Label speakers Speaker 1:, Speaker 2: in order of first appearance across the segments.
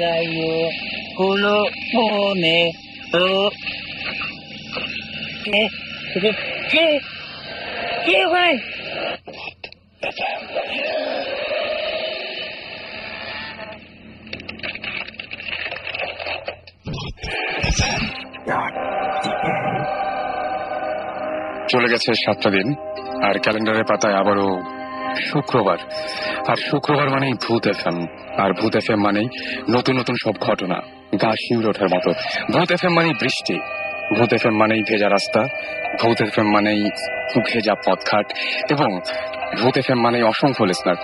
Speaker 1: গাইও হলো মনে তো কে কে কে কে ভাই
Speaker 2: চলে গেছে 7টা দিন, আর ক্যালেন্ডারের পাতায় আবারও শুক্রবার। আর শুক্রবার মানেই ভূত এফএম, আর ভূত এফএম মানেই নতুন নতুন সব ঘটনা, গা শিউরে ওঠার মতো। ভূত এফএম মানেই বৃষ্টি, ভূত এফএম মানেই ভেজা রাস্তা, ভূত এফএম মানেই ভেজা পথঘাট, এবং ভূত এফএম মানেই অসংখ্য লিসনার।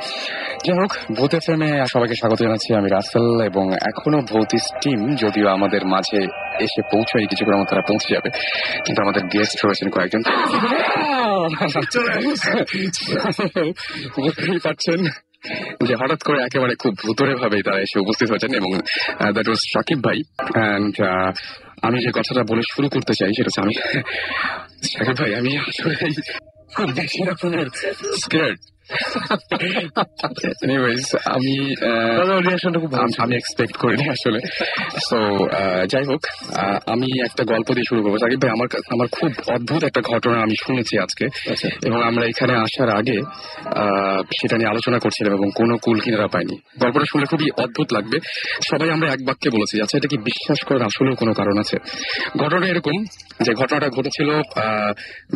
Speaker 2: যাই হোক, ভূত এফএম এ সবাইকে স্বাগত জানাচ্ছি। আমি রাসেল, এবং এখনো ভৌতিস টিম যদিও আমাদের মাঝে এসে পৌঁছায়, কিছুক্ষণ আমার তারা পৌঁছে যাবে, কিন্তু আমাদের গেস্ট রয়েছেন কয়েকজন। বুঝতেই পারছেন যে হঠাৎ করে একেবারে খুব ভুতুরে ভাবেই তারা এসে উপস্থিত হয়েছেন, এবং দ্যাট ওয়াজ সাকিব ভাই। অ্যান্ড আমি যে কথাটা বলে শুরু করতে চাই সেটা হচ্ছে, আমি সাকিব ভাই, আমি আসলে খুব বেশি রকমের স্কেয়ার্ড। এনিওয়েজ, আমি এক্সপেক্ট করিনি আসলে। সো যাই হোক, আমি একটা গল্প দিয়ে শুরু করবো। সাকিব ভাই, আমার খুব অদ্ভুত একটা ঘটনা আমি শুনেছি আজকে, এবং আমরা এখানে আসার আগে সেটা নিয়ে আলোচনা করছিলাম, এবং কোনো কুল কিনারা পাইনি। গল্পটা শুনলে খুবই অদ্ভুত লাগবে। সবাই আমরা এক বাক্যে বলেছি, আচ্ছা এটা কি বিশ্বাস করার আসলেও কোনো কারণ আছে? ঘটনা এরকম যে ঘটনাটা ঘটেছিল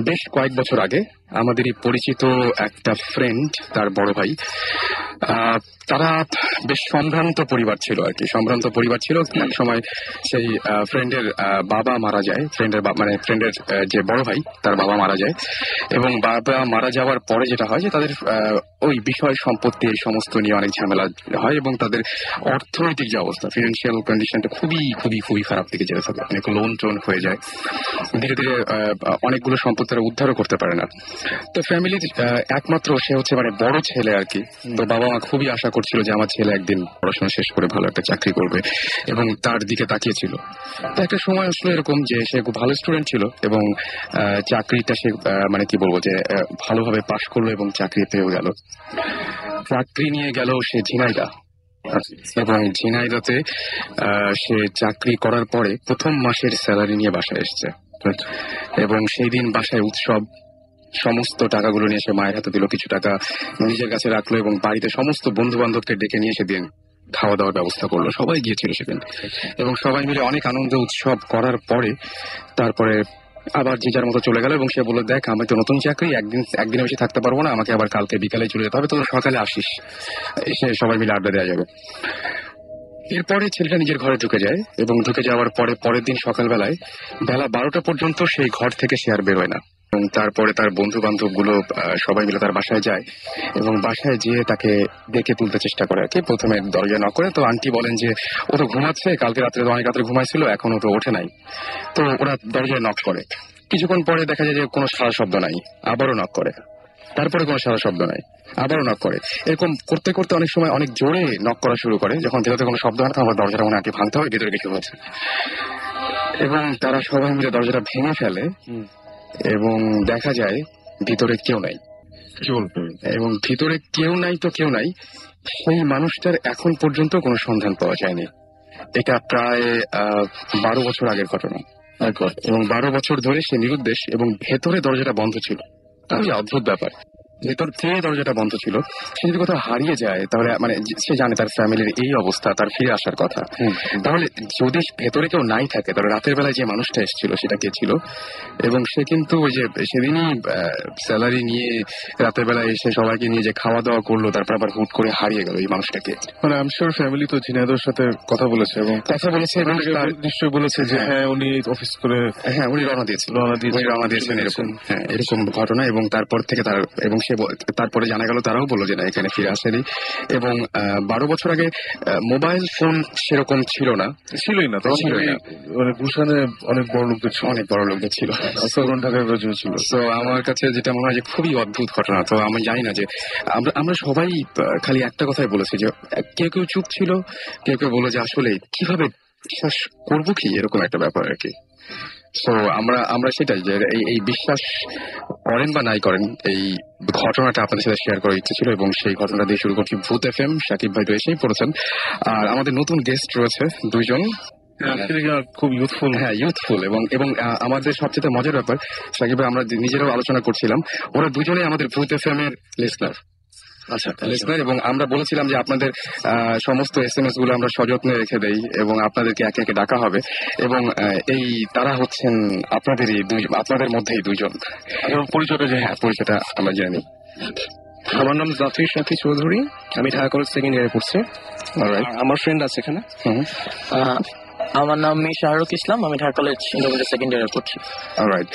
Speaker 2: বেশ কয়েক বছর আগে। আমাদেরই পরিচিত একটা ফ্রেন্ড, তার বড় ভাই, তারা বেশ সম্ভ্রান্ত পরিবার ছিল আর কি। সম্ভ্রান্ত পরিবার ছিল। এক সময় সেই ফ্রেন্ডের বাবা মারা যায়। ফ্রেন্ডের যে বড় ভাই, তার বাবা মারা যায়, এবং বাবা মারা যাওয়ার পরে যেটা হয় যে তাদের ওই বিষয় সম্পত্তি এই সমস্ত নিয়ে অনেক ঝামেলা হয়, এবং তাদের অর্থনৈতিক যে অবস্থা, ফিনান্সিয়াল কন্ডিশনটা খুবই খুবই খুবই খারাপ দিকে যেতে থাকে। অনেক লোন টোন হয়ে যায়, ধীরে ধীরে অনেকগুলো সম্পত্তি তারা উদ্ধারও করতে পারে না। তো ফ্যামিলির একমাত্র সে হচ্ছে বড় ছেলে আর কি। তো বাবা মা খুবই আশা করছিল যে আমার ছেলে একদিন পড়াশোনা শেষ করে ভালো একটা চাকরি করবে, এবং তার দিকে তাকিয়েছিল। তো একটা সময় আসলে এরকম যে সে খুব ভালো স্টুডেন্ট ছিল, এবং চাকরিটা সে কি বলবো যে ভালোভাবে পাশ করলো, এবং চাকরি পেয়েও গেল। চাকরি নিয়ে গেল সে ঝিনাইদহ, এবং ঝিনাইদহতে সে চাকরি করার পরে প্রথম মাসের স্যালারি নিয়ে বাসায় এসছে, এবং সেই দিন বাসায় উৎসব। সমস্ত টাকাগুলো নিয়ে সে মায়ের হাতে দিল, কিছু টাকা নিজের কাছে রাখলো, এবং বাড়িতে সমস্ত বন্ধু বান্ধবকে ডেকে নিয়ে সেদিন খাওয়া দাওয়ার ব্যবস্থা করলো। সবাই গিয়েছিল সেদিন, এবং সবাই মিলে অনেক আনন্দ উৎসব করার পরে তারপরে আবার যে যার মতো চলে গেল। এবং সে বললো, দেখ আমি তো নতুন চাকরি, একদিন বেশি থাকতে পারবো না, আমাকে আবার কালকে বিকালে চলে যেতে হবে, তো সকালে আসিস, এসে সবাই মিলে আড্ডা দেওয়া যাবে। এরপরে ছেলেটা নিজের ঘরে ঢুকে যায়, এবং ঢুকে যাওয়ার পরের দিন সকালবেলায় বেলা 12টা পর্যন্ত সেই ঘর থেকে সে আর বেরোয় না। এবং তারপরে তার বন্ধু বান্ধব গুলো সবাই মিলে তার বাসায় যায়, এবং বাসায় যেয়ে তাকে ডেকে তুলতে চেষ্টা করে আর কি। প্রথমে দরজা নক করে, তো আন্টি বলেন যে ও তো ঘুমাচ্ছে, কালকে রাত্রে তো অনেক রাত্রে ঘুমাইছিল, এখনো তো ওঠে নাই। তো ওরা দরজায় নক করে, কিছুক্ষণ পরে দেখা যায় যে কোনো সারা শব্দ নাই। আবারও নক করে, তারপরে কোনো সারা শব্দ নাই, আবারও নক করে। এরকম করতে করতে অনেক সময় অনেক জোরে নক করা শুরু করে। যখন ভেতরে কোনো শব্দ হয় না, তখন দরজাটা মনে আগে ভাঙতে হয়, ভেতরে কিছু হচ্ছে। এবং তারা সবাই মিলে দরজাটা ভেঙে ফেলে, এবং দেখা যায় ভিতরে কেউ নাই। এবং ভিতরে কেউ নাই তো কেউ নাই, সেই মানুষটার এখন পর্যন্ত কোনো সন্ধান পাওয়া যায়নি। এটা প্রায় 12 বছর আগের ঘটনা, এবং 12 বছর ধরে সে নিরুদ্দেশ, এবং ভেতরে দরজাটা বন্ধ ছিল। খুবই অদ্ভুত ব্যাপার, ভেতর থেকে দরজাটা বন্ধ ছিল। সে যদি কোথাও হারিয়ে যায়, তাহলে সে জানে তার ফ্যামিলির এই অবস্থা, তার ফিরে আসার কথা। তাহলে যদি ভেতরে কেউ নাই থাকে, তাহলে রাতের বেলায় যে মানুষটা এসেছিল সেটা কে ছিল? এবং সে কিন্তু ওই যে সেদিনই স্যালারি নিয়ে রাতের বেলায় এসে সবাইকে নিয়ে যে খাওয়া দাওয়া করলো, তারপর আবার হুট করে হারিয়ে গেল এই মানুষটাকে।
Speaker 3: আমি শিওর ফ্যামিলি তো ঝিনাইদহের সাথে কথা বলেছে, এবং নিশ্চয়ই বলেছে যে হ্যাঁ উনি অফিস করে,
Speaker 2: হ্যাঁ উনি রওনা দিয়েছেন এরকম। হ্যাঁ, এরকম ঘটনা। এবং তারপর থেকে এবং সে তারপরে জানা গেল, তারাও বললো যে না, এখানে ফিরে আসেনি। এবং 12 বছর আগে মোবাইল ফোন সেরকম ছিলই না।
Speaker 3: গুলশানে অনেক বড় লোকদের
Speaker 2: ছিল,
Speaker 3: ছিল।
Speaker 2: তো আমার কাছে যেটা মনে হয় যে খুবই অদ্ভুত ঘটনা। তো আমি জানি না যে আমরা সবাই খালি একটা কথাই বলেছি যে কেউ কেউ চুপ ছিল, কেউ কেউ বললো যে আসলে কিভাবে বিশ্বাস করবো কি, এরকম একটা ব্যাপার আর কি। তো আমরা সেটাই যে এই বিশ্বাস করেন বা নাই করেন, এই ঘটনাটা আপনাদের সাথে শেয়ার করার ইচ্ছে ছিল এবং সেই ঘটনা দিয়ে শুরু করছি। ভূত এফএম, সাকিব ভাই তো এসেই পড়েছেন, আর আমাদের নতুন গেস্ট রয়েছে দুইজন,
Speaker 3: খুব ইউথফুল।
Speaker 2: হ্যাঁ ইউথফুল, এবং এবং আমাদের সবচেয়ে মজার ব্যাপার, সাকিব ভাই আমরা নিজেরাও আলোচনা করছিলাম, ওরা দুজনেই আমাদের ভূত এফএম এর লিসনার। আচ্ছা, লিসনার, এবং আমরা বলেছিলাম যে আপনাদের সমস্ত এসএমএস গুলো আমরা সযত্নে রেখে দেই এবং আপনাদেরকে একে একে ডাকা হবে, এবং এই তারা হচ্ছেন আপনাদের মধ্যেই দুইজন।
Speaker 3: পরিচয়টা যে
Speaker 2: হ্যাঁ, পরিচয়টা আমরা জেনে নিই।
Speaker 1: আমার নাম জাফর সাথী চৌধুরী, আমি ঢাকা কলেজ সেকেন্ড ইয়ারে পড়ছি। আমার ফ্রেন্ড আছে এখানে। আমার নাম শাহরুখ ইসলাম, আমি ঢাকা কলেজ ইন্টারমিডিয়েট সেকেন্ড ইয়ারে পড়ছি।
Speaker 2: অলরাইট,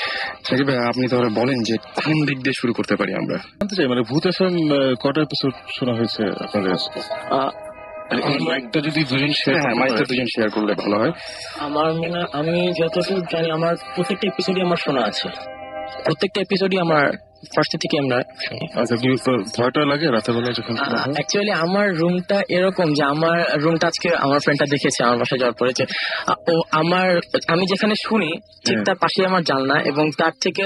Speaker 2: সাকিব ভাই আপনি তাহলে বলেন যে কোন দিক দিয়ে শুরু করতে পারি আমরা?
Speaker 3: জানতে চাই মানে ভূত এফএম কটা এপিসোড শোনা হয়েছে আপনাদের? একটা যদি দুজন
Speaker 2: শেয়ার করলে ভালো হয়।
Speaker 1: আমার আমি যতটুকু জানি আমার প্রত্যেকটা এপিসোডই আমার শোনা আছে, প্রত্যেকটা এপিসোডই আমার ফার্স্ট থেকে আমরা শুনি।
Speaker 3: আচ্ছা, ভয়টা লাগে রাতের বেলা যখন?
Speaker 1: অ্যাকচুয়ালি আমার রুমটা এরকম যে আমার রুমটা আজকে আমার ফ্রেন্ডটা দেখেছে আমার বাসায় যাওয়ার পরে, যে ও আমি যেখানে শুনি ঠিক তার পাশে আমার জানলা, এবং তার থেকে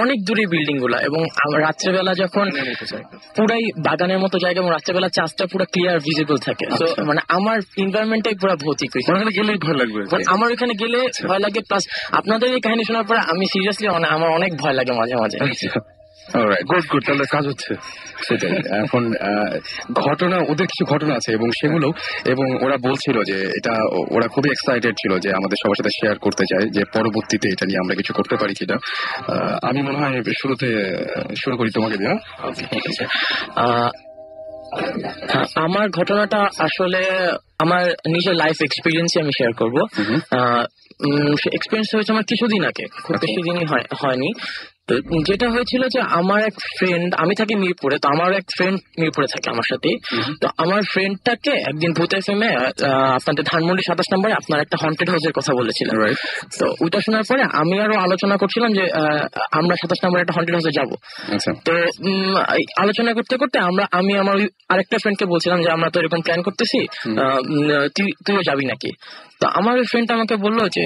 Speaker 1: অনেক দূরে বিল্ডিং গুলা, এবং রাত্রেবেলা যখন পুরাই বাগানের মতো জায়গা, এবং রাত্রেবেলা চাষটা পুরো ক্লিয়ার ভিজিবল থাকে। তো মানে আমার এনভায়রনমেন্টটাই পুরো ভৌতিক।
Speaker 3: ওখানে গেলেই ভয় লাগবে,
Speaker 1: আমার ওখানে গেলে ভয় লাগে, প্লাস আপনাদের এই কাহিনী শোনার পরে আমি সিরিয়াসলি আমার অনেক ভয় লাগে মাঝে মাঝে।
Speaker 2: গুড, তাহলে কাজ হচ্ছে। সেটাই, এখন ঘটনা, ওদের কিছু ঘটনা আছে এবং সেগুলো, এবং ওরা বলছিল যে এটা ওরা খুবই এক্সাইটেড ছিল যে আমাদের সবার সাথে শেয়ার করতে চায় যে পরবর্তীতে এটা নিয়ে আমরা কিছু করতে পারি কিনা। আমি মনে হয় শুরুতে শুরু করি তোমাকে দিয়ে।
Speaker 1: ঠিক আছে, আমার ঘটনাটা আসলে আমার নিজের লাইফ এক্সপিরিয়েন্সই আমি শেয়ার করবো। এক্সপিরিয়েন্স হয়েছে আমার কিছুদিন আগে, খুব বেশি দিনই হয়নি। তো যেটা হয়েছিল যে আমার এক ফ্রেন্ড, আমি থাকি মিরপুরে, তো আমার এক ফ্রেন্ড মিরপুরে থাকে আমার সাথে। তো আমার ফ্রেন্ডটাকে একদিন ভূত এফএমে আপনাদের ধানমন্ডি 27 নম্বরে আপনার একটা হন্টেড হাউসের কথা বলেছিলেন। তো ওইটা শোনার পরে আমি আরো আলোচনা করছিলাম যে আমরা 27 নম্বরে একটা হন্টেড হাউসে যাবো। তো আলোচনা করতে করতে আমি আমার আরেকটা ফ্রেন্ডকে বলছিলাম যে আমরা তো এরকম প্ল্যান করতেছি, তুইও যাবি নাকি? তো আমার ফ্রেন্ড আমাকে বললো যে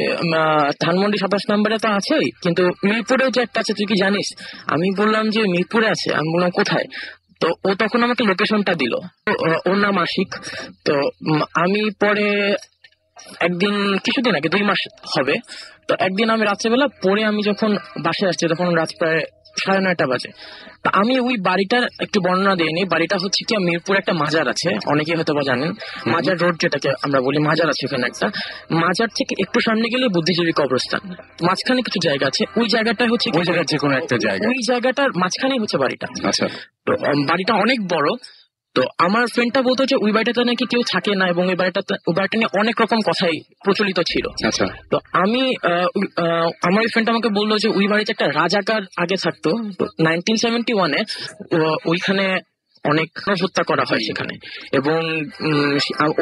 Speaker 1: ধানমন্ডি 27 নম্বরে তো আছেই, কিন্তু মিরপুরেও যে একটা আছে, তুই কি জানিস? আমি বললাম যে মিরপুরে আছে। আমি বললাম কোথায়? তো ও তখন আমাকে লোকেশনটা দিল। ওর নাম আশিক। তো আমি পরে একদিন, কিছুদিন আগে, 2 মাস হবে, তো একদিন আমি রাত্রেবেলা পরে আমি যখন বাসায় আসছি তখন রাত প্রায় 9:30 বাজে। তা আমি ওই বাড়িটার একটু বর্ণনা দিইনি। বাড়িটা হচ্ছে কি, মিরপুর একটা মাজার আছে, অনেকে হয়তো বা জানেন, মাজার রোড যেটাকে আমরা বলি, মাজার আছে ওখানে একটা। মাজার থেকে একটু সামনে গেলে বুদ্ধিজীবী কবরস্থান, মাঝখানে কিছু জায়গা আছে, ওই জায়গাটা হচ্ছে
Speaker 2: ওই জায়গার যে কোনো একটা জায়গা,
Speaker 1: ওই জায়গাটার মাঝখানেই হচ্ছে বাড়িটা।
Speaker 2: আচ্ছা,
Speaker 1: তো বাড়িটা অনেক বড়। তো আমার ফ্রেন্ডটা বলতো যে ওই বাড়িটাতে নাকি কেউ থাকে না, এবং ওই বাড়িটা নিয়ে অনেক রকম কথাই প্রচলিত ছিল।
Speaker 2: আচ্ছা,
Speaker 1: তো আমার ওই ফ্রেন্ড আমাকে বললো যে ওই বাড়িতে একটা রাজাকার আগে থাকতো। 1971-এ ওইখানে অনেক হত্যা করা হয় সেখানে, এবং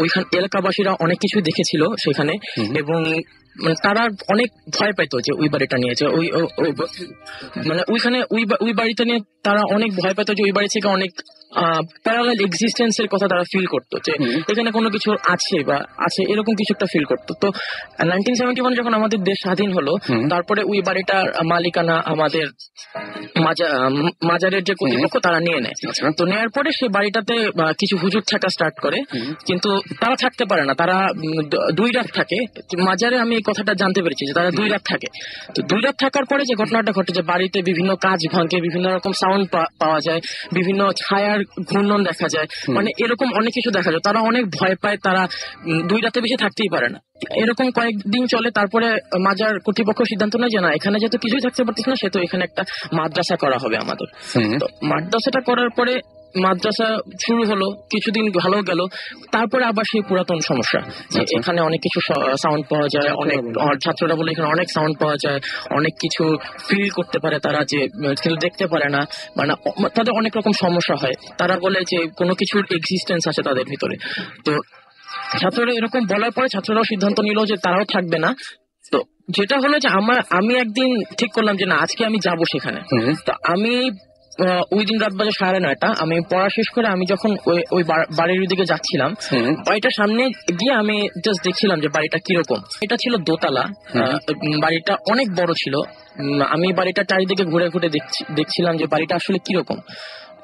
Speaker 1: ওইখানে এলাকাবাসীরা অনেক কিছু দেখেছিল সেখানে, এবং তারা অনেক ভয় পাইতো যে ওই বাড়িটা নিয়ে, যে মানে ওইখানে ওই বাড়িটা নিয়ে তারা অনেক ভয় পেত, যে ওই বাড়ি থেকে অনেক প্যারালাল এক্সিস্টেন্সের কথা তারা ফিল করতো, যে এখানে কোনো কিছু আছে বা আছে এরকম কিছু একটা ফিল করতো। তো 1971 যখন আমাদের দেশ স্বাধীন হলো, তারপরে ওই বাড়িটার মালিকানা আমাদের মাজারের যে কর্তৃপক্ষ তারা নিয়ে নেয়। তো নেওয়ার পরে সেই বাড়িটাতে কিছু হুজুর থাকা স্টার্ট করে, কিন্তু তারা থাকতে পারে না, তারা 2 রাত থাকে মাজারে। আমি এই কথাটা জানতে পেরেছি যে তারা 2 রাত থাকে। তো 2 রাত থাকার পরে যে ঘটনাটা ঘটে, যে বাড়িতে বিভিন্ন কাজ ভাঙে, বিভিন্ন রকম সাউন্ড পাওয়া যায়, বিভিন্ন ছায়ার ঘূর্ণন দেখা যায়, মানে এরকম অনেক কিছু দেখা যায়। তারা অনেক ভয় পায়, তারা 2 রাতে বেশি থাকতেই পারে না। এরকম কয়েকদিন চলে, তারপরে মাজার কর্তৃপক্ষ সিদ্ধান্ত নেয় যে না, এখানে যেহেতু কিছুই থাকতে পারতেছে না, সেহেতু এখানে একটা মাদ্রাসা করা হবে আমাদের। তো মাদ্রাসাটা করার পরে মাদ্রাসা শুরু হলো, কিছুদিন ভালো গেল, তারপরে আবার সেই পুরাতন সমস্যা, যে এখানে অনেক কিছু সাউন্ড পাওয়া যায়, অনেক ছাত্ররা বলে এখানে অনেক সাউন্ড পাওয়া যায়, অনেক কিছু ফিল করতে পারে তারা, যে কিন্তু দেখতে পারে না, মানে তাদের অনেক রকম সমস্যা হয়। তারা বলে যে কোনো কিছুর এক্সিস্টেন্স আছে তাদের ভিতরে। তো ছাত্ররা এরকম বলার পরে ছাত্ররাও সিদ্ধান্ত নিল যে তারাও থাকবে না। তো যেটা হলো যে আমি একদিন ঠিক করলাম যে না, আজকে আমি যাব সেখানে। তো আমি ওই দিন রাত বাজে 9:30, আমি পড়া শেষ করে আমি যখন ওই বাড়ির দিকে যাচ্ছিলাম, বাড়িটার সামনে গিয়ে আমি জাস্ট দেখছিলাম যে বাড়িটা কিরকম। এটা ছিল দোতলা, বাড়িটা অনেক বড় ছিল। আমি বাড়িটা চারিদিকে ঘুরে ঘুরে দেখছিলাম যে বাড়িটা আসলে কিরকম।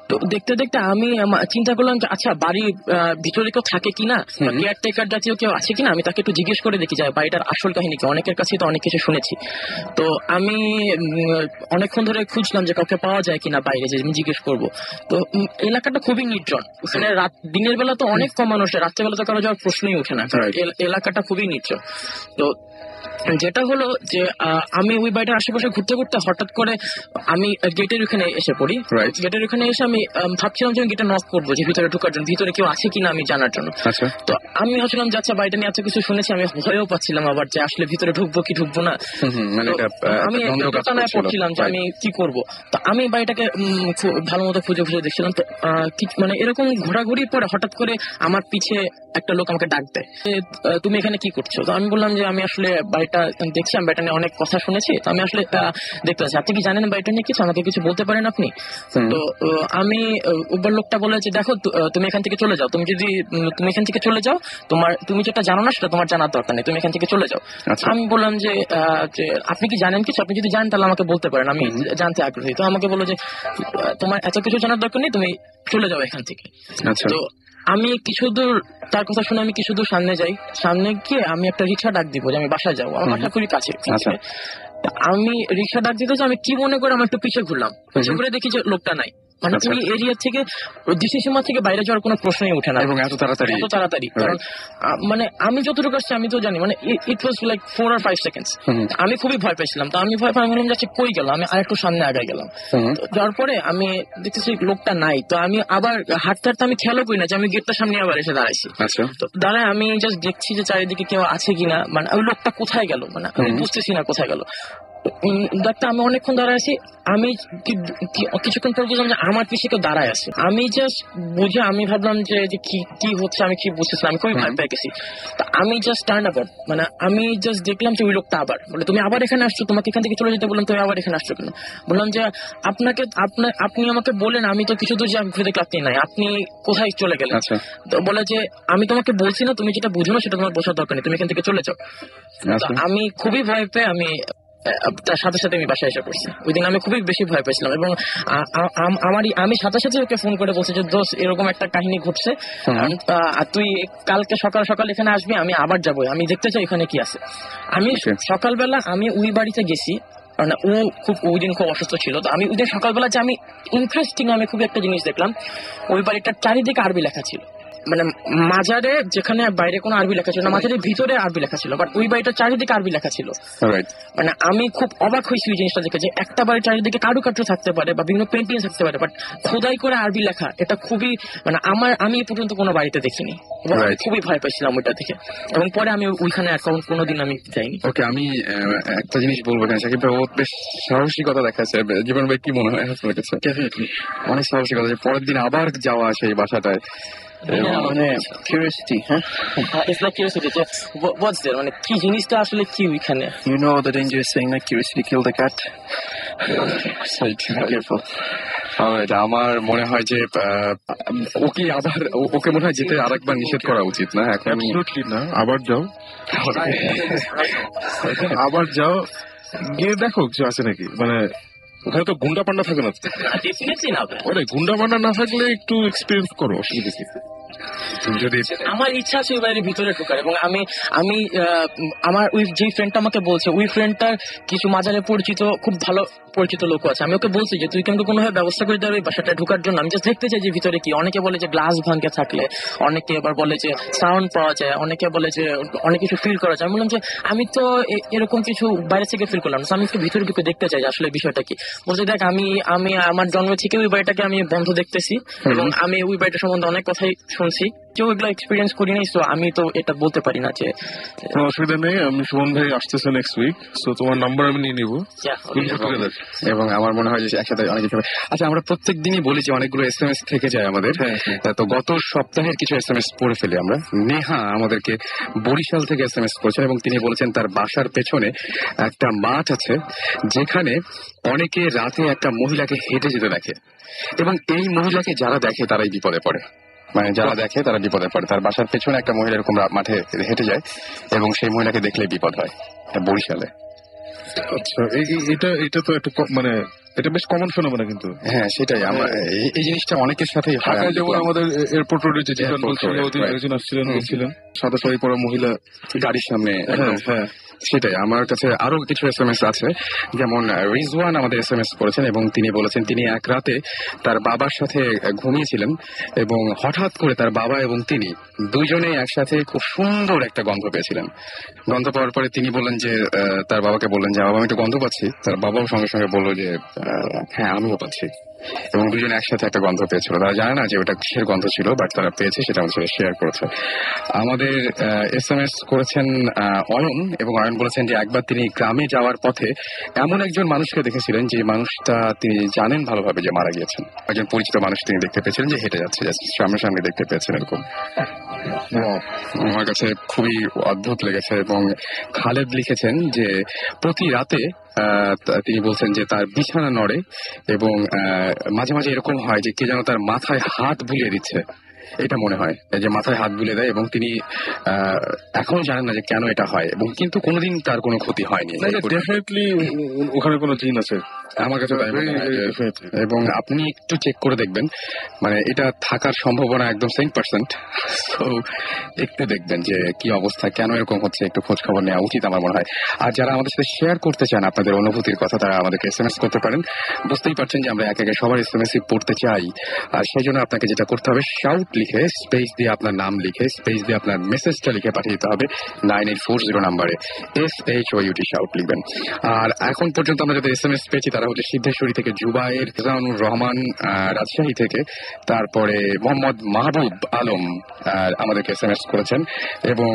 Speaker 1: তো দেখতে দেখতে আমি চিন্তা করলাম যে আচ্ছা বাড়ির ভিতরে কেউ থাকে কিনা, কেয়ারটেকার জাতীয় কেউ আছে কিনা, আমি তাকে একটু জিজ্ঞেস করে দেখি যায় বাড়িটার আসল কাহিনী কি। অনেকের কাছে তো অনেক কিছু শুনেছি, তো আমি অনেকক্ষণ ধরে খুঁজলাম যে কাউকে পাওয়া যায় কিনা বাইরে, যে আমি জিজ্ঞেস করবো। তো এলাকাটা খুবই নির্জন, ওখানে দিনের বেলা তো অনেক কম মানুষ, রাত্রেবেলা তো কারো যাওয়ার প্রশ্নই ওঠে না, এলাকাটা খুবই নির্জন। তো যেটা হলো যে আমি ওই বাড়িটার আশেপাশে ঘুরতে ঘুরতে হঠাৎ করে আমি গেটের ওখানে এসে পড়ি। গেটের ওখানে এসে আমি ভাবছিলাম যে আমি গেটে নক করবো, যে ভিতরে ঢোকার জন্য, ভিতরে কেউ আছে কিনা আমি জানার জন্য। তো আমি ভাবছিলাম যে আচ্ছা বাড়িটা নিয়ে এত কিছু শুনেছি, আমি ভয়ও পাচ্ছিলাম আবার যে আসলে ভিতরে ঢুকবো কি ঢুকবো না। আমি পড়ছিলাম যে আমি কি করব। তো আমি বাড়িটাকে ভালো মতো খুঁজে খুঁজে দেখছিলাম। তো মানে এরকম ঘোরাঘুরি পরে হঠাৎ করে আমার পিছে একটা লোক আমাকে ডাক দেয়, তুমি এখানে কি করছো? তো আমি বললাম যে আমি আসলে বাড়িটা দেখছি, আমি বাড়িটা নিয়ে অনেক কথা শুনেছি, তো আমি আসলে দেখতে পাচ্ছি। আপনি কি জানেন বাড়িটা নিয়ে কিছু? আমাকে কিছু বলতে পারেন আপনি? তো আমি লোকটা বলে যে দেখো তুমি এখান থেকে চলে যাও, তুমি এখান থেকে চলে যাও, তুমি যেটা জানো না সেটা তোমার জানার দরকার নেই, তুমি এখান থেকে চলে যাও। আমি বললাম যে আপনি কি জানেন কিছু? আপনি যদি জানেন তাহলে আমাকে বলতে পারেন, আমি জানতে আগ্রহী। তো আমাকে বললো যে তোমার এত কিছু জানার দরকার নেই, তুমি চলে যাও এখান থেকে। তো আমি কিছু দূর তার কথা শুনে আমি কিছু দূর সামনে যাই, সামনে গিয়ে আমি একটা রিক্সা ডাক দিব যে আমি বাসায় যাবো, আমার বাসা খুবই কাছে। আমি রিক্সা ডাক দিতে আমি কি মনে করে আমি একটু পিছিয়ে ঘুরলাম, পিছিয়ে ঘুরে দেখি যে লোকটা নাই। মানে ওই এরিয়া থেকে, দেশি সীমা থেকে বাইরে যাওয়ার কোনো প্রশ্নই ওঠে না, এবং এত তাড়াতাড়ি। কারণ মানে আমি যতটুকু আসছি আমি তো জানি, মানে ইট ওয়াজ লাইক 4 or 5 seconds। আমি খুবই ভয় পেয়েছিলাম। তো আমি ভয় পেয়ে আমি যাচ্ছি কই গেল, আমি আরেকটু সামনে আগায় গেলাম। যাওয়ার পরে আমি দেখতেছি লোকটা নাই। তো আমি আবার হাঁটতে হাঁটতে আমি খেয়ালও করি না যে আমি গেটটার সামনে আবার এসে দাঁড়াইছি। তো দাঁড়ায় আমি জাস্ট দেখছি যে চারিদিকে কেউ আছে কিনা, মানে ওই লোকটা কোথায় গেল, মানে আমি বুঝতেছি না কোথায় গেল। ডাক্তার আমি অনেকক্ষণ দাঁড়ায় আছি, আমি কিছুক্ষণ পর বুঝলাম যে আমার পিছিয়ে কেউ দাঁড়ায় আছে। আমি জাস্ট বুঝে আমি ভাবলাম যে কি হচ্ছে, আমি কি বুঝতেছিলাম, আমি খুবই ভয় পেয়ে গেছি। তা আমি জাস্ট টার্ন অ্যাবাউট, মানে আমি জাস্ট দেখলাম যে ওই লোকটা আবার বলে তুমি আবার এখানে আসছো, তোমাকে এখান থেকে চলে যেতে বললাম, তুমি আবার এখানে আসছো কেন? বললাম যে আপনি আমাকে বলেন, আমি তো কিছু দূর যা ঘুরে দেখলাম আপনি নাই, আপনি কোথায় চলে গেলেন? তো বলে যে আমি তোমাকে বলছি না, তুমি যেটা বুঝো না সেটা তোমার বোঝার দরকার নেই, তুমি এখান থেকে চলে যাও। আমি খুবই ভয় পেয়ে তার সাথে সাথে আমি বাসায় এসে পড়ছি। ওই দিন আমি খুবই বেশি ভয় পেয়েছিলাম, এবং আমি সাথে সাথে ওকে ফোন করে বলছি যে দোস্ত এরকম একটা কাহিনী ঘটছে, তুই কালকে সকাল সকাল এখানে আসবি, আমি আবার যাবো, আমি দেখতে চাই এখানে কি আছে। আমি সকালবেলা আমি ওই বাড়িতে গেছি, কারণ ও ওই দিন খুব অসুস্থ ছিল। তো আমি ওই দিন সকালবেলা যে আমি ইন্টারেস্টিং আমি খুব একটা জিনিস দেখলাম, ওই বাড়িটার চারিদিকে আরবি লেখা ছিল। মানে মাজারে যেখানে বাইরে কোনো আরবি লেখা ছিল না, মাজারের ভিতরে আরবি লেখা ছিল, বাট ওই বাড়িটার চারিদিকে আরবি লেখা ছিল। মানে আমি খুব অবাক হয়েছি ওই জিনিসটা দেখে, যে একটা বাড়ির চারিদিকে কারুকার্য থাকতে পারে বা বিভিন্ন পেন্টিং থাকতে পারে, বাট খোদাই করে আরবি লেখা, এটা খুবই মানে আমি এই পর্যন্ত কোনো বাড়িতে দেখিনি, এবং খুবই ভয় পাইছিলাম ওইটা দেখে। এবং পরে আমি ওইখানে এখন কোনোদিন আমি যাইনি।
Speaker 2: ওকে, আমি একটা জিনিস বলবো কেন, সাকিব ভাই ও বেশ সাহসিকতা দেখাচ্ছে। জীবন ভাই কি মনে হয় আপনার কাছে? অনেক সাহসিকতা, যে পরের দিন আবার যাওয়া সেই বাসাটায়,
Speaker 1: মানে curiosity, it's like curiosity, what's there, মানে কি জিনিসটা আসলে কি ওইখানে।
Speaker 4: You know the dangerous saying that curiosity killed the cat? Careful.
Speaker 2: আমার মনে হয় যে ওকে মনে হয় যেতে আরেকবার নিষেধ করা উচিত না এখন।
Speaker 3: না, আবার যাও, আবার যাও, গিয়ে দেখো কিছু আছে নাকি। মানে ওখানে তো গুন্ডা পান্ডা থাকে না, ওরে গুন্ডা পান্ডা না থাকলে একটু এক্সপিরিয়েন্স করো, অসুবিধা কি।
Speaker 1: যদি আমার ইচ্ছা আছে ওই বাড়ির ভিতরে ঢোকার, এবং আমি আমার ওই যে ফ্রেন্ডটা আমাকে বলছে, ওই ফ্রেন্ডটার কিছু মাজারে পরিচিত খুব ভালো পরিচিত লোক আছে। আমি ওকে বলছি যে তুই কিন্তু কোনোভাবে ব্যবস্থা করে দেবে বাসাটা ঢোকার জন্য, আমি জাস্ট দেখতে চাই যে ভিতরে কি। অনেকে বলে যে গ্লাস ভাঙে থাকলে, অনেকে আবার বলে যে সাউন্ড পাওয়া যায়, অনেকে বলে যে অনেক কিছু ফিল করা যায়। আমি বললাম যে আমি তো এরকম কিছু বাইরে থেকে ফিল করলাম, আমি একটু ভিতরে ঢুকে দেখতে চাই আসলে বিষয়টা কি। বলছে দেখ আমি আমার জন্ম থেকে ওই বাড়িটাকে আমি বন্ধ দেখতেছি, এবং আমি ওই বাড়িটা সম্বন্ধে অনেক কথাই শুনছি, কেউ এগুলো এক্সপিরিয়েন্স করি নাই, সো আমি তো এটা বলতে পারি না যে
Speaker 3: কোনো অসুবিধা নেই, আমি সুমন ভাই আসতেছে নেক্সট উইক, সো তোমার নাম্বার আমি নিয়ে নিবো।
Speaker 2: এবং আমার মনে হয় যে একসাথে অনেক কিছু হবে। আচ্ছা, আমরা প্রত্যেক দিনই বলি যে অনেকগুলো SMS থেকে যায় আমাদের। তো গত সপ্তাহের কিছু SMS পড়ে ফেলি আমরা। নেহা আমাদেরকে বরিশাল থেকে SMS করেছেন এবং তিনি বলেছেন তার বাসার পেছনে একটা মাঠ আছে যেখানে অনেকে রাতে একটা মহিলাকে হেঁটে যেতে দেখে, এবং এই মহিলাকে যারা দেখে তারাই বিপদে পড়ে। মানে যারা দেখে তারা বিপদে পড়ে। তার বাসার পেছনে একটা মহিলা এরকম মাঠে হেঁটে যায় এবং সেই মহিলাকে দেখলে বিপদ হয় বরিশালে।
Speaker 3: আচ্ছা, এটা তো একটা মানে এটা বেশ কমন ফেনোমেনা কিন্তু।
Speaker 2: হ্যাঁ, সেটাই। আমরা এই জিনিসটা অনেকের সাথেই হয়।
Speaker 3: ঢাকায় যেমন আমাদের এয়ারপোর্ট রোডে যে একজন আসছিলেন, বলছিলেন সাদা শাড়ি পরা মহিলা
Speaker 2: গাড়ির সামনে।
Speaker 3: হ্যাঁ,
Speaker 2: সেটাই। আমার কাছে আরো কিছু SMS আছে, যেমন রিজওয়ান আমাদের SMS করেছেন এবং তিনি বলেছেন তিনি এক রাতে তার বাবার সাথে ঘুমিয়েছিলেন এবং হঠাৎ করে তার বাবা এবং তিনি দুইজনেই একসাথে খুব সুন্দর একটা গন্ধ পেয়েছিলেন। গন্ধ পাওয়ার পরে তিনি বললেন যে তার বাবাকে বললেন যে বাবা, আমি একটু গন্ধ পাচ্ছি। তার বাবাও সঙ্গে সঙ্গে বললো যে হ্যাঁ, আমিও পাচ্ছি। এবং দুজনে একসাথে একটা গন্ধ পেয়েছিল। তারা জানে না যে ওটা কিসের গন্ধ ছিল, বাট তারা পেয়েছে, সেটা আমাদের সাথে শেয়ার করেছে। আমাদের SMS করেছেন অয়ন, এবং অয়ন বলেছেন যে একবার তিনি গ্রামে যাওয়ার পথে এমন একজন মানুষকে দেখেছিলেন যে মানুষটা তিনি জানেন ভালোভাবে যে মারা গিয়েছেন। একজন পরিচিত মানুষ তিনি দেখতে পেয়েছিলেন যে হেঁটে যাচ্ছে, সামনাসামনি দেখতে পেয়েছেন এরকম। আমার কাছে খুবই অদ্ভুত লেগেছে। এবং খালেদ লিখেছেন যে প্রতি রাতে তিনি বলছেন যে তার বিছানা নড়ে এবং মাঝে মাঝে এরকম হয় যে কে যেন তার মাথায় হাত বুলিয়ে দিচ্ছে, এটা মনে হয় যে মাথায় হাত বুলিয়ে দেয়, এবং তিনি এখনো জানেন না যে কেন এটা হয়, এবং কিন্তু কোনোদিন তার কোনো ক্ষতি হয়নি।
Speaker 3: ডেফিনেটলি ওখানে কোনো জিন আছে,
Speaker 2: আমার কাছে তাই মনে হয়। এবং আপনি একটু চেক করে দেখবেন, মানে এটা থাকার সম্ভাবনা একদম 100%। তো একটু দেখবেন যে কি অবস্থা, কেন এরকম হচ্ছে, একটু খোঁজ খবর নেওয়া উচিত আমার মনে হয়। আর যারা আমাদের সাথে শেয়ার করতে চান আপনাদের অনুভূতির কথা, তারা আমাদেরকে SMS করতে পারেন। বুঝতেই পারছেন যে আমরা একে সবার SMS পড়তে চাই, আর সেই জন্য আপনাকে যেটা করতে হবে, শাউট লিখে স্পেস দিয়ে আপনার নাম লিখে স্পেস দিয়ে আপনার মেসেজটা লিখে পাঠিয়ে দিতে হবে 9840 নাম্বারে। SHOUT শাউট লিখবেন। আর এখন পর্যন্ত আমরা যাদের SMS পেয়েছি তারা হচ্ছে সিদ্ধেশ্বরী থেকে জুবায়ের, রেজানুর রহমান রাজশাহী থেকে, তারপরে মোহাম্মদ মাহবুব আলম আমাদেরকে SMS করেছেন এবং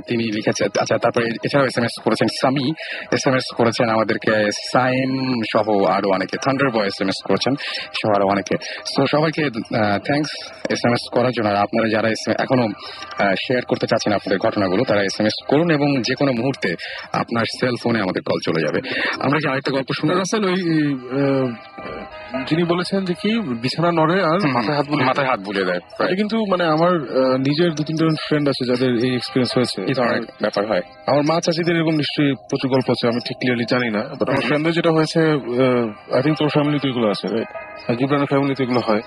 Speaker 2: তিনি লিখেছেন। আচ্ছা, তারপরে এছাড়াও SMS করেছেন সামি, SMS করেছেন আমাদেরকে সাইম সহ আরো অনেকে, থান্ডার বয় SMS করেছেন সহ আরো অনেকে। তো সবাইকে থ্যাংকস SMS করার জন্য। আর আপনারা যারা এখনো শেয়ার করতে চাচ্ছেন আপনাদের ঘটনাগুলো, তারা SMS করুন এবং যে কোনো মুহূর্তে আপনার সেল ফোনে আমাদের কল চলে যাবে। আমরা কি আরেকটা গল্প শুনে
Speaker 3: রাসেল, ওই যিনি বলেছেন যে কি বিছানা নড়ে আর
Speaker 2: মাথায় হাত বুলিয়ে দেয়,
Speaker 3: কিন্তু মানে আমার নিজের 2-3জন ফ্রেন্ড আছে যাদের এই এক্সপিরিয়েন্স হয়েছে।
Speaker 2: এই ধরনের ব্যাপার হয়।
Speaker 3: আমার মা চাচিদের এরকম নিশ্চয়ই প্রচুর গল্প আছে, আমি ঠিক ক্লিয়ারলি জানি না, বাট আমার ফ্রেন্ডদের যেটা হয়েছে, আই থিঙ্ক তোর ফ্যামিলিতে এগুলো আছে, রাইট? জিব্রানের ফ্যামিলিতে এগুলো হয়।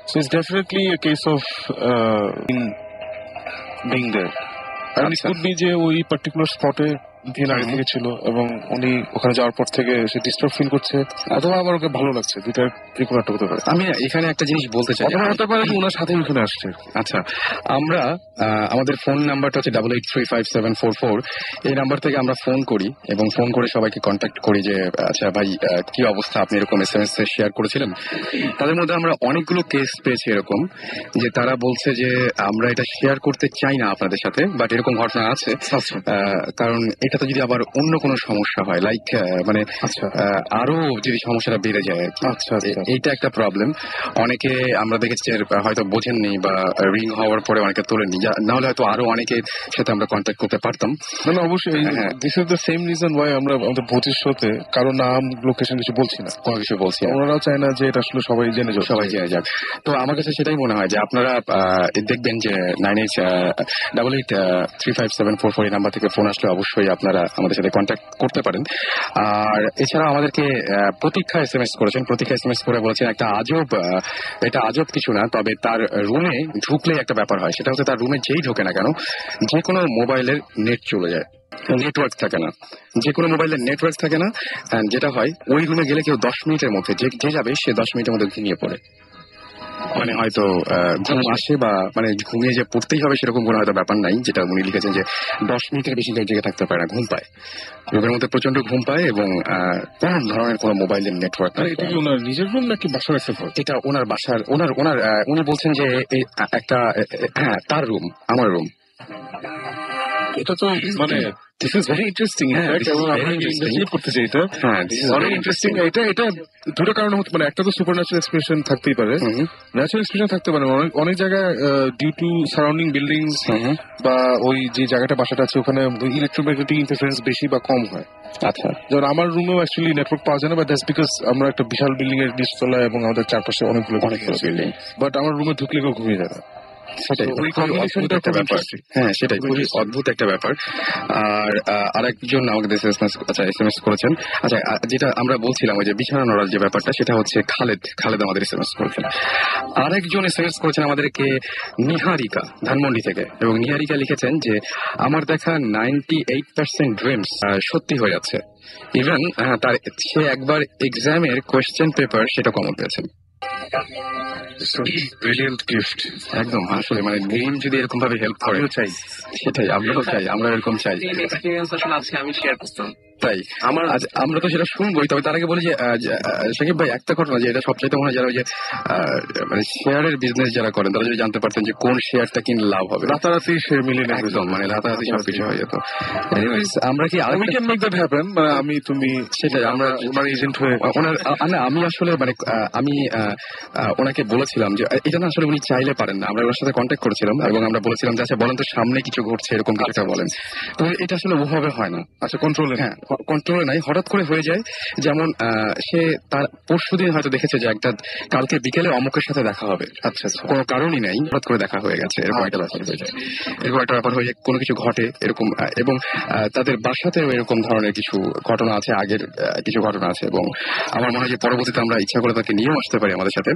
Speaker 3: So it's definitely a case of being there. আর ইট কুড বি যে ওই পার্টিকুলার স্পটে দিন আগে থেকে ছিল এবং উনি ওখানে যাওয়ার পর থেকে সে ডিস্টার্ব ফিল করছে, অথবা আবার ওকে ভালো লাগছে, দুইটার যে কোনো একটা হতে পারে।
Speaker 2: আমি এখানে একটা জিনিস বলতে চাই,
Speaker 3: হতে পারে ওনার সাথে ওখানে আসছে।
Speaker 2: আচ্ছা, আমরা আমাদের ফোন নাম্বারটা হচ্ছে 88355744। এই নাম্বার থেকে আমরা ফোন করি এবং ফোন করে সবাইকে কন্ট্যাক্ট করি যে আচ্ছা ভাই কি অবস্থা, আপনি এরকম SMS শেয়ার করেছিলেন। তাদের মধ্যে আমরা অনেকগুলো কেস পেয়েছি এরকম যে তারা বলছে যে আমরা এটা শেয়ার করতে চাই না আপনাদের সাথে, বাট এরকম ঘটনা আছে। কারণ এটাতে যদি আবার অন্য কোনো সমস্যা হয়, লাইক মানে আরো যদি সমস্যাটা বেড়ে যায়, এইটা একটা প্রবলেম। অনেকে আমরা দেখেছি হয়তো বোঝেননি বা রিং হওয়ার পরে অনেকে তোলেননি, নাহলে হয়তো আরো অনেকের সাথে আমরা কন্ট্যাক্ট করতে পারতাম।
Speaker 3: মানে অবশ্যই this is the same reason why আমরা আমাদের ভবিষ্যতে কারো নাম লোকেশন কিছু বলছি না,
Speaker 2: কোনো কিছু বলছি না।
Speaker 3: ওনারাও চায় না যে এটা আসলে সবাই জেনে যাক।
Speaker 2: তো আমার কাছে সেটাই মনে হয় যে আপনারা দেখবেন যে 9888355744 এই নাম্বার থেকে ফোন আসলে অবশ্যই আপনারা আমাদের সাথে কন্ট্যাক্ট করতে পারেন। আর এছাড়া আমাদেরকে প্রতীক্ষা SMS করেছেন। প্রতীক্ষা SMS করে বলেছেন একটা এটা আজব কিছু না, তবে তার রুমে ঢুকলে একটা ব্যাপার হয়, সেটা হচ্ছে তার রুমে যেই ঢোকে না কেন যে কোনো মোবাইলের নেট চলে যায়, নেটওয়ার্ক থাকে না, যে কোনো মোবাইলের নেটওয়ার্ক থাকে না। যেটা হয় ওই রুমে গেলে কেউ 10 মিনিটের মধ্যে যে যাবে সে 10 মিনিটের মধ্যে ঘুমিয়ে পড়ে। মানে হয়তো ঘুম আসে বা মানে ঘুমিয়ে যে পড়তেই হবে সেরকম কোনো হয়তো ব্যাপার নাই, যেটা উনি লিখেছেন যে 10 মিনিটের বেশি কেউ জেগে থাকতে পারে না, ঘুম পায়, রোগের মধ্যে প্রচন্ড ঘুম পায় এবং কোন ধরনের কোনো মোবাইলের নেটওয়ার্ক।
Speaker 3: আর এটা কি ওনার নিজের রুম নাকি বাসার একটা ঘর?
Speaker 2: এটা ওনার বাসার, উনি বলছেন যে একটা হ্যাঁ তার রুম, আমার রুম।
Speaker 3: এটা তো মানে দিস ইজ ভেরি ইন্টারেস্টিং। করতে চাই এটা অনেক ইন্টারেস্টিং। এটা দুটো কারণ হতে মানে একটা তো সুপার ন্যাচারাল এক্সপ্রেশন থাকতেই পারে, ন্যাচারাল এক্সপ্রেশন থাকতে পারে অনেক জায়গায় ডিউ টু সারাউন্ডিং বিল্ডিংস বা ওই যে জায়গাটা বাসাটা আছে ওখানে ইলেকট্রোম্যাগনেটিক ইন্টারফারেন্স বেশি বা কম হয়।
Speaker 2: আচ্ছা,
Speaker 3: যেমন আমার রুমেও অ্যাকচুয়ালি নেটওয়ার্ক পাওয়া যায় না, বাট দ্যাটস বিকজ আমরা একটা বিশাল বিল্ডিং এর নিচতলা এবং আমাদের চারপাশে অনেকগুলো
Speaker 2: বিল্ডিং,
Speaker 3: বাট আমার রুমে ঢুকলে কেউ ঘুমিয়ে যায় না।
Speaker 2: সেটাই অদ্ভুত একটা ব্যাপার। হ্যাঁ সেটাই খুবই অদ্ভুত একটা ব্যাপার। আর আরেকজন আমাকে এসএমএস করেছেন। আচ্ছা, যেটা আমরা বলছিলাম ওই যে বিছানা নড়ার যে ব্যাপারটা, সেটা হচ্ছে খালেদ আমাদের এসএমএস করেছেন। আরেকজন এসএমএস করেছেন আমাদেরকে নিহারিকা, ধানমন্ডি থেকে, এবং নিহারিকা লিখেছেন যে আমার দেখা 98% ড্রিমস সত্যি হয়ে যাচ্ছে। ইভেন তার সে একবার এক্সামের কোয়েশ্চেন পেপার সেটা কমন পেয়েছেন।
Speaker 3: ব্রিলিয়ান্ট গিফট
Speaker 2: একদম, আসলে মানে ড্রিম যদি এরকম ভাবে হেল্প করে, চাই সেটাই, আমরাও চাই, আমরা এরকম চাই।
Speaker 1: এক্সপেরিয়েন্স আসলে আছে, আমি শেয়ার করতাম।
Speaker 2: তাই আমরা তো সেটা শুনবোই, তবে তার আগে বলি যে সাকিব ভাই একটা ঘটনা, যে এটা সবচাইতে মনে হয় যারা ওই যে মানে শেয়ারের বিজনেস যারা করেন তারা যদি জানতে পারতেন যে কোন শেয়ারটা কিনলে লাভ হবে,
Speaker 3: রাতারাতি শেয়ার মিলিয়ে
Speaker 2: একদম মানে রাতারাতি সবকিছু হয়ে যেত। আমরা কি
Speaker 3: we can make that happen, আমি তুমি
Speaker 2: সেটাই, আমরা
Speaker 3: ওনার এজেন্ট হয়ে
Speaker 2: ওনার না, আমি আসলে মানে আমি ওনাকে বলেছিলাম যে এটা না আসলে উনি চাইলে পারেন না। আমরা ওনার সাথে কন্ট্যাক্ট করেছিলাম এবং আমরা বলেছিলাম যে আচ্ছা বলেন তো সামনে কিছু ঘটছে এরকম কিছু একটা বলেন। তো এটা আসলে ওভাবে হয় না।
Speaker 3: আচ্ছা, কন্ট্রোলে
Speaker 2: হ্যাঁ কন্ট্রোলে নাই, হঠাৎ করে হয়ে যায়। যেমন সে তার পরশুদিন হয়তো দেখেছে যে একটা কালকে বিকেলে অমুকের সাথে দেখা হবে, আচ্ছা কোনো কারণই নাই, হঠাৎ করে দেখা হয়ে গেছে, এরকম একটা ব্যাপার হয়ে যায়। এরকম একটা ব্যাপার হয়ে যায়, কোনো কিছু ঘটে এরকম, এবং তাদের বাসাতেও এরকম ধরনের কিছু ঘটনা আছে, আগের কিছু ঘটনা আছে, এবং আমার মনে হয় যে পরবর্তীতে আমরা ইচ্ছা করে তাকে নিয়েও আসতে পারি আমাদের সাথে।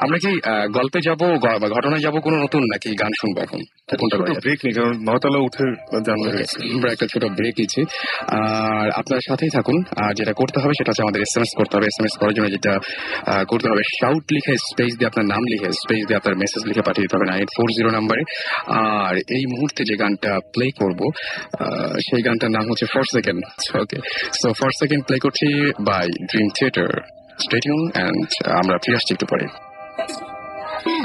Speaker 2: আমরা কি গল্পে যাব, ঘটনায় যাব কোনো নতুন, নাকি গান শুনবো এখন?
Speaker 3: ব্রেক নেই, কারণ 9তলা উঠে জানতে
Speaker 2: আমরা একটা ছোট ব্রেক নিচ্ছি, আর আপনার সাথেই থাকুন। আর যেটা করতে হবে সেটা হচ্ছে আমাদের এসএমএস করতে হবে। এসএমএস করার জন্য যেটা করতে হবে, শাউট লিখে স্পেস দিয়ে আপনার নাম লিখে স্পেস দিয়ে আপনার মেসেজ লিখে পাঠিয়ে দিতে হবে 9840 নাম্বারে। আর এই মুহূর্তে যে গানটা প্লে করব সেই গানটার নাম হচ্ছে forsaken. Okay, so forsaken play করছি by Dream Theater. Stay tune and আমরা ফিরে আসছি একটু পরে।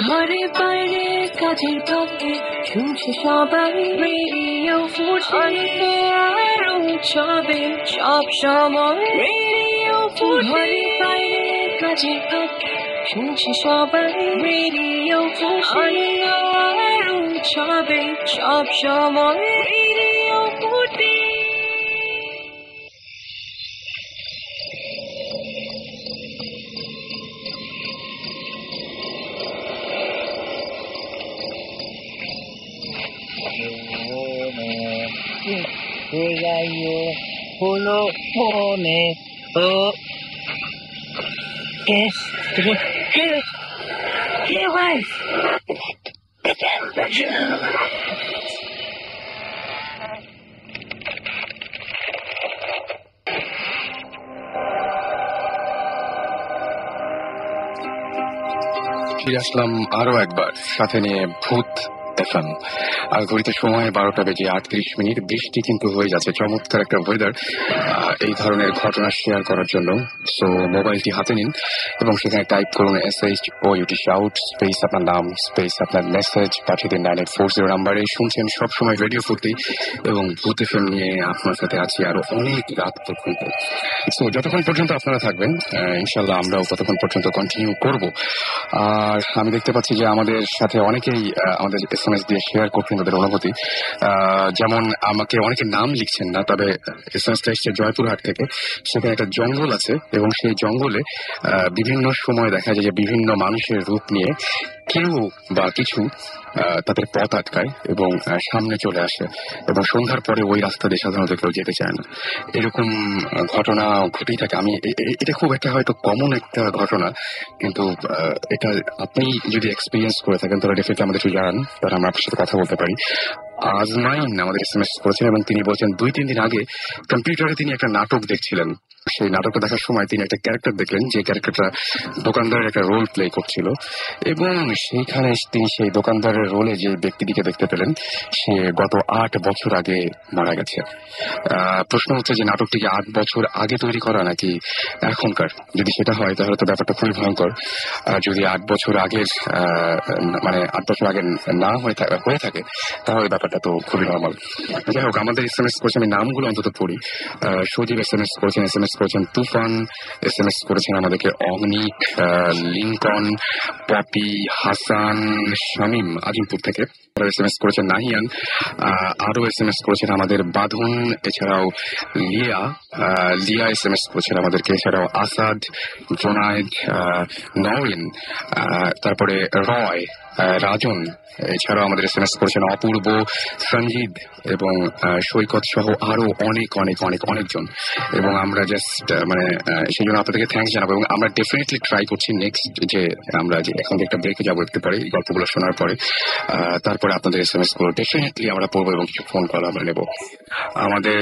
Speaker 5: ঘরে বাইরে কাজের ফাঁকে শুনছে সবাই রেডিও ফুটে আর উৎসবে সব সময় রেডিও ফুটে। ঘরে বাইরে কাজের ফাঁকে শুনছে সবাই রেডিও ফুটে আর উৎসবে সব সময় রেডিও ফুটে।
Speaker 6: হলো মনে ও কে ভাই
Speaker 2: ফিরে আসলাম আরো একবার, সাথে নিয়ে ভূত এফএম। আর ঘড়িতে সময় 12টা বেজে 38 মিনিট। বৃষ্টি কিন্তু হয়ে যাচ্ছে, চমৎকার একটা ওয়েদার এই ধরনের ঘটনা শেয়ার করার জন্য। সো মোবাইলটি হাতে নিন এবং সেখানে টাইপ করুন SHOUT শাউট স্পেস আপনার নাম স্পেস আপনার মেসেজ পাঠিয়ে দিন 9840 নাম্বারে। শুনছেন সবসময় রেডিও ফুর্তি এবং ভূত এফএম নিয়ে আপনার সাথে আছি আরো অনেক রাত পর্যন্ত। সো যতক্ষণ পর্যন্ত আপনারা থাকবেন ইনশাল্লাহ আমরাও ততক্ষণ পর্যন্ত কন্টিনিউ করব। আর আমি দেখতে পাচ্ছি যে আমাদের সাথে অনেকেই আমাদের এসএমএস দিয়ে শেয়ার করছেন তাদের অনুভূতি। যেমন আমাকে অনেকে নাম লিখছেন না, তবে এসএমএসটা এসছে জয়পুরহাট থেকে। সেখানে একটা জঙ্গল আছে এবং সেই জঙ্গলে বিভিন্ন সময় দেখা যায় যে বিভিন্ন মানুষের রূপ নিয়ে কেউ বা কিছু তাদের পথ আটকায় এবং সামনে চলে আসে, এবং সন্ধ্যার পরে ওই রাস্তা দিয়ে সাধারণত কেউ যেতে চায় না। এরকম ঘটনা ঘটেই থাকে। আমি এটা খুব একটা হয়তো কমন একটা ঘটনা, কিন্তু এটা আপনি যদি এক্সপিরিয়েন্স করে থাকেন তাহলে ডেফিনেটলি আমাদের একটু জানান, তাহলে আমরা আপনার সাথে কথা বলতে পারি। আজমাইন আমাদের এসএমএস করেছেন এবং তিনি বলছেন 2-3 দিন আগে কম্পিউটারে তিনি একটা নাটক দেখছিলেন সেই নাটকটা দেখার সময় তিনি একটা ক্যারেক্টার দেখলেন, যে ক্যারেক্টারটা দোকানদারের একটা রোল প্লে করছিল, এবং সেইখানে তিনি সেই দোকানদারের রোলে যে ব্যক্তিটিকে দেখতে পেলেন, সে গত 8 বছর আগে মারা গেছে। প্রশ্ন হচ্ছে যে নাটকটি কি 8 বছর আগে তৈরি করা নাকি এখনকার? যদি সেটা হয় তাহলে তো ব্যাপারটা খুবই ভয়ঙ্কর। যদি 8 বছর আগের মানে 8 বছর আগে না হয়ে থাকে তাহলে ব্যাপারটা তো খুবই নর্মাল। যাই হোক, আমাদের SMS করেছে, আমি নামগুলো অন্তত পড়ি। সজীব SMS করেছেন তুফান, SMS করেছেন আমাদেরকে অগ্নিক, লিঙ্কন, পপি, হাসান, শামীম আজিমপুর থেকে SMS করেছেন নাহিয়ান, আরো SMS করেছেন আমাদের বাঁধন, এছাড়াও লিয়া SMS করেছেন আমাদেরকে, এছাড়াও আসাদ, জোনায়েদ, নওরিন, তারপরে রয়, রাজন, এছাড়াও আমাদের SMS করেছেন অপূর্ব, সঞ্জিব এবং সৈকত সহ আরো অনেকজন। এবং আমরা জাস্ট মানে সেই জন্য আপনাদেরকে থ্যাঙ্কস জানাবো, এবং আমরা ডেফিনেটলি ট্রাই করছি নেক্সট যে আমরা যে এখন একটা ব্রেকে যাবো একটু পরে গল্পগুলো শোনার পরে, তারপরে আপনাদের SMS গুলো ডেফিনেটলি আমরা পড়বো এবং কিছু ফোন কল আমরা নেবো। আমাদের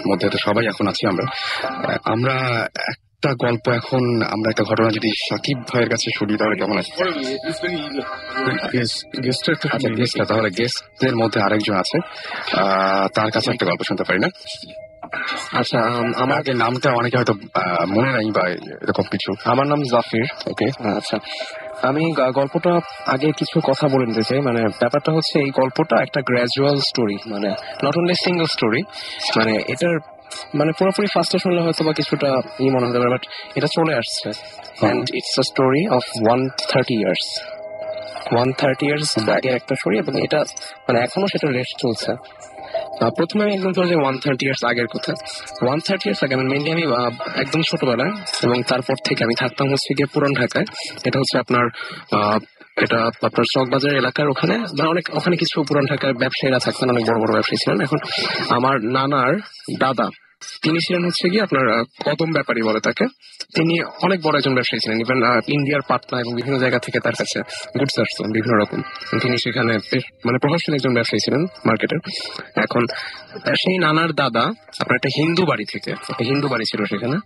Speaker 2: মধ্যে তো সবাই এখন আছি আমরা একটা গল্প, এখন আমরা একটা ঘটনা যদি সাকিব ভাইয়ের কাছে শুনি তাহলে কেমন আছে? গেস্টটা তাহলে গেস্টদের মধ্যে আরেকজন আছে, তার কাছে একটা গল্প শুনতে পারি না? আচ্ছা, আমাকে নামটা অনেকে হয়তো মনে নাই বা এরকম কিছু।
Speaker 7: আমার নাম জাফির।
Speaker 2: ওকে,
Speaker 7: আচ্ছা, আমি গল্পটা আগে কিছু কথা বলে নিতে চাই। মানে ব্যাপারটা হচ্ছে এই গল্পটা একটা গ্র্যাজুয়াল স্টোরি, মানে নট অনলি সিঙ্গেল স্টোরি। মানে এটার মানে পুরোপুরি ফার্স্টে শুনলে হয়তো বা কিছুটা মনে হতে পারে, বাট এটা চলে আসছে। And it's a story of 130 years. 130 years আগের একটা স্টোরি, এবং এটা মানে এখনো সেটা রেস্ট চলছে। প্রথমে আমি একদম যে 130 ইয়ার্স আগের কথা, 130 ইয়ার্স আগে মেনলি আমি একদম ছোটবেলায়, এবং তারপর থেকে আমি থাকতাম হচ্ছে গিয়ে পুরান ঢাকায়। এটা হচ্ছে আপনার চকবাজার এলাকার ওখানে, মানে ওখানে কিছু পুরান ঢাকার ব্যবসায়ীরা থাকতেন, অনেক বড় বড় ব্যবসায়ী ছিলেন। এখন আমার নানার দাদা, তিনি ছিলেন হচ্ছে গিয়ে আপনার কদম ব্যাপারী বলে তাকে। তিনি অনেক বড় একজন ব্যবসায়ী ছিলেন, ইভেন ইন্ডিয়ার পাটনা এবং বিভিন্ন জায়গা থেকে তার কাছে গুডস আসতো বিভিন্ন রকম। তিনি সেখানে মানে প্রভাবশালী একজন ব্যবসায়ী ছিলেন মার্কেটের। এখন সেই নানার দাদা আপনার একটা হিন্দু বাড়ি থেকে, একটা হিন্দু বাড়ি ছিল সেখানে।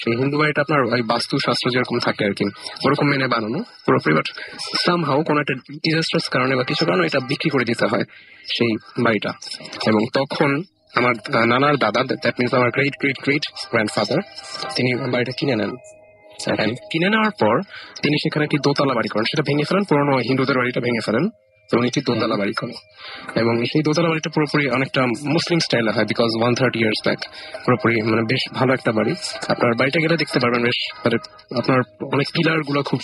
Speaker 7: সেই হিন্দু বাড়িটা আপনার ওই বাস্তুশাস্ত্র যেরকম থাকে আর কি, ওরকম মেনে বানানো পুরোপুরি, বাট সামহাও কোনো একটা ডিজাস্টার্স কারণে বা কিছু কারণে এটা বিক্রি করে দিতে হয় সেই বাড়িটা। এবং তখন আমার নানার দাদা, দ্যাট মিনস আমার গ্রেট গ্রেট গ্রেট গ্র্যান্ডফাদার, তিনি বাড়িটা কিনে নেন। কিনে নেওয়ার পর তিনি সেখানে একটি দোতলা বাড়ি করেন, সেটা ভেঙে ফেলেন, পুরোনো হিন্দুদের বাড়িটা ভেঙে ফেলেন এবং একটি দোতলা বাড়ি করেন। এবং সেই দোতলা বাড়িটা পুরোপুরি অনেকটা মুসলিম স্টাইলে হয়, বিকজ 130 ইয়ার্স ব্যাক। পুরোপুরি মানে বেশ ভালো একটা বাড়ি। আপনার বাড়িটা গেলে দেখতে পারবেন বেশ মানে আপনার অনেক পিলার গুলো খুব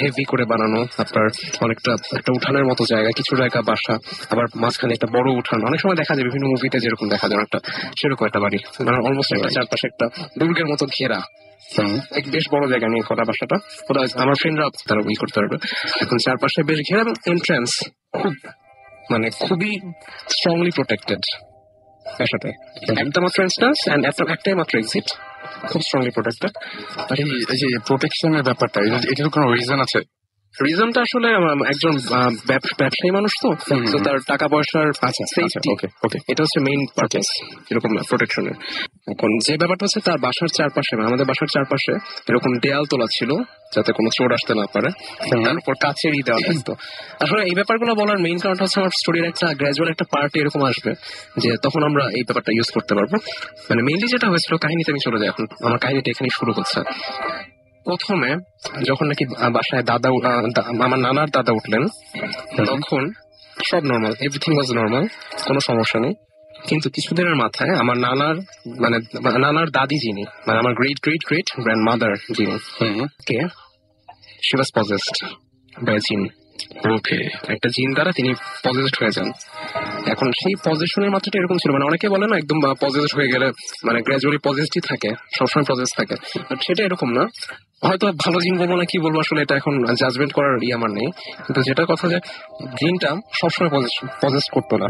Speaker 7: হেভি করে বানানো, আপনার অনেকটা একটা উঠানের মতো জায়গা, কিছু জায়গা বাসা, আবার মাঝখানে একটা বড় উঠান। অনেক সময় দেখা যায় বিভিন্ন মুভিতে যেরকম দেখা যায় একটা সেরকম একটা বাড়ি, মানে অলমোস্ট একটা চারপাশে একটা দুর্গের মতো ঘেরা, এক বেশ বড় জায়গা নিয়ে করা বাসাটা। ওটা আমার ফ্রেন্ডরা তারা ওই করতে পারবে। এখন চারপাশে বেশ ঘেরা এবং এন্ট্রান্স খুব মানে খুবই স্ট্রংলি প্রোটেক্টেড বাসাতে। একটা মাত্র এন্ট্রান্স এন্ড একটাই মাত্র এক্সিট, খুব স্ট্রংলি প্রোটেক্টেড।
Speaker 2: এই যে প্রোটেকশনের ব্যাপারটা, এটার কোনো রিজন আছে?
Speaker 7: রিজনটা আসলে একজন ব্যবসায়ী মানুষ তো তার টাকা পয়সার সেফটি, এটা হচ্ছে মেইন পারপাস এরকম প্রোটেকশনের। এখন যে ব্যাপারটা হচ্ছে তার বাসার চারপাশে, আমাদের বাসার চারপাশে এরকম দেয়াল তোলা ছিল যাতে কোনো চোর আসতে না পারে, তার উপর কাচেরই দেওয়া থাকতো। আসলে এই ব্যাপারগুলো বলার মেইন কারণটা হচ্ছে আমার স্টোরির একটা গ্র্যাজুয়াল একটা পার্ট এরকম আসবে যে তখন আমরা এই ব্যাপারটা ইউজ করতে পারবো। মানে মেইনলি যেটা হয়েছিল, কাহিনীতে আমি চলে যাই, এখন আমার কাহিনীটা এখানে শুরু হচ্ছে। প্রথমে যখন নাকি বাসায় দাদা আমার নানার দাদা উঠলেন, তখন সব নর্মাল, এভরিথিং ওয়াজ নর্মাল, কোনো সমস্যা নেই। কিন্তু কিছুদিনের মাথায় আমার নানার দাদি যিনি, মানে আমার গ্রেট গ্রেট গ্রেট গ্র্যান্ডমাদার যিনি, কে শি ওয়াজ পজেসড বাই জিন। ওকে, একটা জিন দ্বারা তিনি পজেসড হয়ে যান। এখন সেই পজেশনের মাত্রাটা এরকম ছিল, মানে অনেকে বলে না একদম পজেসড হয়ে গেলে মানে গ্র্যাজুয়ালি পজেসডই থাকে, সবসময় পজেস থাকে, বাট সেটা এরকম না। হয়তো ভালো জিন বলবো না কি বলবো, আসলে এটা এখন জাজমেন্ট করার আমার নেই। কিন্তু যেটা কথা যে জিনটা সবসময় পজেস্ট করতো না,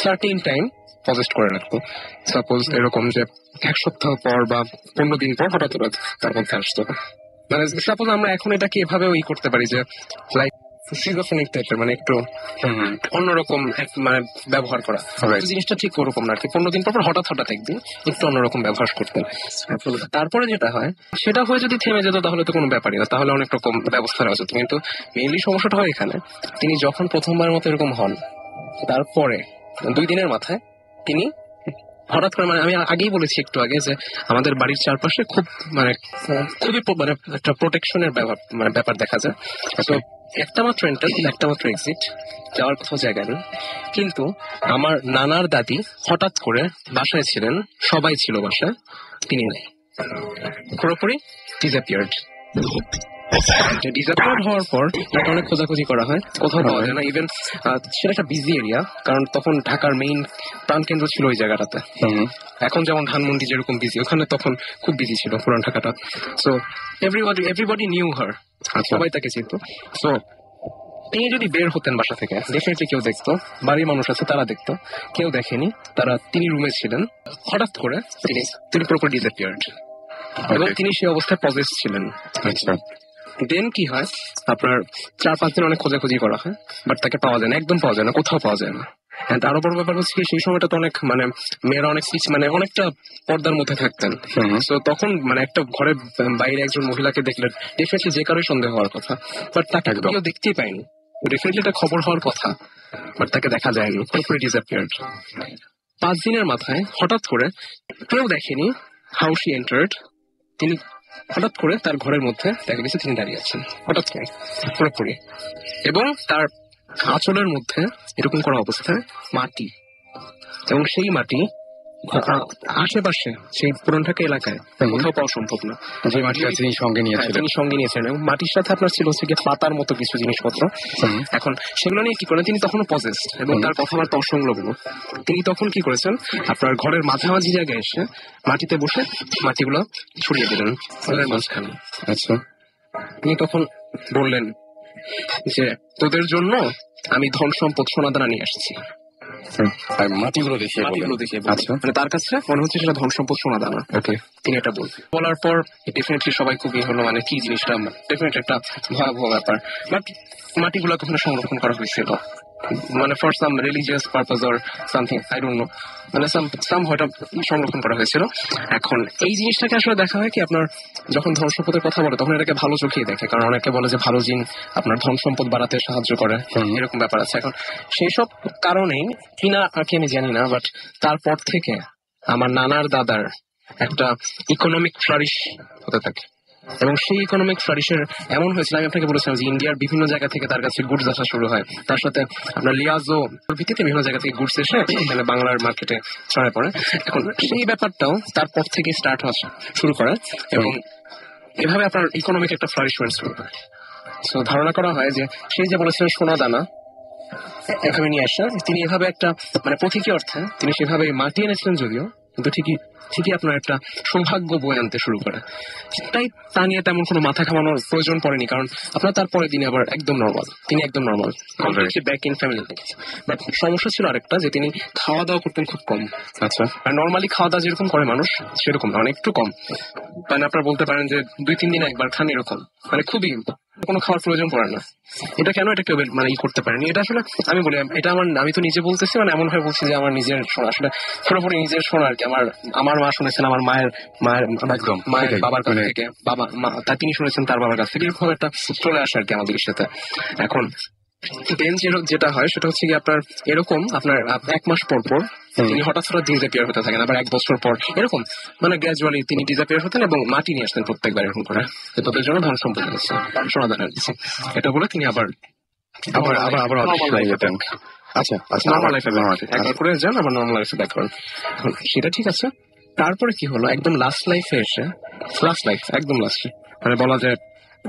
Speaker 7: সার্টেন টাইম পজেস্ট করে রাখতো। সাপোজ এরকম যে 1 সপ্তাহ পর বা 15 দিন পর হঠাৎ তার মধ্যে আসতো। মানে সাপোজ আমরা এখন এটাকে এভাবে করতে পারি যে লাইক সিজোফ্রেনিক টাইপের, মানে একটু অন্যরকম মানে ব্যবহার করা। তো জিনিসটা ঠিক ওরকম না আর কি, 15 দিন পর হঠাৎ একদিন একটু অন্যরকম ব্যবহার করতেন। তারপরে যেটা হয় সেটা হয়ে যদি থেমে যেত তাহলে তো কোনো ব্যাপারই না, তাহলে অনেক রকম ব্যবস্থা নেওয়া যেত। কিন্তু মেইনলি সমস্যাটা হয় এখানে, তিনি যখন প্রথমবার মতো এরকম হন তারপরে 2 দিনের মাথায় তিনি হঠাৎ করে, মানে আমি আগেই বলেছি একটু আগে যে আমাদের বাড়ির চারপাশে খুবই মানে একটা প্রোটেকশনের ব্যাপার দেখা যায়। তো একটা মাত্র এন্ট্রান্স, একটা মাত্র এক্সিট, যাওয়ার কোথাও জায়গা নেই। কিন্তু আমার নানার দাদি হঠাৎ করে বাসায় ছিলেন, সবাই ছিল বাসায়, তিনি নেই, পুরোপুরি ডিসঅ্যাপিয়ার্ড। ডিসঅ্যাপিয়ার্ড হওয়ার পর তাকে অনেক খোঁজাখুঁজি করা হয়, কোথাও পাওয়া যায় না। ইভেন সেটা একটা বিজি এরিয়া, কারণ তখন ঢাকার মেইন প্রাণকেন্দ্র ছিল ওই জায়গাটাতে। এখন যেমন ধানমন্ডি যেরকম বিজি, ওখানে তখন খুব বিজি ছিল পুরান ঢাকাটা। সো এভরিবডি নিউ হার, সবাই তাকে চিনত। সো তিনি যদি বের হতেন বাসা থেকে, ডেফিনেটলি কেউ দেখতো, বাড়ির মানুষ আছে তারা দেখতো, কেউ দেখেনি, তিনি রুমে ছিলেন। হঠাৎ করে তিনি পুরোপুরি ডিসঅ্যাপিয়ার্ড এবং তিনি সেই অবস্থায় পজেস ছিলেন। দেন কি হয়, আপনার 4-5 দিন অনেক খোঁজাখুঁজি করা হয়, বাট তাকে পাওয়া যায় না, একদম পাওয়া যায় না, কোথাও পাওয়া যায় না। আরো বড় ব্যাপার হচ্ছে সেই সময়টা তো অনেক মানে মেয়েরা অনেক মানে অনেকটা পর্দার মধ্যে থাকতেন। তো তখন মানে একটা ঘরে বাইরে একজন মহিলাকে দেখলে ডেফিনেটলি যে কারোই সন্দেহ হওয়ার কথা, বাট তাকে কেউ দেখতেই পায়নি। ডেফিনেটলি এটা খবর হওয়ার কথা, বাট তাকে দেখা যায়নি, পুরোপুরি ডিসঅ্যাপিয়ার্ড। 5 দিনের মাথায় হঠাৎ করে কেউ দেখেনি হাউ শি এন্টার্ড, তিনি হঠাৎ করে তার ঘরের মধ্যে দেখা গেছে তিনি দাঁড়িয়ে আছেন, হঠাৎ করে পুরোপুরি, এবং তার আঁচলের মধ্যে এরকম করা অবস্থায় মাটি, এবং সেই মাটি আশেপাশে সেই পুরান ঢাকা এলাকায় কোথাও পাওয়া সম্ভব না।
Speaker 2: যে মাটিটা তিনি সঙ্গে
Speaker 7: নিয়েছেন, এবং মাটির সাথে আপনার ছিল হচ্ছে গিয়ে পাতার মতো কিছু জিনিসপত্র। এখন সেগুলো নিয়ে কি করেন, তিনি তখনও পজেসড এবং তার কথাবার্তা অসংলগ্ন। তিনি তখন কি করেছেন, আপনার ঘরের মাঝামাঝি জায়গায় এসে মাটিতে বসে মাটিগুলো ছড়িয়ে দিলেন ঘরের মাঝখানে।
Speaker 2: আচ্ছা,
Speaker 7: তিনি তখন বললেন যে তোদের জন্য আমি ধন সম্পদ সোনাদানা নিয়ে আসছি।
Speaker 2: মাটিগুলো দেখিয়ে
Speaker 7: আচ্ছা, মানে তার কাছে মনে হচ্ছে সেটা ধন সম্পদ সোনাদানা। ওকে, তিনি এটা বলার পর ডেফিনেটলি সবাই খুবই হলো, মানে কি জিনিসটা, ডেফিনেটলি একটা ভয়াবহ ব্যাপার। বাট মাটিগুলো কখনো সংরক্ষণ করা হয়েছিল, মানে for some religious purpose or something, I don't know, মানে সাম হয়তো সংরক্ষণ করা হয়েছিল। এখন এই জিনিসটাকে আসলে দেখা হয় কি, আপনার যখন ধন সম্পদের কথা বলে তখন এটাকে ভালো চোখেই দেখে, কারণ অনেকে বলে যে ভালো জিন আপনার ধন সম্পদ বাড়াতে সাহায্য করে, এরকম ব্যাপার আছে। এখন সেই সব কারণেই কিনা আর কি আমি জানি না, বাট তারপর থেকে আমার নানার দাদার একটা ইকোনমিক ফ্লারিশ হতে থাকে, এবং সেই ইকোনমিক ফ্লারিশের এমন হয়েছিল, আমি আপনাকে বলেছিলাম যে ইন্ডিয়ার বিভিন্ন জায়গা থেকে তার কাছে গুডস আসা শুরু হয়, তার সাথে আপনার লিয়াজো ভিত্তিতে বিভিন্ন জায়গা থেকে গুডস এসে এখানে বাংলার মার্কেটে ছড়ায় পড়ে। এখন সেই ব্যাপারটাও তারপর থেকে স্টার্ট হওয়া শুরু করে, এবং এভাবে আপনার ইকোনমিক একটা ফ্লারিশমেন্ট শুরু হয়। সো ধারণা করা হয় যে সেই যে বলেছিলেন সোনা দানা এখানে নিয়ে আসা, তিনি এভাবে একটা মানে প্রতীকী অর্থে তিনি সেভাবে মাটি এনেছিলেন যদিও, কিন্তু ঠিকই আপনার একটা সৌভাগ্য বয়ে আনতে শুরু করে। তাই তা নিয়ে তেমন কোনো মাথা ঘামানোর প্রয়োজন পড়েনি, কারণ আপনার তারপরে দিনে আবার একদম নর্মাল, তিনি একদম normal, back in family. But সমস্যা ছিল আরেকটা, যে তিনি খাওয়া দাওয়া করতেন খুব কম। আচ্ছা, আর নর্মালি খাওয়া দাওয়া যেরকম করে মানুষ সেরকম না, অনেক একটু কম, মানে আপনারা বলতে পারেন যে 2-3 দিনে একবার খান এরকম, মানে খুবই কোনো খাওয়ার প্রয়োজন পড়ে না। এটা কেন এটা কেউ মানে করতে পারেনি, এটা আসলে আমি বলি, এটা আমি তো নিজে বলতেছি, মানে এমন ভাবে বলছি যে আমার নিজের শোনা, আসলে পুরোপুরি নিজের শোনা আর কি। আমার মা শুনেছেন আমার মায়ের বাবার কাছ থেকে, তিনি শুনেছেন তার বাবার কাছ থেকে, এরকম একটা চলে আসে আর কি আমাদের সাথে। এখন দেন যেটা হয় সেটা হচ্ছে কি, আপনার এরকম আপনার 1 মাস পর তিনি হঠাৎ ডিসঅ্যাপিয়ার হতে থাকেন, আবার 1 বছর পর এরকম মানে গ্র্যাজুয়ালি তিনি ডিসঅ্যাপিয়ার হতেন, এবং মাটি নিয়ে আসতেন প্রত্যেকবার এরকম করে, তোদের জন্য ধন সম্পদ দিচ্ছে, সোনাদানা দিচ্ছে, এটা বলে তিনি আবার আচ্ছা নর্মাল লাইফে একবার করে যান, আবার নর্মাল লাইফে ব্যাক করেন। সেটা ঠিক আছে। তারপরে কি হলো, একদম লাস্ট লাইফে এসে, একদম লাস্টে, মানে বলা যায়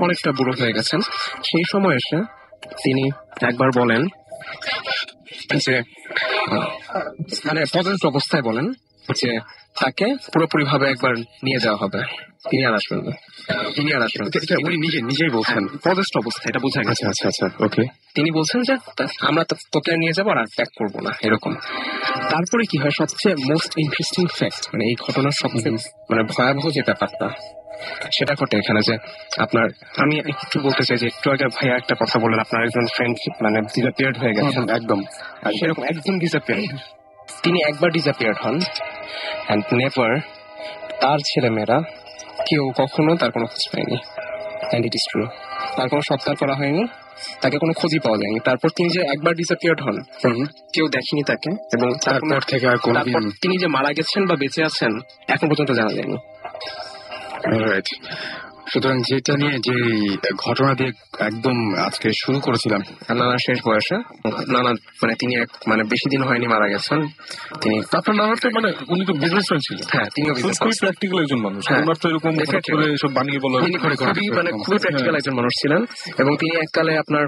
Speaker 7: অনেকটা বুড়ো হয়ে গেছেন, সেই সময় এসে তিনি একবার বলেন যে, মানে পজেসড অবস্থায় বলেন যে তাকে পুরোপুরি ভাবে একবার নিয়ে যাওয়া হবে, তিনি আর আসবেন না। উনি নিজেই বলছেন পজেসড অবস্থা, এটা বোঝা গেছে। আচ্ছা, ওকে। তিনি বলছেন যে আমরা তোকে নিয়ে যাবো আর ব্যাক করবো না, এরকম। তারপরে কি হয়, সবচেয়ে মোস্ট ইন্টারেস্টিং ফ্যাক্ট, মানে এই ঘটনার সবচেয়ে মানে ভয়াবহ যে ব্যাপারটা, সেটা ঘটে এখানে যে আপনার, আমি একটু বলতে চাই যে একটু আগে ভাইয়া একটা কথা বললেন, আপনার একজন ফ্রেন্ড মানে ডিসঅ্যাপিয়ার্ড হয়ে গেছেন,
Speaker 2: একদম
Speaker 7: আর সেরকম একদম ডিসঅ্যাপিয়ার্ড। তিনি একবার ডিসঅ্যাপিয়ার্ড হন অ্যান্ড নেভার, তার ছেলেমেয়েরা কেউ কখনো তার কোনো খোঁজ পায়নি। অ্যান্ড ইট ইজ ট্রু, তার কোনো সৎকার করা হয়নি, তাকে কোনো খোঁজই পাওয়া যায়নি। তারপর তিনি যে একবার ডিসঅ্যাপিয়ার্ড হন, কেউ দেখেনি তাকে, এবং
Speaker 2: তারপর থেকে আর কোনো
Speaker 7: তারপর তিনি যে মারা গেছেন বা বেঁচে আছেন এখন পর্যন্ত জানা যায়নি।
Speaker 2: রাইট। সুতরাং যেটা নিয়ে যে ঘটনা দিয়ে একদম আজকে শুরু করেছিলাম,
Speaker 7: নানা শেষ বয়সে, নানা মানে তিনি মানে বেশি দিন হয়নি মারা গেছেন। তিনি
Speaker 3: আপনার নানাটা মানে উনি তো বিজনেসম্যান ছিলেন।
Speaker 7: হ্যাঁ, তিনিও
Speaker 3: খুবই প্র্যাকটিক্যাল একজন মানুষ।
Speaker 7: হ্যাঁ।
Speaker 3: ওনার তো এরকম হঠাৎ করে এসব বানিয়ে বলা
Speaker 7: তিনি খুবই প্র্যাকটিক্যাল একজন মানুষ ছিলেন, এবং তিনি এককালে আপনার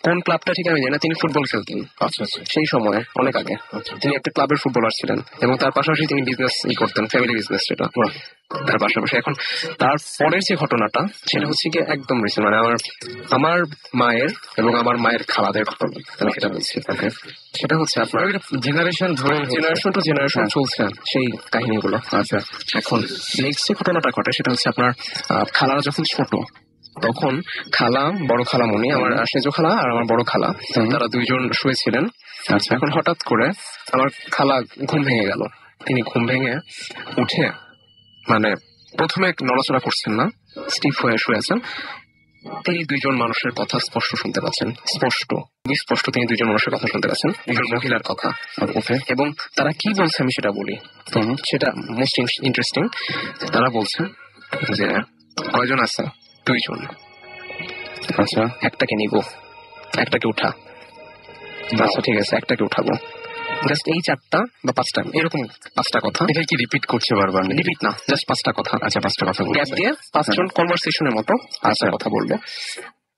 Speaker 7: কোন ক্লাবটা ঠিক আমি জানি না, তিনি ফুটবল খেলতেন।
Speaker 3: আচ্ছা আচ্ছা
Speaker 7: সেই সময় অনেক আগে তিনি একটা ক্লাবের ফুটবলার ছিলেন, এবং তার পাশাপাশি তিনি বিজনেস করতেন, ফ্যামিলি বিজনেস সেটা তার পাশাপাশি। এখন তার পরের যে ঘটনাটা সেটা হচ্ছে কি একদম রিসেন্ট, মানে আমার মায়ের এবং আমার মায়ের খালাদের ঘটনা, আমি সেটা বলছি। সেটা হচ্ছে আপনার
Speaker 2: জেনারেশন ধরে
Speaker 7: জেনারেশন টু জেনারেশন চলছে সেই কাহিনীগুলো।
Speaker 2: আচ্ছা,
Speaker 7: এখন নেক্সট যে ঘটনাটা ঘটে সেটা হচ্ছে আপনার খালারা যখন ছোট, তখন খালা, বড় খালামণি, আমার সেজ খালা আর আমার বড় খালা, তারা দুইজন শুয়েছিলেন।
Speaker 2: আচ্ছা,
Speaker 7: এখন হঠাৎ করে আমার খালা ঘুম ভেঙে গেল। তিনি ঘুম ভেঙে উঠে মানে প্রথমে নড়াচড়া করছেন না, স্টিফ হয়ে শুয়েছেন। তিনি দুইজন মানুষের কথা স্পষ্ট শুনতে পাচ্ছেন, স্পষ্ট তিনি দুইজন মানুষের কথা শুনতে পাচ্ছেন, একজন মহিলার কথা। এবং তারা কি বলছে আমি সেটা বলি, সেটা মোস্ট ইন্টারেস্টিং। তারা বলছে যে কয়জন আছে? দুইজন।
Speaker 2: আচ্ছা,
Speaker 7: একটাকে নিব, একটাকে উঠা। আচ্ছা ঠিক আছে, একটাকে উঠাবো। জাস্ট এই 4টা বা 5টা এরকম 5টা কথা।
Speaker 2: এটা কি রিপিট করছে বারবার?
Speaker 7: রিপিট না, জাস্ট 5টা কথা।
Speaker 2: আচ্ছা, 5টা কথা
Speaker 7: গ্যাপ
Speaker 2: বলছে।
Speaker 7: দিয়ে 5জন কনভারসেশনের মতো আচ্ছা কথা বলবে।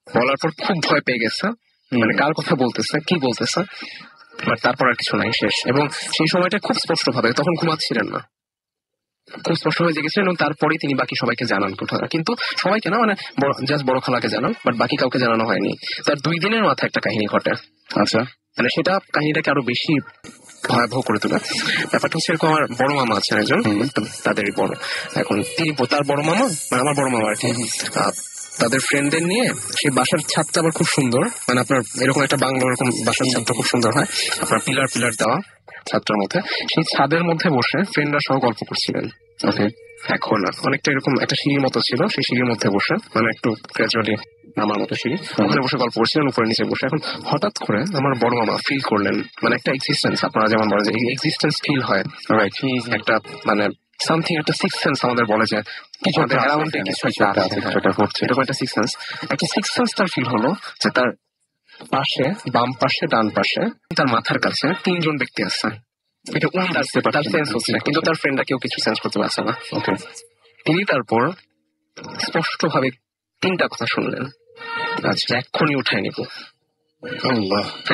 Speaker 7: বলার পর খুব ভয় পেয়ে গেছে, মানে কার কথা বলতেছে, কি বলতেছে, বাট তারপর আর কিছু নাই, শেষ। এবং সেই সময়টা খুব স্পষ্ট ভাবে, তখন ঘুমাচ্ছিলেন না, খুব স্পষ্ট হয়ে জেগেছিলেন, এবং তারপরেই তিনি বাকি সবাইকে জানান কোথাও, কিন্তু সবাইকে না, মানে জাস্ট বড় খালাকে জানান, বাট বাকি কাউকে জানানো হয়নি। তার 2 দিনের মাথায় একটা কাহিনী ঘটে।
Speaker 2: আচ্ছা,
Speaker 7: মানে সেটা কাহিনীটাকে আরো বেশি ভয়াবহ করে তোলে। ব্যাপারটা হচ্ছে এরকম, আমার বড় মামা আছেন একজন, তাদেরই বড়। এখন তিনি, তার বড় মামা মানে আমার বড় মামা আর কি, তাদের ফ্রেন্ডদের নিয়ে সেই বাসার ছাদটা আবার খুব সুন্দর, মানে আপনার এরকম একটা বাংলো এরকম বাসার ছাদটা খুব সুন্দর হয়, আপনার পিলার দেওয়া ছাদটার মধ্যে। সেই ছাদের মধ্যে বসে ফ্রেন্ডরা সহ গল্প করছিলেন।
Speaker 2: ওকে।
Speaker 7: এখন অনেকটা এরকম একটা সিঁড়ির মতো ছিল, সেই সিঁড়ির মধ্যে বসে, মানে একটু গ্রাজুয়ালি নামার মতো সিঁড়ি, ওখানে বসে গল্প করছিলেন, উপরে নিচে বসে। এখন হঠাৎ করে আমার বড় মামা ফিল করলেন, মানে একটা এক্সিস্টেন্স, আপনারা যেমন বলেন যে এক্সিস্টেন্স ফিল হয়, রাইট, একটা মানে সামথিং, একটা সিক্স সেন্স আমাদের বলে যে কিছু অ্যারাউন্ডে কিছু একটা আছে, সেটা হচ্ছে এরকম একটা সিক্স সেন্স তার ফিল হলো যে তার পাশে, বাম পাশে, ডান পাশে, তার মাথার কাছে 3জন ব্যক্তি আছে। এটা তার সেন্স হচ্ছে, কিন্তু তার ফ্রেন্ডরা কেউ কিছু সেন্স করতে পারছে না। ওকে। তিনি তারপর স্পষ্ট ভাবে 3টা কথা শুনলেন, আচ্ছা এক্ষুনি উঠায় নিব,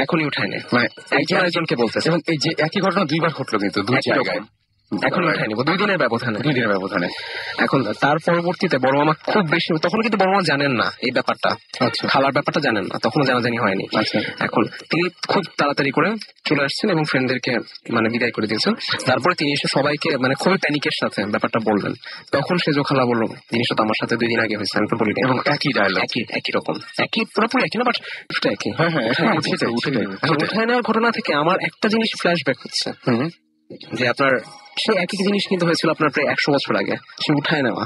Speaker 7: এখনই উঠায় নে, মানে একজন একজনকে বলতেছে।
Speaker 2: এবং এই যে একই ঘটনা 2বার ঘটলো, কিন্তু 2 জায়গায়
Speaker 7: এখন উঠায় নিব, 2 দিনের ব্যবধানে। এখন
Speaker 2: এখন
Speaker 7: তার পরবর্তীতে বড় মামা খুব বেশি, তখন কিন্তু বড় মামা জানেন না এই ব্যাপারটা, খালার ব্যাপারটা জানেন না, তখনও জানাজানি হয়নি। এখন তিনি খুব তাড়াতাড়ি করে চলে আসছেন এবং ফ্রেন্ডদেরকে মানে বিদায় করে দিয়েছেন। তারপরে তিনি এসে সবাইকে মানে খুবই প্যানিকের সাথে ব্যাপারটা বললেন। তখন সেজো খালা বললো, জিনিসটা তো আমার সাথে 2 দিন আগে হয়েছে, আমি তো বলি, এবং একই ডায়লগ, একই রকম, একই পুরোপুরি একই না, বাট একই। উঠায় নেওয়ার ঘটনা থেকে আমার একটা জিনিস ফ্ল্যাশব্যাক হচ্ছে, যে আপনার সেই একই জিনিস কিন্তু হয়েছিল আপনার প্রায় 100 বছর আগে, সে উঠায় নেওয়া,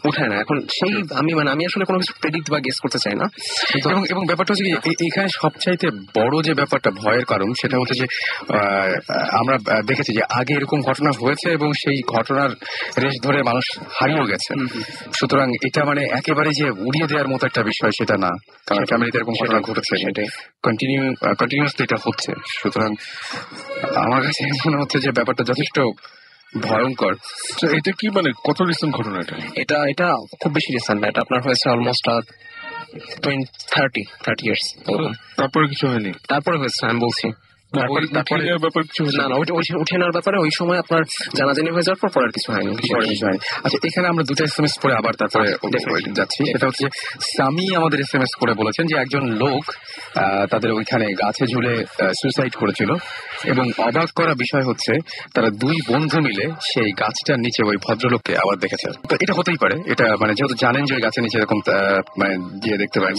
Speaker 7: উঠায় না। এখন সেই আমি আসলে কোনো কিছু প্রেডিক্ট বা গেস করতে চাই না,
Speaker 2: এবং ব্যাপারটা হচ্ছে এখানে সবচাইতে বড় যে ব্যাপারটা ভয়ের কারণ, সেটা হচ্ছে যে আমরা দেখেছি যে আগে এরকম ঘটনা হয়েছে এবং সেই ঘটনার রেশ ধরে মানুষ হারিয়েও গেছে। সুতরাং এটা মানে একেবারে যে উড়িয়ে দেওয়ার মতো একটা বিষয় সেটা না, কারণ ফ্যামিলিতে এরকম ঘটনা ঘটেছে, সেটাই কন্টিনিউয়াসলি এটা হচ্ছে। সুতরাং আমার কাছে মনে হচ্ছে যে ব্যাপারটা যথেষ্ট ভয়ঙ্কর।
Speaker 3: এটা কি মানে কত রিসেন্ট ঘটনা?
Speaker 7: এটা খুব বেশি রিসেন্ট না, এটা আপনার হয়েছে অলমোস্ট 30 ইয়ার্স।
Speaker 3: তারপরে কিছু হয়নি?
Speaker 7: তারপরে হয়েছে, আমি বলছি
Speaker 3: তারপরে ব্যাপার কিছু
Speaker 7: না না ওইটা উঠে নেওয়ার ব্যাপারে ওই সময় আপনার জানাজানি হয়ে যাওয়ার পর আর কিছু হয়নি।
Speaker 2: আচ্ছা, এখানে আমরা দুটো SMS পরে আবার তারপরে যাচ্ছি। এটা হচ্ছে সামি আমাদের SMS করে বলেছেন যে একজন লোক তাদের ওইখানে গাছে ঝুলে সুইসাইড করেছিল, এবং অবাক করা বিষয় হচ্ছে তারা দুই বন্ধু মিলে সেই গাছটার নিচে ওই ভদ্রলোককে আবার দেখেছে। তো এটা হতেই পারে, এটা মানে যেহেতু জানেন যে ওই গাছের নিচে এরকম মানে গিয়ে দেখতে পারেন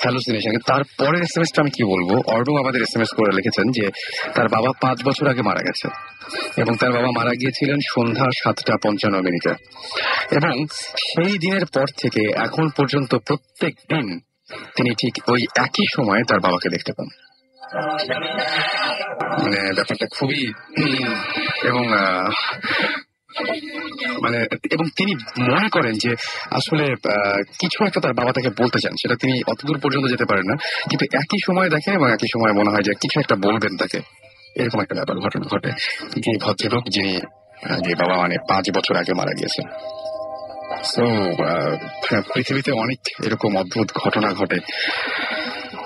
Speaker 2: হ্যালুসিনেশন। তারপরের SMS-টা আমি কি বলবো, অর্ণব আমাদের SMS করে লিখেছেন যে তার বাবা 5 বছর আগে মারা গেছে, এবং তার বাবা মারা গিয়েছিলেন সন্ধ্যা 7:55 এবং সেই দিনের পর থেকে এখন পর্যন্ত প্রত্যেক দিন তিনি ঠিক ওই একই সময়ে তার বাবাকে দেখতে পান। মানে ব্যাপারটা খুবই এবং মানে এবং তিনি মনে করেন যে আসলে কিছু একটা তার বাবা তাকে বলতে চান, সেটা তিনি অতদূর পর্যন্ত যেতে পারেন না, কিন্তু একই সময় দেখেন এবং একই সময় মনে হয় যে কিছু একটা বলবেন তাকে, এরকম একটা ব্যাপার ঘটনা ঘটে। যে ভদ্রলোক যিনি যে বাবা মানে 5 বছর আগে মারা গিয়েছেন। তো পৃথিবীতে অনেক এরকম অদ্ভুত ঘটনা ঘটে,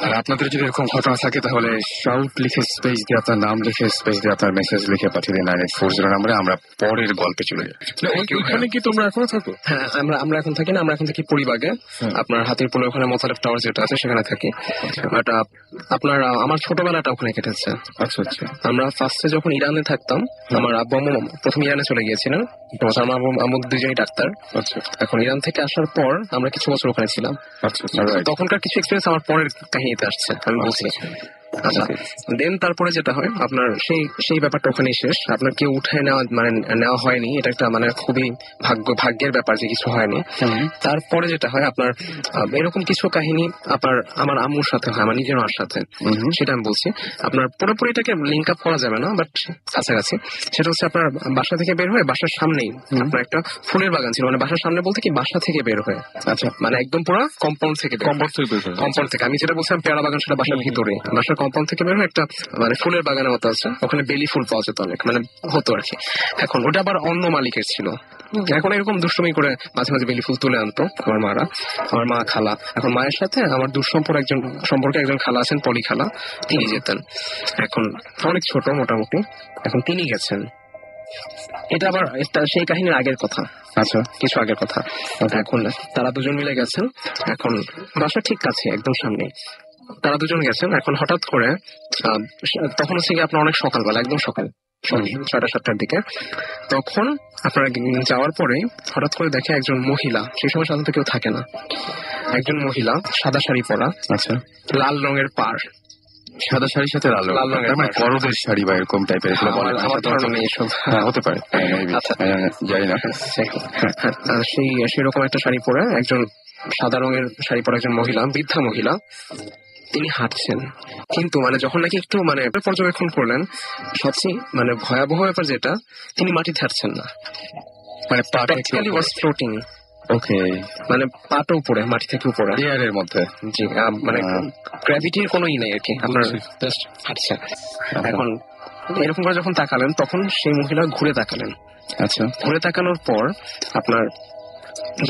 Speaker 2: আর আপনাদের যদি এরকম ঘটনা থাকে তাহলে শাউট লিখে স্পেস দিয়ে আপনার নাম লিখে স্পেস দিয়ে আপনার মেসেজ লিখে পাঠিয়ে দিন 9840 নাম্বারে। আমরা পরের গল্পে চলে যাই।
Speaker 3: ওইখানে কি তোমরা এখনো থাকো?
Speaker 7: হ্যাঁ, আমরা এখন থাকি না, আমরা এখন থাকি পরিবাগে, আপনার হাতির পোলে ওখানে মোতালেব টাওয়ার যেটা আছে সেখানে থাকি। বাট আপনার আমার ছোটবেলাটা ওখানে কেটেছে।
Speaker 3: আচ্ছা আচ্ছা।
Speaker 7: আমরা ফার্স্টে যখন ইরানে থাকতাম, আমার আব্বু আম্মু প্রথম ইরানে চলে গিয়েছিলেন, আমার আম্মু দুজনেই ডাক্তার।
Speaker 3: আচ্ছা।
Speaker 7: এখন ইরান থেকে আসার পর আমরা কিছু বছর ওখানে ছিলাম।
Speaker 3: আচ্ছা,
Speaker 7: তখনকার কিছু এক্সপিরিয়েন্স আমার পরের কাহিনীতে আসছে, আমি বলছি। আচ্ছা, দেন তারপরে যেটা হয় আপনার সেই ব্যাপারটা ওখানেই শেষ। আপনার কেউ উঠায় নেওয়া হয়নি, এটা একটা মানে খুবই ভাগ্যের ব্যাপার যে কিছু হয়নি। তারপরে যেটা হয় আপনার এরকম কিছু কাহিনী আপনার আমার আম্মুর সাথে হয়, আমার নিজের মার সাথে, সেটা আমি বলছি। আপনার পুরোপুরি এটাকে লিঙ্ক আপ করা যাবে না, বাট কাছাকাছি। সেটা হচ্ছে আপনার বাসা থেকে বের হয়ে বাসার সামনেই আপনার একটা ফুলের বাগান ছিল, মানে বাসার সামনে বলতে কি বাসা থেকে বের হয়ে, আচ্ছা মানে একদম পুরো কম্পাউন্ড থেকে আমি যেটা বলছিলাম পেয়ারা বাগান, সেটা বাসার ভিতরে, বাসার কম্পাউন্ড থেকে বের হয়ে একটা মানে ফুলের বাগানের মতো আছে, ওখানে বেলি ফুল পাওয়া যেত অনেক, মানে হতো আর কি। এখন ওটা আবার অন্য মালিকের ছিল। এখন এরকম দুষ্টুমি করে মাঝে মাঝে বেলি ফুল তুলে আনতো আমার মা খালা। এখন মায়ের সাথে আমার সম্পর্কে একজন খালা আছেন, পলি খালা, তিনি যেতেন। এখন অনেক ছোট মোটামুটি, এখন তিনি গেছেন। এটা আবার সেই কাহিনীর আগের কথা, আচ্ছা কিছু আগের কথা। এখন তারা দুজন মিলে গেছেন, এখন বাসা ঠিক কাছে একদম সামনে, তারা দুজন গেছেন। এখন হঠাৎ করে তখন হচ্ছে কি আপনার অনেক সকালবেলা, একদম সকাল 6টা-7টার দিকে, তখন আপনারা যাওয়ার পরে হঠাৎ করে দেখে একজন মহিলা, সেই সময় সাধারণত কেউ থাকে না, একজন মহিলা সাদা শাড়ি পরা, আচ্ছা লাল রঙের পাড়,
Speaker 2: সাদা শাড়ির সাথে লাল রঙের মানে বড়দের শাড়ি বা এরকম টাইপের,
Speaker 7: আমার ধারণা নেই এসব,
Speaker 2: হতে পারে জানি না।
Speaker 7: সেরকম একটা শাড়ি পরে একজন সাদা রঙের শাড়ি পরা একজন মহিলা, বৃদ্ধা মহিলা, তিনি হাঁটছেন। কিন্তু মানে যখন নাকি একটু মানে পর্যবেক্ষণ করলেন, সবচেয়ে মানে ভয়াবহ ব্যাপার যেটা, তিনি মাটিতে হাঁটছেন না, মানে প্র্যাকটিক্যালি ওয়াজ ফ্লোটিং।
Speaker 2: ওকে,
Speaker 7: মানে পাটা উপরে, মাটি থেকে উপরে,
Speaker 2: এয়ারের মধ্যে।
Speaker 7: জি, মানে গ্র্যাভিটির কোনো ই নেই আর কি, আপনার জাস্ট হাঁটছে। এখন এরকম করে যখন তাকালেন, তখন সেই মহিলা ঘুরে তাকালেন। আচ্ছা, ঘুরে তাকানোর পর আপনার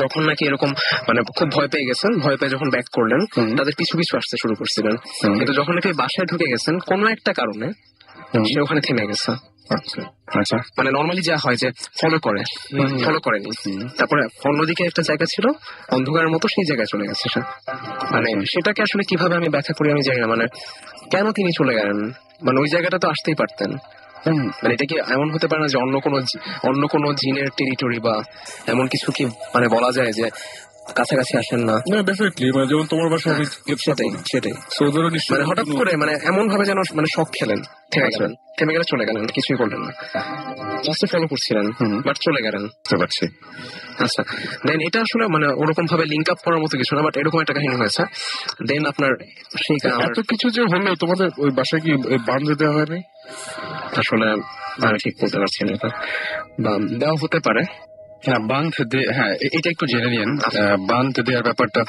Speaker 7: যখন নাকি এরকম মানে খুব ভয় পেয়ে গেছেন, ভয় পেয়ে যখন ব্যাক করলেন, তাদের পিছু পিছু আসতে শুরু করছিলেন। কিন্তু যখন নাকি বাসায় ঢুকে গেছেন, কোনো একটা কারণে সে ওখানে থেমে গেছে। আচ্ছা, মানে নর্মালি যা হয় যে ফলো করেনি। তারপরে অন্যদিকে একটা জায়গা ছিল অন্ধকারের মতো, সেই জায়গায় চলে গেছে সে। মানে সেটাকে আসলে কিভাবে আমি ব্যাখ্যা করি আমি জানি না, মানে কেন তিনি চলে গেলেন, মানে ওই জায়গাটা তো আসতেই পারতেন। মানে এটা কি এমন হতে পারে না যে অন্য কোনো জিনের টেরিটরি বা এমন কিছু কি মানে বলা যায় যে কাছাকাছি আসেন না?
Speaker 3: ডেফিনেটলি, মানে যেমন তোমার বাসায়
Speaker 7: সেটাই মানে হঠাৎ করে মানে এমন ভাবে যেন মানে শক খেলেন, থেমে গেলে চলে গেলেন, কিছুই করলেন না, জাস্ট ফলো করছিলেন, বাট চলে গেলেন। বুঝতে পারছি। আচ্ছা, দেন এটা আসলে মানে ওরকম ভাবে লিঙ্ক আপ করার মতো কিছু না, বাট এরকম একটা কাহিনী হয়েছে। দেন আপনার সেই
Speaker 3: এত কিছু যে হলো, তোমাদের ওই বাসায় কি বাঁধে দেওয়া হয়নি?
Speaker 7: আসলে আমি ঠিক বলতে পারছি না, এটা বা দেওয়া হতে পারে।
Speaker 2: হ্যাঁ, এটা একটু জেনে নিন। বাঁধ দেওয়ার ব্যাপারটা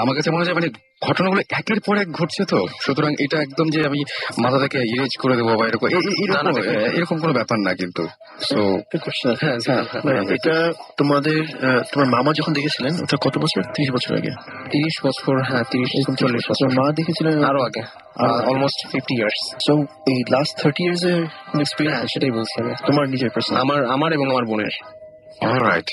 Speaker 2: আমার কাছে মনে হয় মানে ঘটনাগুলো একের পর এক ঘটছে তো, সুতরাং এটা একদম যে আমি মাথা থেকে ইরেজ করে দেবো বা এরকম এরকম কোনো ব্যাপার না কিন্তু। সো
Speaker 4: এটা তোমাদের তোমার মামা যখন দেখেছিলেন ওটা কত বছর? 30 বছর আগে?
Speaker 7: 30 বছর, হ্যাঁ 30-40 বছর।
Speaker 4: মা দেখেছিলেন
Speaker 7: আরো আগে, অলমোস্ট 50 ইয়ার্স।
Speaker 4: সো এই লাস্ট 30 ইয়ার্স এর এক্সপিরিয়েন্স
Speaker 7: সেটাই বলছি আমি,
Speaker 4: তোমার নিজের পার্সন?
Speaker 7: আমার এবং আমার বোনের।
Speaker 2: অলরাইট।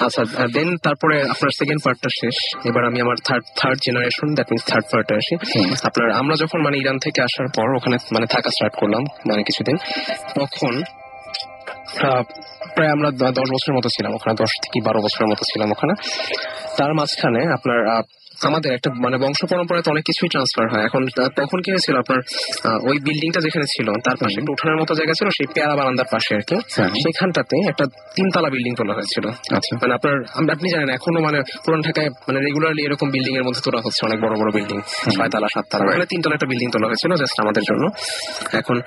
Speaker 7: আচ্ছা, দেন তারপরে আপনার সেকেন্ড পার্টটা শেষ, এবার আমি আমার third generation, that means third পার্টে আসি। আপনার আমরা যখন মানে ইরান থেকে আসার পর ওখানে মানে থাকা স্টার্ট করলাম মানে কিছুদিন, তখন প্রায় আমরা 10 বছরের মতো ছিলাম ওখানে, 10 থেকে 12 বছরের মতো ছিলাম ওখানে। তার মাঝখানে আপনার আমাদের একটা মানে বংশ পরম্পরাতে অনেক কিছুই ট্রান্সফার হয়। এখন তখন কি হয়েছিল, আপনার ওই বিল্ডিংটা যেখানে ছিল তার পাশে একটা উঠানের মতো জায়গা ছিল, সেই পেয়ারা বারান্দার পাশে আর কি, সেখানটাতে একটা 3 তলা বিল্ডিং তোলা হয়েছিল।
Speaker 2: আচ্ছা,
Speaker 7: মানে আপনি জানেন এখনো মানে পুরান ঢাকায় মানে রেগুলারলি এরকম বিল্ডিং এর মধ্যে তোলা হচ্ছে, অনেক বড় বড় বিল্ডিং, 6 তলা 7 তলা, মানে 3 তলা একটা বিল্ডিং তোলা হয়েছিল জাস্ট আমাদের জন্য। এখন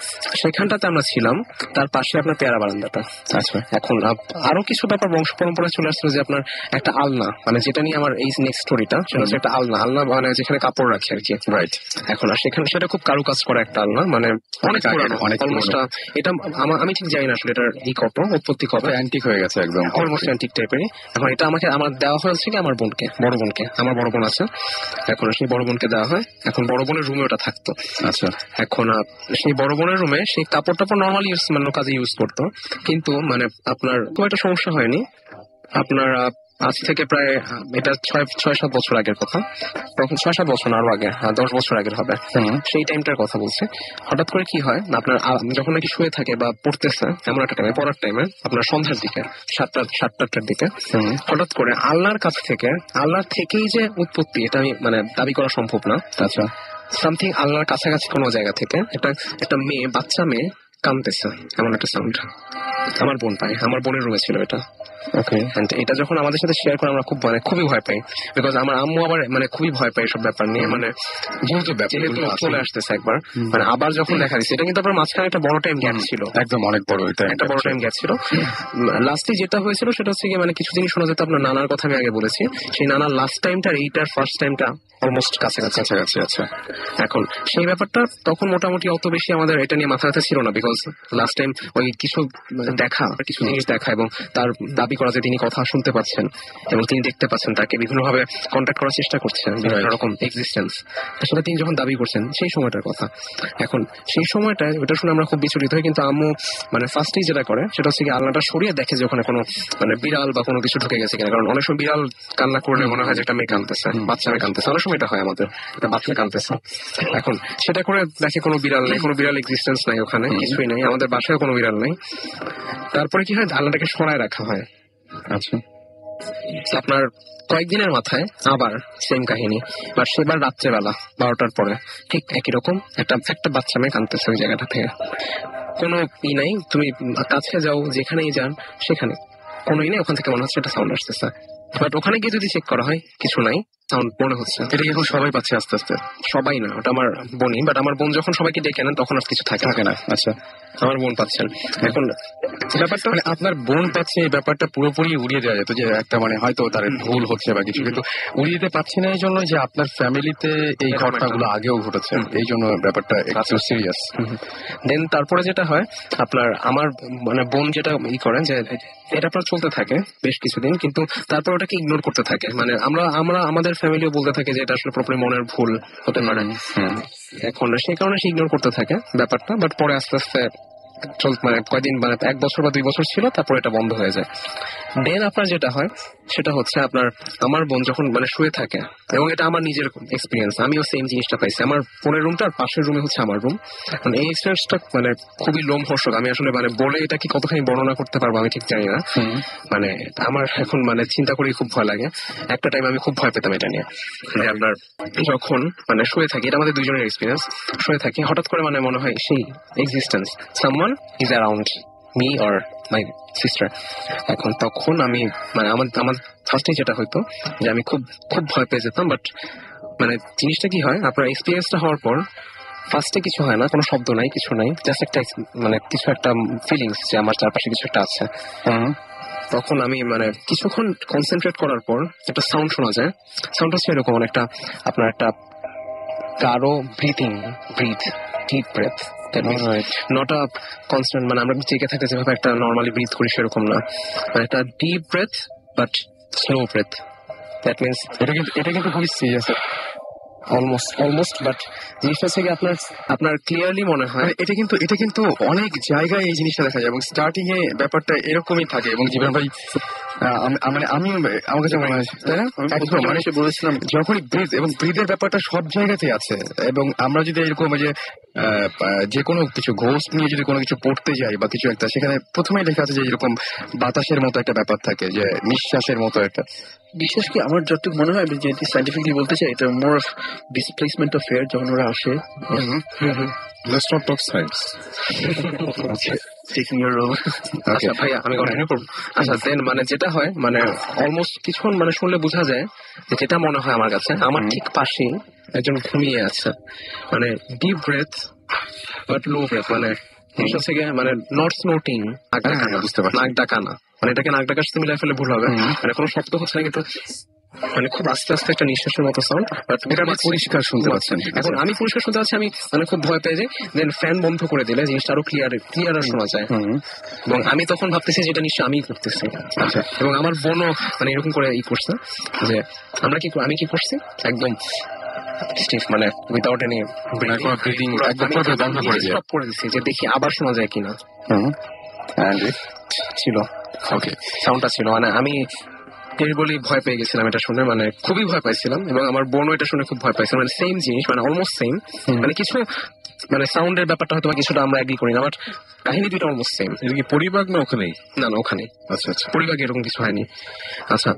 Speaker 7: সেখানটাতে আমরা ছিলাম, তার পাশে আপনার পেয়ারা বারান্দাটা। আচ্ছা, এখন আরো কিছু ব্যাপার বংশ পরম্পরা চলে আসছিল, যে আপনার একটা আলনা, মানে যেটা নিয়ে আমার এই নেক্সট স্টোরিটা, সেটা হচ্ছে একটা আলনা মানে যেখানে কাপড় রাখে আর কি। রাইট। এখন আর সেখানে সেটা খুব কারুকাজ করা একটা আলনা, মানে অনেক পুরানো, অলমোস্ট এটা আমি ঠিক জানি না আসলে এটার কত উৎপত্তি, কত
Speaker 2: অ্যান্টিক হয়ে গেছে একদম,
Speaker 7: অলমোস্ট অ্যান্টিক টাইপেরই। এখন এটা আমার দেওয়া হয়েছে কি আমার বোনকে, বড় বোনকে, আমার বড় বোন আছে, এখন সেই বড় বোনকে দেওয়া হয়। এখন বড় বোনের রুমে ওটা থাকতো। আচ্ছা, এখন সেই বড় বোনের রুমে সেই কাপড় টাপড় নর্মালি মানে কাজে ইউজ করতো, কিন্তু মানে আপনার খুব একটা সমস্যা হয়নি। আপনার আজ থেকে প্রায় এটা 6-7 বছর আগের কথা, তখন 6-7 বছর না, আরো আগে, 10 বছর আগের হবে, সেই টাইমটার কথা বলছি। হঠাৎ করে কি হয়, আপনার যখন নাকি শুয়ে থাকে বা পড়তেছে এমন একটা টাইমে, পড়ার টাইমে আপনার সন্ধ্যার দিকে 7-8টার দিকে, হঠাৎ করে আল্লাহর কাছ থেকে, আল্লাহর থেকেই যে উৎপত্তি এটা আমি মানে দাবি করা সম্ভব না। আচ্ছা, সামথিং আল্লাহর কাছাকাছি কোনো জায়গা থেকে একটা বাচ্চা মেয়ে কাঁদতেছে, এমন একটা সাউন্ড আমার বোন পায়। আমার বোনের রুমে ছিল এটা। ওকে, এটা যখন আমাদের সাথে শেয়ার করে আমরা খুবই ভয় পাই, বিকজ আমার আম্মু আবার মানে খুবই ভয় পাই সব ব্যাপার নিয়ে, মানে যেহেতু চলে আসতেছে একবার, মানে আবার যখন দেখা দিচ্ছে, এটা কিন্তু আপনার মাঝখানে একটা বড় টাইম গ্যাপ ছিল, একদম অনেক বড়, একটা বড় টাইম গ্যাপ ছিল। লাস্টে যেটা হয়েছিল সেটা হচ্ছে কি, মানে কিছু জিনিস শোনা যেত, আপনার নানার কথা আমি আগে বলেছি, সেই নানার লাস্ট টাইমটা এইটার ফার্স্ট টাইমটা অলমোস্ট কাছাকাছি। আচ্ছা, এখন সেই ব্যাপারটা তখন মোটামুটি অত বেশি আমাদের এটা নিয়ে মাথা ব্যথা ছিল না, বিকজ লাস্ট টাইম ওই কিছু জিনিস দেখা এবং তার দাবি করা যে তিনি কথা শুনতে পাচ্ছেন এবং তিনি দেখতে পাচ্ছেন, তাকে বিভিন্নভাবে কন্ট্যাক্ট করার চেষ্টা করছেন, বিভিন্ন রকম এক্সিস্টেন্স, সেটা তিনি যখন দাবি করছেন সেই সময়টার কথা। এখন সেই সময়টায় ওটা শুনে আমরা খুব বিচলিত হই, কিন্তু আম্মু মানে ফার্স্টেই যেটা করে সেটা হচ্ছে কি, আলনাটা সরিয়ে দেখে যে ওখানে কোনো মানে বিড়াল বা কোনো কিছু ঢুকে গেছে কিনা, কারণ অনেক সময় বিড়াল কান্না করলে মনে হয় যে একটা মেয়ে কাঁদতেছে, বাচ্চা মেয়ে কাঁদতেছে, অনেক সময় এটা হয় আমাদের, একটা বাচ্চা কাঁদতেছে। এখন সেটা করে দেখে কোনো বিড়াল নেই, কোনো বিড়াল এক্সিস্টেন্স নাই ওখানে, কিছুই নেই, আমাদের বাসায় কোনো বিড়াল নেই। তারপরে কি হয়, আলনাটাকে সরায় রাখা হয়। আচ্ছা, আপনার কয়েকদিনের মাথায় আবার সেম কাহিনী, বা সেবার রাত্রেবেলা 12টার পরে ঠিক একই রকম একটা বাচ্চা মেয়ে কাঁদতেছে ওই জায়গাটা থেকে। কোনো নাই, তুমি কাছে যাও, যেখানেই যান সেখানে কোনোই নেই, ওখান থেকে মনে হচ্ছে একটা সাউন্ড আসতেছে, বাট ওখানে গিয়ে যদি চেক করা হয় কিছু নাই, সাউন্ড মনে হচ্ছে। এটা এখন সবাই পাচ্ছে আস্তে আস্তে, সবাই না, ওটা আমার বোনই, বাট আমার বোন যখন সবাইকে ডেকে নেন তখন আর কিছু থাকে না। আচ্ছা, আমার বোন পাচ্ছেন। এখন ব্যাপারটা
Speaker 2: মানে আপনার বোন পাচ্ছে, এই ব্যাপারটা পুরোপুরি উড়িয়ে দেওয়া যেত, যে একটা মানে হয়তো তার ভুল হচ্ছে বা কিছু, কিন্তু উড়িয়ে দিতে পারছি না এই জন্য যে আপনার ফ্যামিলিতে এই ঘটনাগুলো আগেও ঘটেছে, এই জন্য ব্যাপারটা একটু সিরিয়াস।
Speaker 7: দেন তারপরে যেটা হয়, আপনার আমার মানে বোন যেটা করেন যে এটা আপনার চলতে থাকে বেশ কিছুদিন, কিন্তু তারপর ওটাকে ইগনোর করতে থাকে, মানে আমরা আমাদের ফ্যামিলিও বলতে থাকে যে এটা আসলে প্রপারলি মনের ভুল হতে পারে। এখন সেই কারণে সে ইগনোর করতে থাকে ব্যাপারটা, বাট পরে আস্তে আস্তে মানে কয়দিন, মানে 1 বছর বা 2 বছর ছিল, তারপর এটা বন্ধ হয়ে যায়। দেন আপনার যেটা হয় সেটা হচ্ছে, আপনার আমার বোন যখন মানে শুয়ে থাকে, এবং এটা আমার নিজের এক্সপিরিয়েন্স, আমিও সেম জিনিসটা পাইছি, আমার বোনের রুমটার পাশের রুমে হচ্ছে আমার রুম। মানে এই এক্সপিরিয়েন্সটা মানে খুবই লোমহর্ষক, আমি আসলে মানে বলে এটা কি কতখানি বর্ণনা করতে পারবো আমি ঠিক জানি না, মানে আমার এখন মানে চিন্তা করি খুব ভয় লাগে। একটা টাইম আমি খুব ভয় পেতাম এটা নিয়ে, যে আপনার যখন মানে শুয়ে থাকি, এটা আমাদের দুজনের এক্সপিরিয়েন্স, শুয়ে থাকি হঠাৎ করে মানে মনে হয় সেই existence, someone is around me or my sister. এখন তখন আমি মানে আমার ফার্স্টে যেটা হইতো যে আমি খুব খুব ভয় পেয়ে যেতাম, বাট মানে জিনিসটা কি হয়, আপনার এক্সপিরিয়েন্সটা হওয়ার পর ফার্স্টে কিছু হয় না, কোনো শব্দ নাই, কিছু নাই, জাস্ট একটা মানে কিছু একটা ফিলিংস যে আমার চারপাশে কিছু একটা আছে। তখন আমি মানে কিছুক্ষণ কনসেন্ট্রেট করার পর একটা সাউন্ড শোনা যায়। সাউন্ডটা হচ্ছে এরকম অনেকটা আপনার একটা গাঢ় breath deep breath, not a constant, মানে আমরা জেগে থাকতে যেভাবে একটা নর্মালি ব্রিথ করি সেরকম না, মানে একটা deep breath but slow breath. That means
Speaker 2: এটা কিন্তু খুবই সিরিয়াস,
Speaker 7: অলমোস্ট বাট জিনিসটা থেকে আপনার ক্লিয়ারলি মনে হয়
Speaker 2: এটা কিন্তু অনেক জায়গায় এই জিনিসটা দেখা যায় এবং স্টার্টিং এ ব্যাপারটা এরকমই থাকে। এবং জীবন ভাই আমি আমার কাছে মনে হয় তাই না, একদম মানে বলেছিলাম যখনই ব্রিথ এবং ব্রিথের ব্যাপারটা সব জায়গাতেই আছে। এবং আমরা যদি এরকম যে কোনো কিছু ঘোষ নিয়ে যদি কোনো কিছু পড়তে যাই বা কিছু একটা, সেখানে প্রথমেই লেখা আছে যে এরকম বাতাসের মতো একটা ব্যাপার থাকে, যে নিঃশ্বাসের মতো একটা।
Speaker 4: বিশেষ করে আমার যতটুকু মনে হয়, আমি যদি সাইন্টিফিকলি বলতে চাই, এটা more of displacement of air যখন ওরা আসে।
Speaker 3: Let's not talk science.
Speaker 4: Taking your role.
Speaker 7: আচ্ছা ভাইয়া আমি কন্টিনিউ করবো। আচ্ছা দেন মানে যেটা হয় মানে অলমোস্ট কিছুক্ষণ মানে শুনলে বোঝা যায় যে যেটা মনে হয় আমার কাছে, আমার ঠিক পাশেই একজন ঘুমিয়ে আছে, মানে deep breath but low breath, মানে নিঃশ্বাস থেকে মানে নট স্নোটিং,
Speaker 2: বুঝতে পারছি,
Speaker 7: নাক ডাকা না, মানে এটাকে নাক ডাকার সাথে মিলাই ফেলে ভুল হবে, মানে কোনো শব্দ হচ্ছে না কিন্তু মানে খুব আস্তে আস্তে একটা নিঃশ্বাসের মতো সাউন্ড,
Speaker 2: পরিষ্কার শুনতে পাচ্ছেন।
Speaker 7: এখন আমি পরিষ্কার শুনতে পাচ্ছি, আমি মানে খুব ভয় পেয়ে যাই। দেন ফ্যান বন্ধ করে দিলে জিনিসটা আরো ক্লিয়ার শোনা যায়। এবং আমি তখন ভাবতেছি যেটা নিশ্চয় আমি করতেছি। আচ্ছা, এবং আমার বোনও মানে এরকম করে করছে যে আমি কি করছি একদম মানে উইদাউট এনি ব্রিদিং স্টপ করে দিচ্ছি যে দেখি আবার শোনা যায় কিনা। ছিল ওকে, সাউন্ডটা ছিল, মানে আমি বলি ভয় পেয়ে গেছিলাম এটা শুনে, মানে খুবই ভয় পাইছিলাম। এবং আমার বোনও এটা শুনে খুব ভয় পাইছিল, মানে সেম জিনিস, মানে অলমোস্ট সেম, মানে কিছু মানে সাউন্ডের ব্যাপারটা হয়তো কিছুটা আমরা এগ্রি করি না, বাট কাহিনী দুটো অলমোস্ট সেম।
Speaker 3: এটা কি পরিবাগ না ওখানেই?
Speaker 7: না ওখানে।
Speaker 3: আচ্ছা
Speaker 7: পরিবাগে এরকম কিছু হয়নি। আচ্ছা,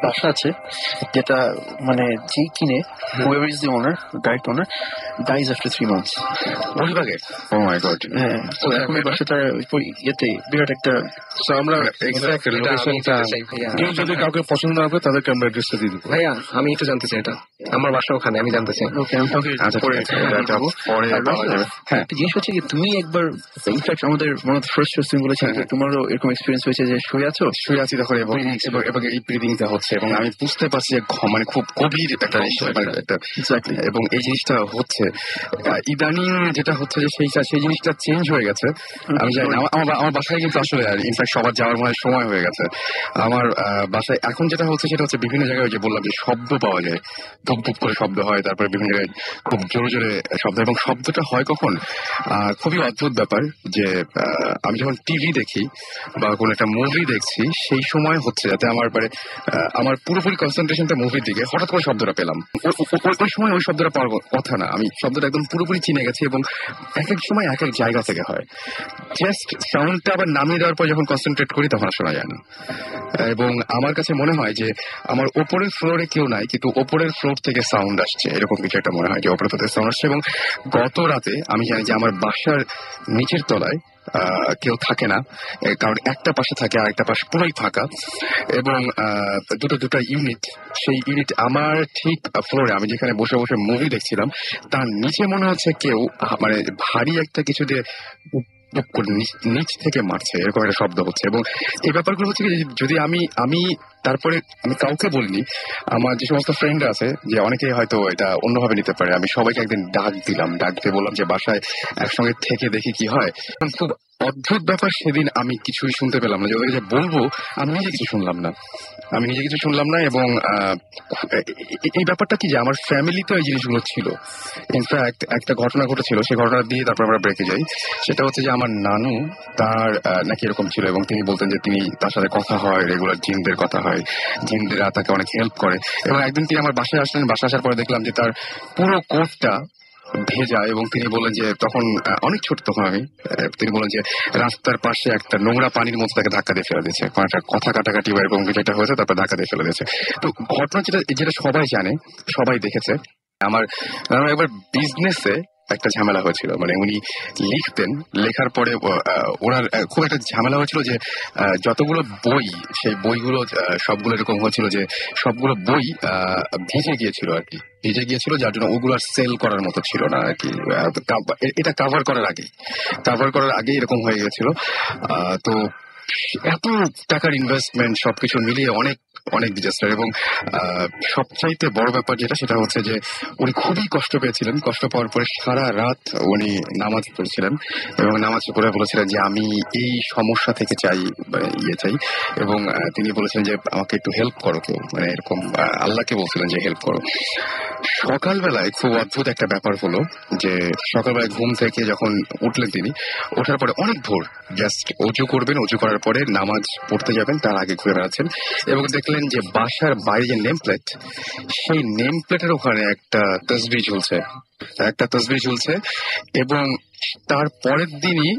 Speaker 4: বাসা আছে যেটা মানে যে কিনে, whoever is the owner, direct owner, dies after 3 months.
Speaker 2: পরিবাগে? O my god.
Speaker 4: হ্যাঁ, তো এখন এই বাসাটা ইয়েতে বিরাট একটা।
Speaker 3: আমরা কেউ যদি কাউকে পছন্দ না করে তাদেরকে আমরা অ্যাড্রেসটা দিয়ে দেবো।
Speaker 7: ভাইয়া আমি একটু জানতে চাই, এটা আমার বাসা ওখানে, আমি জানতে চাই।
Speaker 4: হ্যাঁ, জিনিস হচ্ছে কি, তুমি একবার ইনফ্যাক্ট আমাদের one of the first shows তুমি বলেছিলে যে তোমারও এরকম এক্সপিরিয়েন্স হয়েছে যে শুয়ে আছি
Speaker 2: তখন এবং এই ব্রিদিংটা হচ্ছে এবং আমি বুঝতে পারছি যে মানে খুব গভীর একটা এবং এই জিনিসটা হচ্ছে ইদানিং যেটা হচ্ছে যে সেই জিনিসটা চেঞ্জ হয়ে গেছে। আমি জানি না, আমার বাসায় কিন্তু আসলে ইনফ্যাক্ট সবার যাওয়ার মনে সময় হয়ে গেছে। আমার বাসায় এখন যেটা হচ্ছে সেটা হচ্ছে বিভিন্ন জায়গায় যে বললাম যে শব্দ পাওয়া যায়, ধুপ ধুপ করে শব্দ হয়, তারপরে বিভিন্ন জায়গায় খুব জোরে জোরে শব্দ, এবং শব্দটা হয় কখন খুবই অদ্ভুত ব্যাপার যে আমি যখন টিভি দেখি বা কোনো একটা মুভি দেখছি সেই সময় হচ্ছে যাতে আমার পুরোপুরি কনসেন্ট্রেশনটা মুভির দিকে, হঠাৎ করে শব্দটা পেলাম, ওই সময় ওই শব্দটা পাওয়ার কথা না, আমি শব্দটা একদম পুরোপুরি চিনে গেছি এবং এক এক সময় এক এক জায়গা থেকে হয়। জাস্ট সাউন্ডটা আবার নামিয়ে দেওয়ার পর যখন কনসেন্ট্রেট করি তখন শোনা যায় না। এবং আমার কাছে মনে হয় যে আমার ওপরের ফ্লোরে কেউ নাই, কিন্তু ওপরের ফ্লোর থেকে সাউন্ড আসছে, এরকম কিছু একটা মনে হয় যে ওপরের থেকে সাউন্ড আসছে। এবং গত রাতে আমি জানি যে আমার বাসার নিচের তলায় কেউ থাকে না, কারণ একটা পাশে থাকে আর একটা পাশে পুরোই ফাঁকা, এবং দুটো ইউনিট, সেই ইউনিট আমার ঠিক ফ্লোরে আমি যেখানে বসে বসে মুভি দেখছিলাম তার নিচে মনে হচ্ছে কেউ মানে ভারী একটা কিছু দিয়ে নিচ থেকে মারছে, এরকম একটা শব্দ হচ্ছে। এবং এই ব্যাপারগুলো হচ্ছে কি, যদি আমি তারপরে আমি কাউকে বলিনি, আমার যে সমস্ত ফ্রেন্ড আছে যে অনেকে হয়তো এটা অন্যভাবে নিতে পারে, আমি সবাইকে একদিন ডাক দিয়ে বললাম যে বাসায় একসঙ্গে থেকে দেখি কি হয়। খুব অদ্ভুত ব্যাপার, সেদিন আমি কিছুই শুনতে পেলাম না, যে বলবো আমি নিজে কিছু শুনলাম না। এবং এই ব্যাপারটা কি যে আমার ফ্যামিলিতে এই জিনিসগুলো ছিল। ইনফ্যাক্ট একটা ঘটনা ঘটেছিল, সেই ঘটনা দিয়ে তারপর আমরা ব্রেকে যাই। সেটা হচ্ছে যে আমার নানু, তার নাকি এরকম ছিল এবং তিনি বলতেন যে তার সাথে কথা হয়, রেগুলার জিনদের কথা হয়, জিনদেরা তাকে অনেক হেল্প করে। এবং একদিন তিনি আমার বাসায় আসলেন, বাসায় আসার পরে দেখলাম যে তার পুরো কোটটা ভেজা, এবং তিনি বললেন যে তখন অনেক ছোট তখন আমি, তিনি বললেন যে রাস্তার পাশে একটা নোংরা পানির মধ্যে তাকে ধাক্কা দিয়ে ফেলে দিয়েছে, একটা কথা কাটাকাটি বা এরকম কিছু একটা হয়েছে, তারপর ধাক্কা দিয়ে ফেলে দিয়েছে। তো ঘটনা যেটা সবাই জানে, সবাই দেখেছে। আমার একবার বিজনেসে একটা ঝামেলা হয়েছিল, মানে উনি লিখতেন, লেখার পরে ওনার খুব একটা ঝামেলা হয়েছিল যে যতগুলো বই, সেই বইগুলো সবগুলো এরকম হয়েছিল যে সবগুলো বই ভিজে গিয়েছিল, যার জন্য ওগুলো সেল করার মতো ছিল না আর কি। এটা কাভার করার আগে এরকম হয়ে গেছিল। তো এত টাকার ইনভেস্টমেন্ট সবকিছু মিলিয়ে অনেক অনেক ডিজাস্টার। এবং সবচাইতে বড় ব্যাপার যেটা সেটা হচ্ছে যে উনি খুবই কষ্ট পেয়েছিলেন। কষ্ট পাওয়ার পরে সারা রাত উনি নামাজ পড়ছিলেন এবং নামাজ পড়ে বলেছিলেন যে আমি এই সমস্যা থেকে চাই চাই। এবং তিনি বলেছিলেন যে আমাকে একটু হেল্প করো কেউ, মানে এরকম আল্লাহকে বলছিলেন যে হেল্প করো। সকালবেলায় খুব অদ্ভুত একটা ব্যাপার হলো যে সকালবেলায় ঘুম থেকে যখন উঠলেন তিনি, ওঠার পরে অনেক ভোর জাস্ট অজু করবেন, অজু করার পরে নামাজ পড়তে যাবেন, তার আগে ঘুরে বেড়াচ্ছেন এবং দেখলেন যে বাসার বাইরে যে নেম প্লেট, সেই নেম প্লেটের ওখানে একটা তসবিহ ঝুলছে। এবং তার পরের দিনই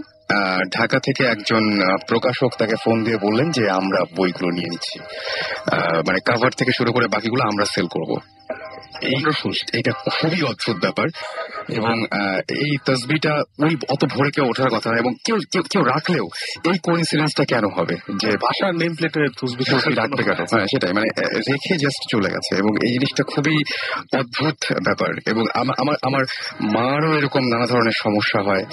Speaker 2: ঢাকা থেকে একজন প্রকাশক তাকে ফোন দিয়ে বললেন যে আমরা বইগুলো নিয়ে নিচ্ছি, মানে কভার থেকে শুরু করে বাকিগুলো আমরা সেল করব। এটা খুবই অদ্ভুত ব্যাপার। এবং এই তসবিটা ওই অত ভোরে কেউ ওঠার কথা না, এবং কেউ রাখলেও এই কোইন্সিডেন্সটা কেন হবে যে
Speaker 3: বাসার নেম প্লেটে তসবিহ
Speaker 2: রাখবে কেন? হ্যাঁ, সেটাই, মানে রেখে জাস্ট চলে গেছে। এবং এই জিনিসটা খুবই অদ্ভুত ব্যাপার। এবং আমার মারও এরকম নানা ধরনের সমস্যা হয়।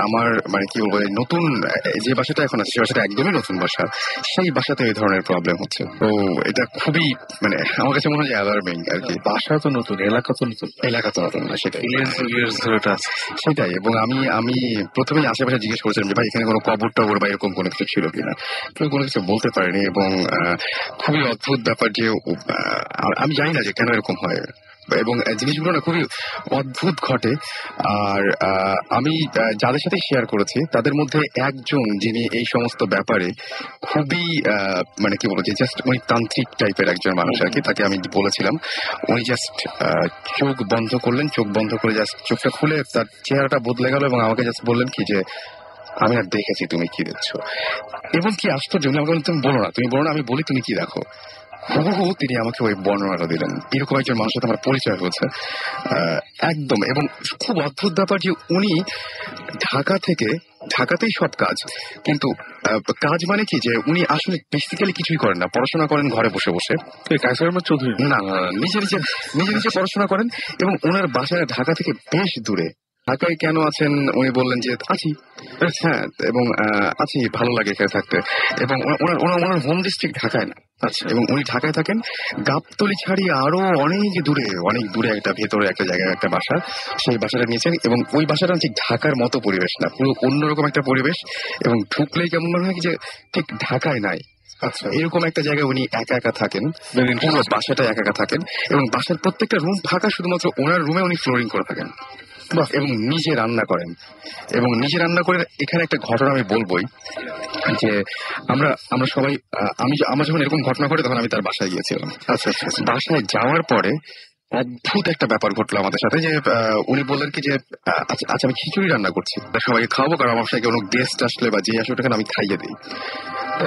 Speaker 2: আমার মানে কি বলবো, নতুন যে বাসাটা এখন আছে সে বাসাটা একদমই নতুন বাসা, সেই বাসাতে এই ধরনের প্রবলেম হচ্ছে। তো এটা খুবই, মানে আমার কাছে মনে হয় অ্যালার্মিং আর কি।
Speaker 3: বাসা তো নতুন, এলাকা তো নতুন না, সেটাই
Speaker 2: সেটাই। এবং আমি প্রথমেই আশেপাশে জিজ্ঞেস করেছিলাম যে ভাই এখানে কোনো কবর টবর বা এরকম কোনো কিছু ছিল কিনা, কেউ কোনো কিছু বলতে পারেনি। এবং খুবই অদ্ভুত ব্যাপার যে আমি জানি না যে কেন এরকম হয়, এবং জিনিসগুলো না খুবই অদ্ভুত ঘটে। আর আমি যাদের সাথে শেয়ার করেছি তাদের মধ্যে একজন যিনি এই সমস্ত ব্যাপারে খুবই মানে কি বলবো যে জাস্ট উনি তান্ত্রিক টাইপের একজন মানুষ আর কি। তাকে আমি বলেছিলাম, উনি জাস্ট চোখ বন্ধ করলেন, চোখ বন্ধ করে জাস্ট চোখটা খুলে তার চেহারাটা বদলে গেল এবং আমাকে জাস্ট বললেন কি যে আমি আর দেখেছি তুমি কি দেখছো। এবং কি আশ্চর্য, উনি আমাকে বললেন তুমি বলো না, আমি বলি তুমি কি দেখো। হুবহু তিনি আমাকে ওই বর্ণনাটা দিলেন। এরকম একজন মানুষের সাথে আমার পরিচয় হয়েছে একদম। এবং খুব অদ্ভুত ব্যাপার যে উনি ঢাকাতেই সব কাজ, কিন্তু কাজ মানে কি যে উনি আসলে বেসিক্যালি কিছুই করেন না, পড়াশোনা করেন ঘরে বসে বসে।
Speaker 3: চৌধুরী
Speaker 2: না, নিজে পড়াশোনা করেন। এবং ওনার বাসায় ঢাকা থেকে বেশ দূরে। ঢাকায় কেন আছেন উনি বললেন যে আছি, হ্যাঁ, এবং আছি, ভালো লাগে এখানে থাকতে। এবং ওনার হোম ডিস্ট্রিক্ট ঢাকায় না। আচ্ছা। এবং উনি ঢাকায় থাকেন, গাবতলী ছাড়িয়ে আরো অনেক দূরে একটা ভেতরে একটা জায়গায় একটা বাসা, সেই বাসাটা নিয়েছেন। এবং ওই বাসাটা ঠিক ঢাকার মতো পরিবেশ না, পুরো অন্যরকম একটা পরিবেশ। এবং ঢুকলেই কেমন মনে হয় যে ঠিক ঢাকায় নাই। আচ্ছা, এরকম একটা জায়গায় উনি একা থাকেন, পুরো বাসাটা একা থাকেন। এবং বাসার প্রত্যেকটা রুম ফাঁকা, শুধুমাত্র ওনার রুমে উনি ফ্লোরিং করে থাকেন এবং নিজে রান্না করেন। এবং নিজে রান্না করে এখানে একটা ঘটনা আমি বলবোই যে আমরা সবাই আমার যখন এরকম ঘটনা ঘটে তখন আমি তার বাসায় গিয়েছিলাম। আচ্ছা, বাসায় যাওয়ার পরে অদ্ভুত একটা ব্যাপার ঘটলো আমাদের সাথে যে উনি বললেন কি যে আচ্ছা আমি খিচুড়ি রান্না করছি, সবাইকে খাওয়াবো, কারণ আমার সাথে কোনো গেস্ট আসলে বা যে আসলে ওটাকে আমি খাইয়ে দিই।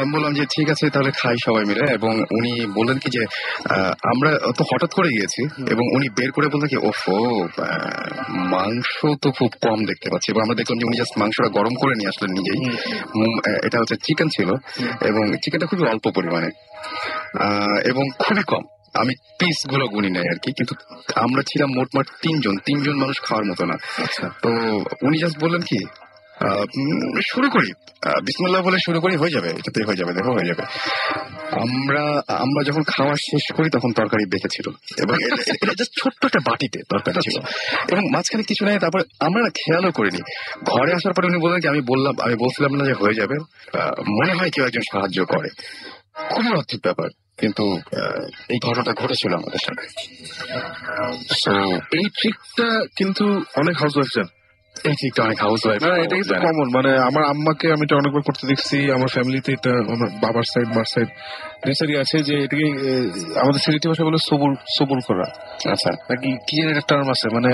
Speaker 2: আমি বললাম যে ঠিক আছে তাহলে খাই সবাই মিলে। এবং উনি বললেন কি যে আমরা তো হঠাৎ করে গিয়েছি। এবং উনি বের করে বললেন কি ওফো, মাংস তো খুব কম দেখতে পাচ্ছি। এবং আমরা দেখলাম যে উনি জাস্ট মাংসটা গরম করে নিয়ে আসলেন নিজেই। এটা হচ্ছে চিকেন ছিল, এবং চিকেনটা খুবই অল্প পরিমাণে এবং খুবই কম। আমি পিস গুলো গুনি নাই আর কি, কিন্তু আমরা ছিলাম মোটমাট তিনজন মানুষ খাওয়ার মতো না। তো উনি জাস্ট বললেন কি শুরু করি, বিসমিল্লাহ বলে শুরু করি, হয়ে যাবে, এটাতে হয়ে যাবে, দেখো হয়ে যাবে। আমরা যখন খাওয়া শেষ করি তখন তরকারি বেঁচেছিল, এবং এটা জাস্ট ছোট্ট একটা বাটিতে তরকারি ছিল, এবং মাঝখানে কিছু নাই। তারপর আমরা না খেয়ালও করিনি। ঘরে আসার পরে উনি বললেন যে আমি বলছিলাম না যে হয়ে যাবে, মনে হয় কেউ একজন সাহায্য করে। খুবই অদ্ভুত ব্যাপার, কিন্তু এই ঘটনাটা ঘটেছিল আমাদের সাথে।
Speaker 3: এই ট্রিকটা কিন্তু অনেক হাউস ওয়াইফ জান।
Speaker 2: এই ট্রিকটা অনেক হাউস ওয়াইফ,
Speaker 3: এটা কিন্তু কমন। মানে আমার আম্মাকে আমি এটা অনেকবার করতে দেখছি। আমার ফ্যামিলিতে এটা আমার বাবার সাইড মার সাইড নেচারি আছে যে এটাকে আমাদের সিলেটি ভাষা বলে সবুর করা। আচ্ছা, নাকি কি যেন একটা টার্ম আছে, মানে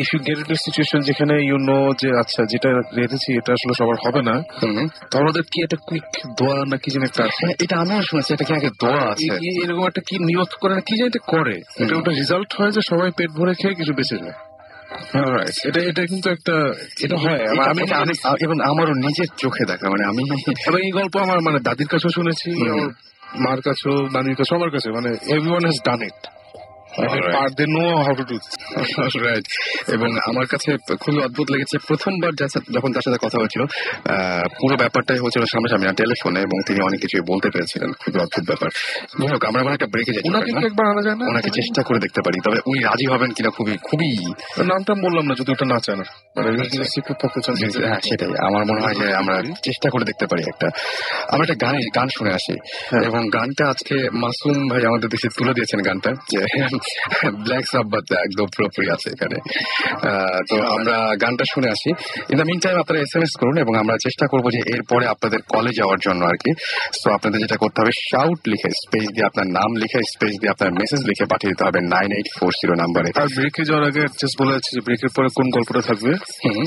Speaker 3: if you get into situation যেখানে ইউ নো যে আচ্ছা যেটা রেখেছি এটা আসলে সবার হবে না, তোমাদের কি একটা কুইক দোয়া না কি যেন একটা আছে,
Speaker 2: এটা আমিও শুনেছি, এটা কি আগে দোয়া আছে,
Speaker 3: এরকম একটা কি নিয়ত করে না কি যেন এটা করে, এটা ওটা রেজাল্ট হয় যে সবাই পেট ভরে খেয়ে কিছু বেঁচে যায়। এটা কিন্তু একটা এটা হয়
Speaker 2: এবং আমারও নিজের চোখে দেখা। মানে আমি
Speaker 3: এই গল্প আমার মানে দাদির কাছেও শুনেছি, আমার মার কাছেও, নানির কাছেও, আমার কাছে, মানে everyone has done it. they know how to do this.
Speaker 2: Right. এবং আমার কাছে খুবই অদ্ভুত লেগেছে প্রথমবার যখন তার সাথে কথা হয়েছিল, পুরো ব্যাপারটাই হচ্ছিল সামনাসামনি না, টেলিফোনে, এবং তিনি অনেক কিছুই বলতে পেরেছিলেন। খুবই অদ্ভুত ব্যাপার। যাই হোক, আমরা একটা ব্রেকে যাই,
Speaker 3: ওনাকে কি একবার আনা যায় না?
Speaker 2: ওনাকে চেষ্টা করে দেখতে পারি, তবে উনি রাজি হবেন কিনা খুবই খুবই।
Speaker 3: নামটা বললাম না, যদি ওটা না চান, সিক্রেট থাকতে চান।
Speaker 2: হ্যাঁ, সেটাই আমার মনে হয় যে আমরা চেষ্টা করে দেখতে পারি আমরা একটা গান শুনে আসি। এবং গানটা আজকে মাসুম ভাই আমাদের দেশে তুলে দিয়েছেন গানটা, যে ব্ল্যাক সাব্বাত একদম পুরোপুরি আছে এখানে। তো আমরা গানটা শুনে আসি। ইন দ্য মিন টাইম আপনারা SMS করুন, এবং আমরা চেষ্টা করবো যে এরপরে আপনাদের কলে যাওয়ার জন্য আর কি। সো আপনাদের যেটা করতে হবে, শাউট লিখে স্পেস দিয়ে আপনার নাম লিখে স্পেস দিয়ে আপনার মেসেজ লিখে পাঠিয়ে দিতে হবে 9840 নাম্বারে।
Speaker 3: আর ব্রেকে যাওয়ার আগে জাস্ট বলে যাচ্ছি যে ব্রেকের পরে কোন গল্পটা থাকবে।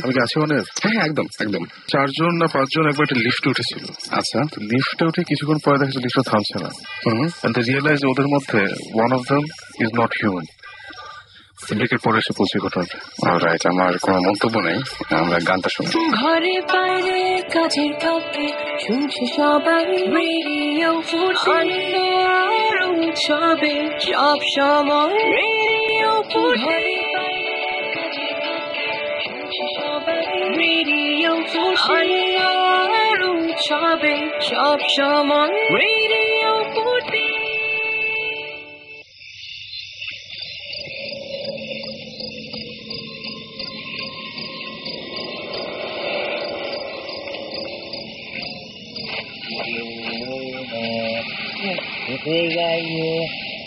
Speaker 3: আমি কি আছি মানে?
Speaker 2: হ্যাঁ, একদম একদম।
Speaker 3: 4 জন না 5 জন একবার একটা লিফটে উঠেছিল।
Speaker 2: আচ্ছা।
Speaker 3: লিফটে উঠে কিছুক্ষণ পরে দেখা যাচ্ছে লিফটটা থামছে না। And they realize ওদের মধ্যে one of them is not human. ব্রেকের পরে এসে পৌঁছে ঘটনাটা।
Speaker 2: অলরাইট, আমার কোনো মন্তব্য নেই, আমরা গানটা শুনি।
Speaker 5: ঘরে বাইরে কাজের ফাঁকে শুনছে সবাই রেডিও ফুটে আর উৎসবে সব সময় রেডিও ফুটে রেডিও ফুটে আর উৎসবে সব সময় রেডিও ফুটে।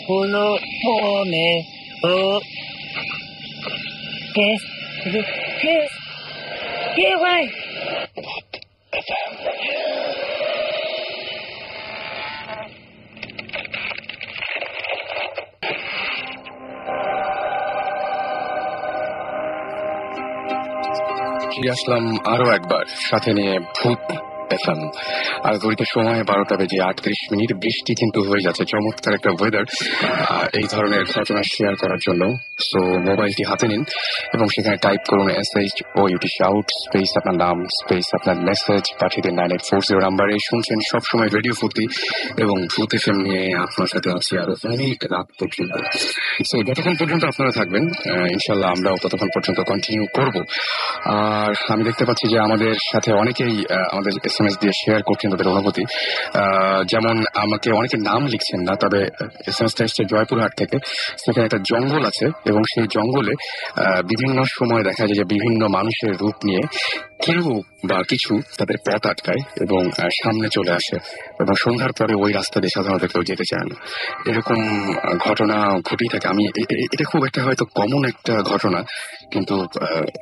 Speaker 6: হলো মনে ও কেস কেস কে ভাই
Speaker 2: ফিরে আসলাম আরো একবার, সাথে নিয়ে ভূত FM। আর ঘড়িতে সময় 12টা বেজে 38 মিনিট। বৃষ্টি কিন্তু হয়ে যাচ্ছে, চমৎকার একটা ওয়েদার এই ধরনের ঘটনা শেয়ার করার জন্য। সো মোবাইলটি হাতে নিন এবং সেখানে টাইপ করুন SHOUT শাউট স্পেস আপনার নাম স্পেস আপনার মেসেজ পাঠিয়ে দিন 9840 নাম্বারে। শুনছেন সবসময় রেডিও ফুর্তি এবং ভূত FM নিয়ে আপনার সাথে আছি আরো অনেক রাত পর্যন্ত। সো যতক্ষণ পর্যন্ত আপনারা থাকবেন, ইনশাল্লাহ আমরাও ততক্ষণ পর্যন্ত কন্টিনিউ করব। আর আমি দেখতে পাচ্ছি যে আমাদের সাথে অনেকেই আমাদের SMS দিয়ে শেয়ার করছেন তাদের অনুভূতি। যেমন আমাকে অনেকে নাম লিখছেন না, তবে SMS টা এসছে জয়পুরহাট থেকে। সেখানে একটা জঙ্গল আছে এবং সেই জঙ্গলে বিভিন্ন সময় দেখা যায় যে বিভিন্ন মানুষের রূপ নিয়ে কেউ বা কিছু তাদের পথ আটকায় এবং সামনে চলে আসে, এবং সন্ধ্যার পরে ওই রাস্তা দিয়ে সাধারণত কেউ যেতে চায় না। এরকম ঘটনা ঘটেই থাকে। আমি এটা খুব একটা হয়তো কমন একটা ঘটনা, কিন্তু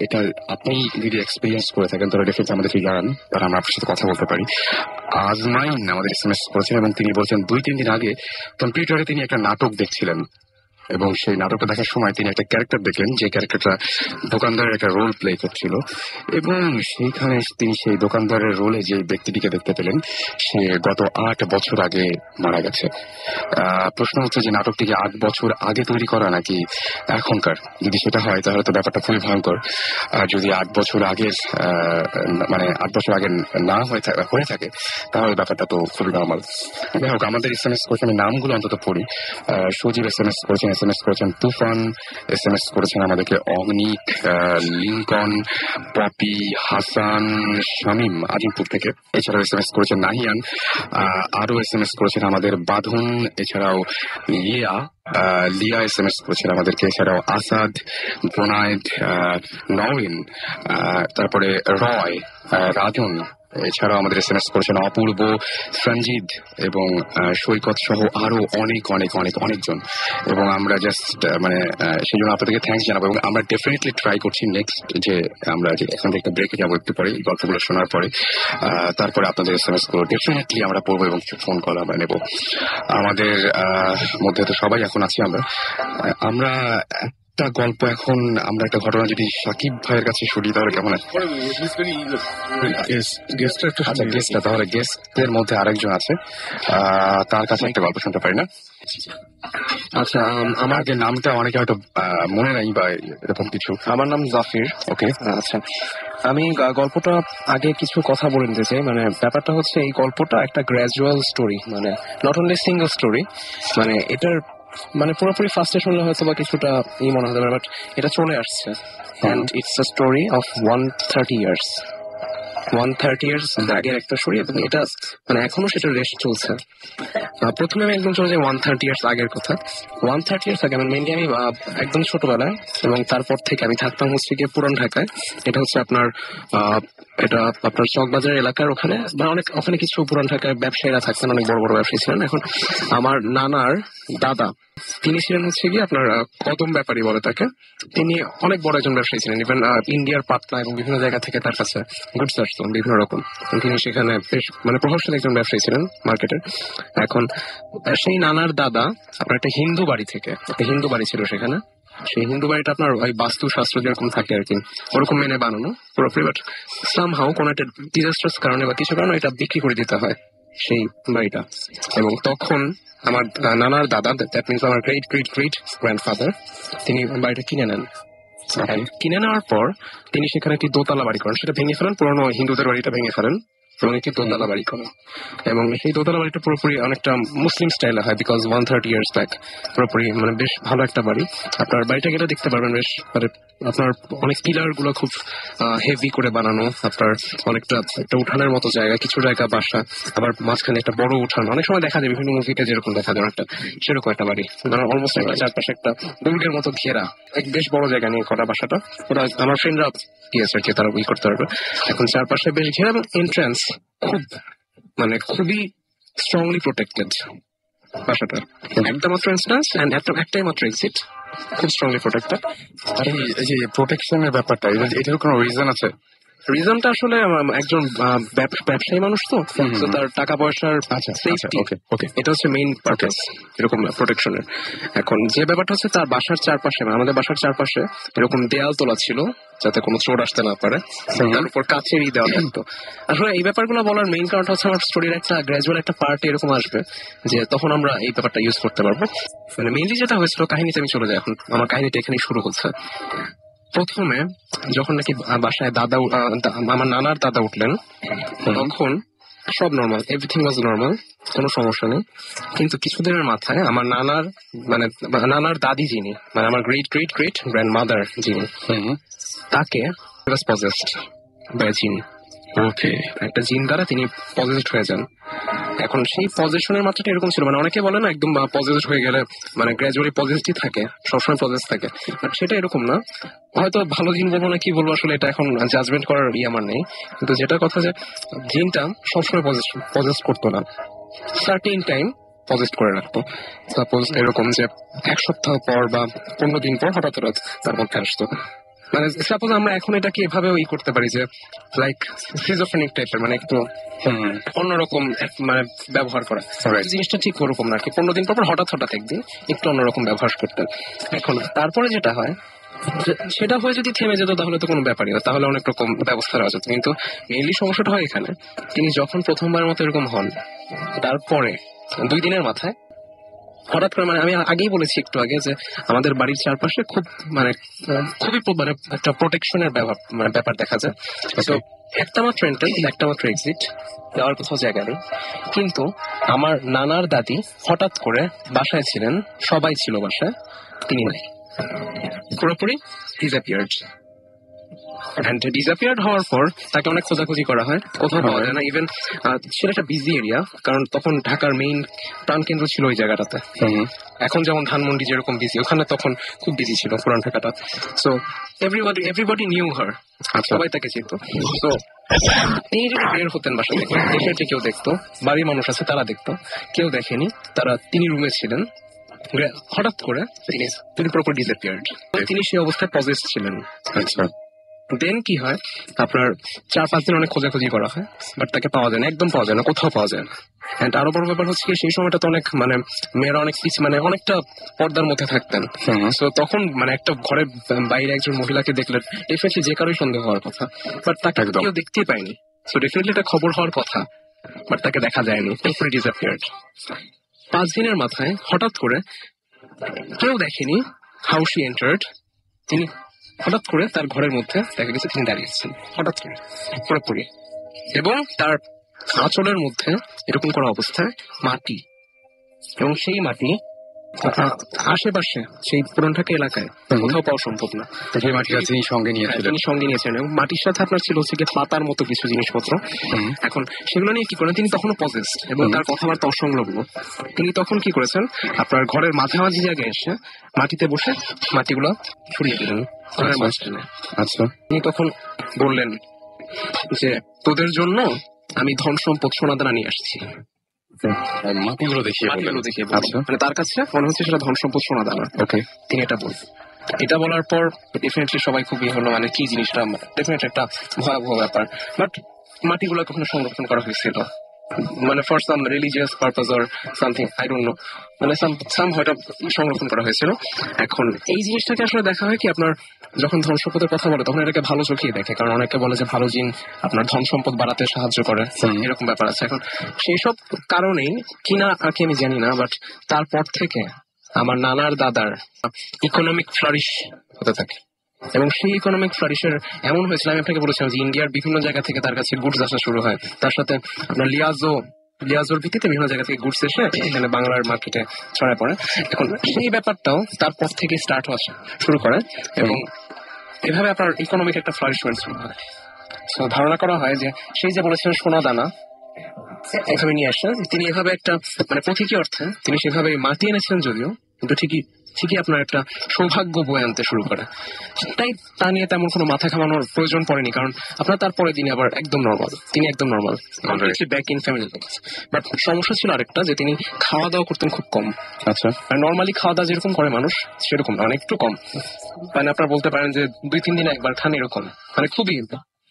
Speaker 2: এটা আপনি যদি এক্সপিরিয়েন্স করে থাকেন তাহলে ডেফিনেটলি আমাদেরকে জানান, তাহলে আমরা আপনার সাথে কথা বলতে পারি। আজমাইন আমাদের SMS করেছেন এবং তিনি বলছেন 2-3 দিন আগে কম্পিউটারে তিনি একটা নাটক দেখছিলেন, এবং সেই নাটকটা দেখার সময় তিনি একটা ক্যারেক্টার দেখলেন, যে ক্যারেক্টারটা দোকানদারের একটা রোল প্লে করছিল, এবং সেইখানে তিনি সেই দোকানদারের রোলে যে ব্যক্তিটিকে দেখতে পেলেন সে গত 8 বছর আগে মারা গেছে। প্রশ্ন হচ্ছে যে নাটকটি কি 8 বছর আগে তৈরি করা নাকি এখনকার? যদি সেটা হয় তাহলে তো ব্যাপারটা খুবই ভয়ঙ্কর। আর যদি 8 বছর আগের মানে 8 বছর আগে না হয়ে থাকে তাহলে ব্যাপারটা তো খুবই নর্মাল। যাই হোক, আমাদের SMS করেছেন, আমি নামগুলো অন্তত পড়ি। সজীব SMS করেছেন তুফান, SMS করেছেন আমাদেরকে অগ্নিক, লিঙ্কন, পপি, হাসান, শামীম আজিমপুর থেকে। এছাড়াও SMS করেছেন নাহিয়ান, আরো SMS করেছেন আমাদের বাঁধন, এছাড়াও লিয়া SMS করেছেন আমাদেরকে, এছাড়াও আসাদ, প্রণয়, নওরিন, তারপরে রয়, রাজন, এছাড়াও আমাদের SMS করেছেন অপূর্ব, সঞ্জিত এবং সৈকত সহ আরো অনেকজন। এবং আমরা জাস্ট সেই জন্য আপনাদেরকে থ্যাঙ্কস জানাবো, এবং আমরা ডেফিনেটলি ট্রাই করছি নেক্সট যে আমরা যে এখন একটা ব্রেকে যাবো একটু পরে, এই গল্পগুলো শোনার পরে তারপরে আপনাদের SMS গুলো ডেফিনেটলি আমরা পড়বো এবং কিছু ফোন কল আমরা নেবো। আমাদের মধ্যে তো সবাই এখন আছি আমরা একটা গল্প, এখন আমরা একটা ঘটনা যদি সাকিব ভাইয়ের কাছে শুনি তাহলে কেমন হয়? আচ্ছা, গেস্টটা তাহলে গেস্টের মধ্যে আরেকজন আছে, তার কাছে একটা গল্প শুনতে পারি না? আচ্ছা, আমাকে নামটা অনেকে হয়তো মনে নাই বা এরকম কিছু।
Speaker 7: আমার নাম জাফির।
Speaker 2: ওকে,
Speaker 7: আচ্ছা, আমি গল্পটা আগে কিছু কথা বলে নিতে চাই। ব্যাপারটা হচ্ছে এই গল্পটা একটা gradual story, not only single story. এটার মানে পুরোপুরি ফার্স্টে শুনলে হয়তো বা কিছুটা মনে হতে পারে, বাট এটা চলে আসছে and it's a story of 130 years. 130 years আগের একটা স্টোরি, এবং এটা মানে এখনো সেটা রেস্ট চলছে। প্রথমে আমি একদম চলে যাই 130 ইয়ার্স আগের কথা। 130 ইয়ার্স আগে মেনলি আমি একদম ছোটবেলায়, এবং তারপর থেকে আমি থাকতাম হচ্ছে গিয়ে পুরান ঢাকায়। এটা হচ্ছে আপনার এটা আপনার চকবাজার এলাকার ওখানে, মানে ওখানে কিছু পুরান ঢাকায় ব্যবসায়ীরা থাকতেন, অনেক বড় বড় ব্যবসায়ী ছিলেন। এখন আমার নানার দাদা, তিনি ছিলেন হচ্ছে গিয়ে আপনার কদম ব্যাপারী বলে তাকে। তিনি অনেক বড় একজন ব্যবসায়ী ছিলেন, ইভেন ইন্ডিয়ার পাটনা এবং বিভিন্ন জায়গা থেকে তার কাছে গুডস আসতো বিভিন্ন রকম। তিনি সেখানে বেশ মানে প্রভাবশালী একজন ব্যবসায়ী ছিলেন মার্কেটের। এখন সেই নানার দাদা আপনার একটা হিন্দু বাড়ি থেকে, একটা হিন্দু বাড়ি ছিল সেখানে। সেই হিন্দু বাড়িটা আপনার ওই বাস্তুশাস্ত্র যেরকম থাকে আর কি, ওরকম মেনে বানানো পুরোপুরি, বাট সামহাও কোনো একটা ডিজাস্টার্স কারণে বা কিছু কারণে এটা বিক্রি করে দিতে হয় সেই বাড়িটা। এবং তখন আমার নানার দাদা, দ্যাট মিনস আমার গ্রেট গ্রেট গ্রেট গ্র্যান্ডফাদার, তিনি বাড়িটা কিনে নেন। কিনে নেওয়ার পর তিনি সেখানে একটি দোতলা বাড়ি করেন, সেটা ভেঙে ফেলেন, পুরোনো হিন্দুদের বাড়িটা ভেঙে ফেলেন এবং একটি দোতলা বাড়ি করেন। এবং সেই দোতলা বাড়িটা পুরোপুরি অনেকটা মুসলিম স্টাইলে হয়, বিকজ 130 ইয়ার্স ব্যাক। পুরোপুরি মানে বেশ ভালো একটা বাড়ি। আপনার বাড়িটা গেলে দেখতে পারবেন বেশ মানে আপনার অনেক পিলার গুলো খুব হেভি করে বানানো, আপনার অনেকটা একটা উঠানের মতো জায়গা, কিছু জায়গা বাসা, আবার মাঝখানে একটা বড় উঠান। অনেক সময় দেখা যায় বিভিন্ন মুভিতে যেরকম দেখা যায় একটা সেরকম একটা বাড়ি, মানে অলমোস্ট একটা চারপাশে একটা দুর্গের মতো ঘেরা, এক বেশ বড় জায়গা নিয়ে করা বাসাটা। ওরা আমার ফ্রেন্ডরা গিয়েছে আর কি, তারা ওই করতে পারবে। এখন চারপাশে বেশ ঘেরা এবং এন্ট্রান্স খুব মানে খুবই স্ট্রংলি প্রোটেক্টেড বাসাটা। একটা মাত্র এন্ট্রান্স এন্ড একটাই মাত্র এক্সিট, খুব স্ট্রংলি প্রোটেক্টেড।
Speaker 2: আর এই যে প্রোটেকশনের ব্যাপারটা, এটার কোনো রিজন আছে?
Speaker 7: রিজনটা আসলে একজন ব্যবসায়ী মানুষ তো, তো তার টাকা পয়সার সেফটি, এটা হচ্ছে মেইন পারপাস এরকম প্রোটেকশনের। এখন যে ব্যাপারটা হচ্ছে তার বাসার চারপাশে, আমাদের বাসার চারপাশে এরকম দেয়াল তোলা ছিল যাতে কোনো চোর আসতে না পারে, তার উপর কাচেরই দেওয়া থাকতো। আসলে এই ব্যাপারগুলো বলার মেইন কারণটা হচ্ছে আমার স্টোরির একটা গ্রাজুয়াল একটা পার্ট এরকম আসবে যে তখন আমরা এই ব্যাপারটা ইউজ করতে পারবো। মানে মেইনলি যেটা হয়েছিল, কাহিনীতে আমি চলে যাই এখন, আমার কাহিনীটা এখানেই শুরু হচ্ছে। প্রথমে যখন নাকি বাসায় দাদা আমার নানার দাদা উঠলেন, তখন সব নর্মাল, এভরিথিং ওয়াজ নর্মাল, কোনো সমস্যা নেই। কিন্তু কিছুদিনের মাথায় আমার নানার দাদি যিনি, মানে আমার great great great grand mother যিনি, তাকে পজেসড বাই জিন। ওকে, একটা জিন দ্বারা তিনি পজেসড হয়ে যান। এখন সেই পজেশনের মাত্রাটা এরকম ছিল, মানে অনেকে বলে না একদম পজেসড হয়ে গেলে মানে গ্র্যাজুয়ালি পজেসডই থাকে, সবসময় পজেস থাকে, বাট সেটা এরকম না। হয়তো ভালো জিন বলবো না কি বলবো, আসলে এটা এখন জাজমেন্ট করার আমার নেই। কিন্তু যেটা কথা যে জিনটা সবসময় পজেস করতো না, সার্টেন টাইম পজেস্ট করে রাখতো। সাপোজ এরকম যে 1 সপ্তাহ পর বা 15 দিন পর হঠাৎ তার মধ্যে আসতো। মানে সাপোজ আমরা এখন এটাকে এভাবে করতে পারি যে লাইক সিজোফ্রেনিক টাইপের, মানে একটু অন্যরকম মানে ব্যবহার করা। জিনিসটা ঠিক ওরকম না আর কি, 15 দিন পর হঠাৎ একদিন একটু অন্যরকম ব্যবহার করতেন। এখন তারপরে যেটা হয়, সেটা হয়ে যদি থেমে যেত তাহলে তো কোনো ব্যাপারই না, তাহলে অনেক রকম ব্যবস্থা নেওয়া যেত। কিন্তু মেইনলি সমস্যাটা হয় এখানে, তিনি যখন প্রথমবার মতো এরকম হন, তারপরে 2 দিনের মাথায় হঠাৎ করে, মানে আমি আগেই বলেছি একটু আগে যে আমাদের বাড়ির চারপাশে খুবই মানে একটা প্রোটেকশনের ব্যাপার দেখা যায়। তো একটা মাত্র এন্ট্রান্স, একটা মাত্র এক্সিট, যাওয়ার কোথাও জায়গা নেই। কিন্তু আমার নানার দাদি হঠাৎ করে বাসায় ছিলেন, সবাই ছিল বাসায়, তিনি নাই, পুরোপুরি ডিসঅ্যাপিয়ার্ড। ডিসঅ্যাপিয়ার্ড হওয়ার পর তাকে অনেক খোঁজাখুঁজি করা হয়, কোথাও পাওয়া যায় না। ইভেন সেটা একটা বিজি এরিয়া, কারণ তখন ঢাকার মেইন প্রাণকেন্দ্র ছিল ওই জায়গাটাতে। এখন যেমন ধানমন্ডি যেরকম বিজি, ওখানে তখন খুব বিজি ছিল পুরান ঢাকাটা। সো এভরিবডি নিউ হার, সবাই তাকে চিনত। তো তিনি যদি বের হতেন বাসা থেকে, দেখে কেউ দেখতো, বাড়ির মানুষ আছে তারা দেখতো, কেউ দেখেনি, তিনি রুমে ছিলেন। হঠাৎ করে তিনি পুরোপুরি ডিসঅ্যাপিয়ার্ড, তিনি সেই অবস্থায় পজেসড ছিলেন। আচ্ছা, দেন কি হয়, আপনার 4-5 দিন অনেক খোঁজাখুঁজি করা হয়, বাট তাকে পাওয়া যায় না, একদম পাওয়া যায় না, কোথাও পাওয়া যায় না। এন্ড আরো বড় ব্যাপার হচ্ছে সেই সময়টা তো অনেক মানে মেয়েরা অনেক মানে অনেকটা পর্দার মধ্যে থাকতেন। তো তখন মানে একটা ঘরের বাইরে একজন মহিলাকে দেখলে ডেফিনেটলি যে কারোই সন্দেহ হওয়ার কথা, বাট তাকে কেউ দেখতেই পায়নি। সো ডেফিনেটলি এটা খবর হওয়ার কথা, বাট তাকে দেখা যায়নি, পুরোপুরি ডিসঅ্যাপিয়ার্ড। 5 দিনের মাথায় হঠাৎ করে কেউ দেখেনি, হাউ শি এন্টার্ড, তিনি হঠাৎ করে তার ঘরের মধ্যে দেখা গেছে তিনি দাঁড়িয়েছেন হঠাৎ করে পুরোপুরি, এবং তার আঁচলের মধ্যে এরকম করা অবস্থায় মাটি, এবং সেই মাটি আশেপাশে সেই পুরান ঢাকা এলাকায় কোথাও পাওয়া সম্ভব না।
Speaker 2: যে মাটিটা তিনি সঙ্গে নিয়েছিলেন,
Speaker 7: তিনি সঙ্গে নিয়েছিলেন এবং মাটির সাথে আপনার ছিল হচ্ছে গিয়ে পাতার মতো কিছু জিনিসপত্র। এখন সেগুলো নিয়ে কি করেন, তিনি তখনও পজেসড এবং তার কথাবার্তা অসংলগ্ন। তিনি তখন কি করেছেন, আপনার ঘরের মাঝামাঝি জায়গায় এসে মাটিতে বসে মাটিগুলো ছড়িয়ে দিলেন ঘরের মাঝখানে।
Speaker 2: আচ্ছা,
Speaker 7: তিনি তখন বললেন যে তোদের জন্য আমি ধন সম্পদ সোনাদানা নিয়ে আসছি।
Speaker 2: মাটিগুলো দেখিয়ে
Speaker 7: মাটিগুলো
Speaker 2: বললেন।
Speaker 7: দেখিয়ে বললেন।
Speaker 2: আচ্ছা,
Speaker 7: মানে তার কাছে মনে হচ্ছে সেটা ধন সম্পদ সোনাদানা।
Speaker 2: ওকে,
Speaker 7: তিনি এটা বললেন। এটা বলার পর ডেফিনেটলি সবাই খুবই হলো, মানে কি জিনিসটা, ডেফিনেটলি একটা ভয়াবহ ব্যাপার। বাট মাটিগুলো কখনো সংরক্ষণ করা হয়েছিল, মানে for some religious purpose or something, I don't know, মানে সাম হয়তো সংরক্ষণ করা হয়েছিল। এখন এই জিনিসটাকে আসলে দেখা হয় কি, আপনার যখন ধন সম্পদের কথা বলে তখন এটাকে ভালো চোখেই দেখে, কারণ অনেকে বলে যে ভালো জিন আপনার ধন সম্পদ বাড়াতে সাহায্য করে, এরকম ব্যাপার আছে। এখন সেই সব কারণেই কিনা আর কি আমি জানি না, বাট তারপর থেকে আমার নানার দাদার ইকোনমিক ফ্লারিশ হতে থাকে। এবং সেই ইকোনমিক ফ্লারিশের এমন হয়েছিল, আমি আপনাকে বলেছিলাম যে ইন্ডিয়ার বিভিন্ন জায়গা থেকে তার কাছে গুডস আসা শুরু হয়, তার সাথে আপনার লিয়াজোর ভিত্তিতে বিভিন্ন জায়গা থেকে গুডস এসে এখানে বাংলার মার্কেটে ছড়ায় পড়ে। এখন সেই ব্যাপারটাও তারপর থেকে স্টার্ট হওয়া শুরু করে এবং এভাবে আপনার ইকোনমিক একটা ফ্লারিশমেন্ট শুরু হয়। সো ধারণা করা হয় যে সেই যে বলেছিলেন সোনা দানা এভাবে নিয়ে আসেন, তিনি এভাবে একটা মানে প্রতীকী অর্থে তিনি সেভাবে মাটি এনেছিলেন যদিও, কিন্তু ঠিকই আপনার একটা সৌভাগ্য বয়ে আনতে শুরু করে। তাই তা নিয়ে তেমন কোনো মাথা ঘামানোর প্রয়োজন পড়েনি, কারণ আপনার তারপরে তিনি আবার একদম নর্মাল, তিনি একদম normal, back in family. But সমস্যা ছিল আরেকটা, যে তিনি খাওয়া দাওয়া করতেন খুব কম।
Speaker 2: আচ্ছা,
Speaker 7: নর্মালি খাওয়া দাওয়া যেরকম করে মানুষ সেরকম না, একটু কম, মানে আপনার বলতে পারেন যে 2-3 দিনে একবার খান এরকম, মানে খুবই,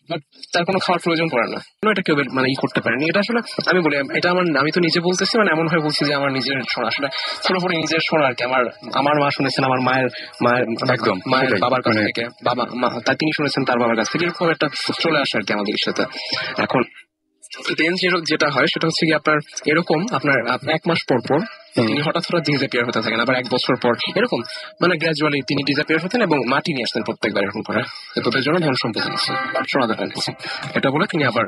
Speaker 7: বাট তার কোনো খাওয়ার প্রয়োজন পড়ে না। এটা কেউ মানে করতে পারেনি। এটা আসলে আমি বলি, এটা আমি তো নিজে বলতেছি, মানে এমন ভাবে বলছি যে আমার নিজের শোনা, আসলে পুরোপুরি নিজের শোনা আর কি। আমার মা শুনেছেন আমার মায়ের
Speaker 2: একদম
Speaker 7: মায়ের বাবার কাছ থেকে, তা তিনি শুনেছেন তার বাবার কাছ থেকে, এরকম একটা চলে আসে আর কি আমাদের সাথে। এখন দেন যেটা হয় সেটা হচ্ছে কি, আপনার এরকম আপনার 1 মাস পর পর তিনি হঠাৎ ডিসঅ্যাপিয়ার হতে থাকেন, আবার 1 বছর পর এরকম, মানে গ্রাজুয়ালি তিনি ডিসঅ্যাপিয়ার হতেন এবং মাটি নিয়ে আসতেন প্রত্যেকবার এরকম করে, তোদের জন্য ধন সম্পদ নিচ্ছে, সোনা দানা নিচ্ছে, এটা বলে তিনি আবার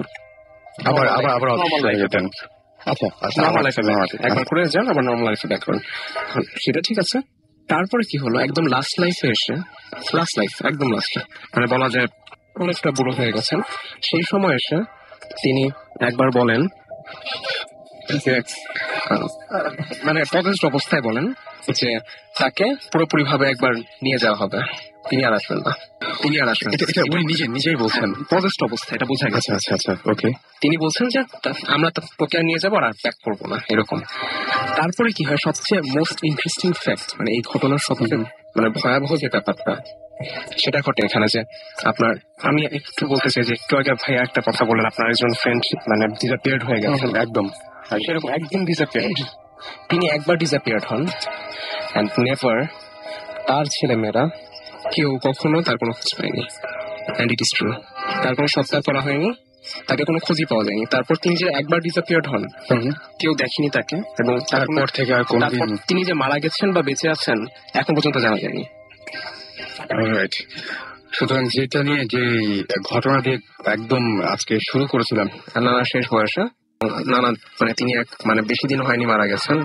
Speaker 2: যেতেন। আচ্ছা,
Speaker 7: নর্মাল লাইফে একবার করে যান, আবার নর্মাল লাইফে ব্যাক করেন। সেটা ঠিক আছে। তারপরে কি হলো, একদম লাস্ট লাইফে এসে, একদম লাস্টে, মানে বলা যায় অনেকটা বুড়ো হয়ে গেছেন, সেই সময় এসে তিনি একবার বলেন যে মানে পজেসড অবস্থায় বলেন যে তাকে পুরোপুরি ভাবে একবার নিয়ে যাওয়া হবে, তিনি আর আসবেন না।
Speaker 2: উনি নিজেই বলছেন
Speaker 7: পজেসড অবস্থা, এটা বোঝা গেছে।
Speaker 2: আচ্ছা, ওকে।
Speaker 7: তিনি বলছেন যে আমরা তোকে আর নিয়ে যাবো আর ব্যাক করবো না, এরকম। তারপরে কি হয়, সবচেয়ে মোস্ট ইন্টারেস্টিং ফ্যাক্ট, মানে এই ঘটনার সবচেয়ে মানে ভয়াবহ যে ব্যাপারটা সেটা ঘটে এখানে, যে আপনার আমি একটু বলতে চাই যে একটু আগে ভাইয়া একটা কথা বলেন, আপনার একজন ফ্রেন্ড মানে ডিসঅ্যাপিয়ার্ড হয়ে গেছেন,
Speaker 2: একদম
Speaker 7: সেরকম একদম ডিসঅ্যাপিয়ার্ড। তিনি একবার ডিসঅ্যাপিয়ার্ড হন অ্যান্ড নেভার, তার ছেলেমেয়েরা কেউ কখনো তার কোনো খোঁজ পায়নি। অ্যান্ড ইট ইজ ট্রু, তার কোনো সৎকার করা হয়নি, তাকে কোনো খোঁজই পাওয়া যায়নি। তারপর তিনি যে একবার ডিসঅ্যাপিয়ার্ড হন, কেউ দেখেনি তাকে, এবং
Speaker 2: তারপর থেকে আর কোনদিন
Speaker 7: তিনি যে মারা গেছেন বা বেঁচে আছেন এখন পর্যন্ত জানা যায়নি।
Speaker 2: রাইট। সুতরাং যেটা নিয়ে যে ঘটনা দিয়ে একদম আজকে শুরু করেছিলাম,
Speaker 7: নানা শেষ বয়সে, নানা মানে তিনি মানে বেশি দিন হয়নি মারা গেছেন।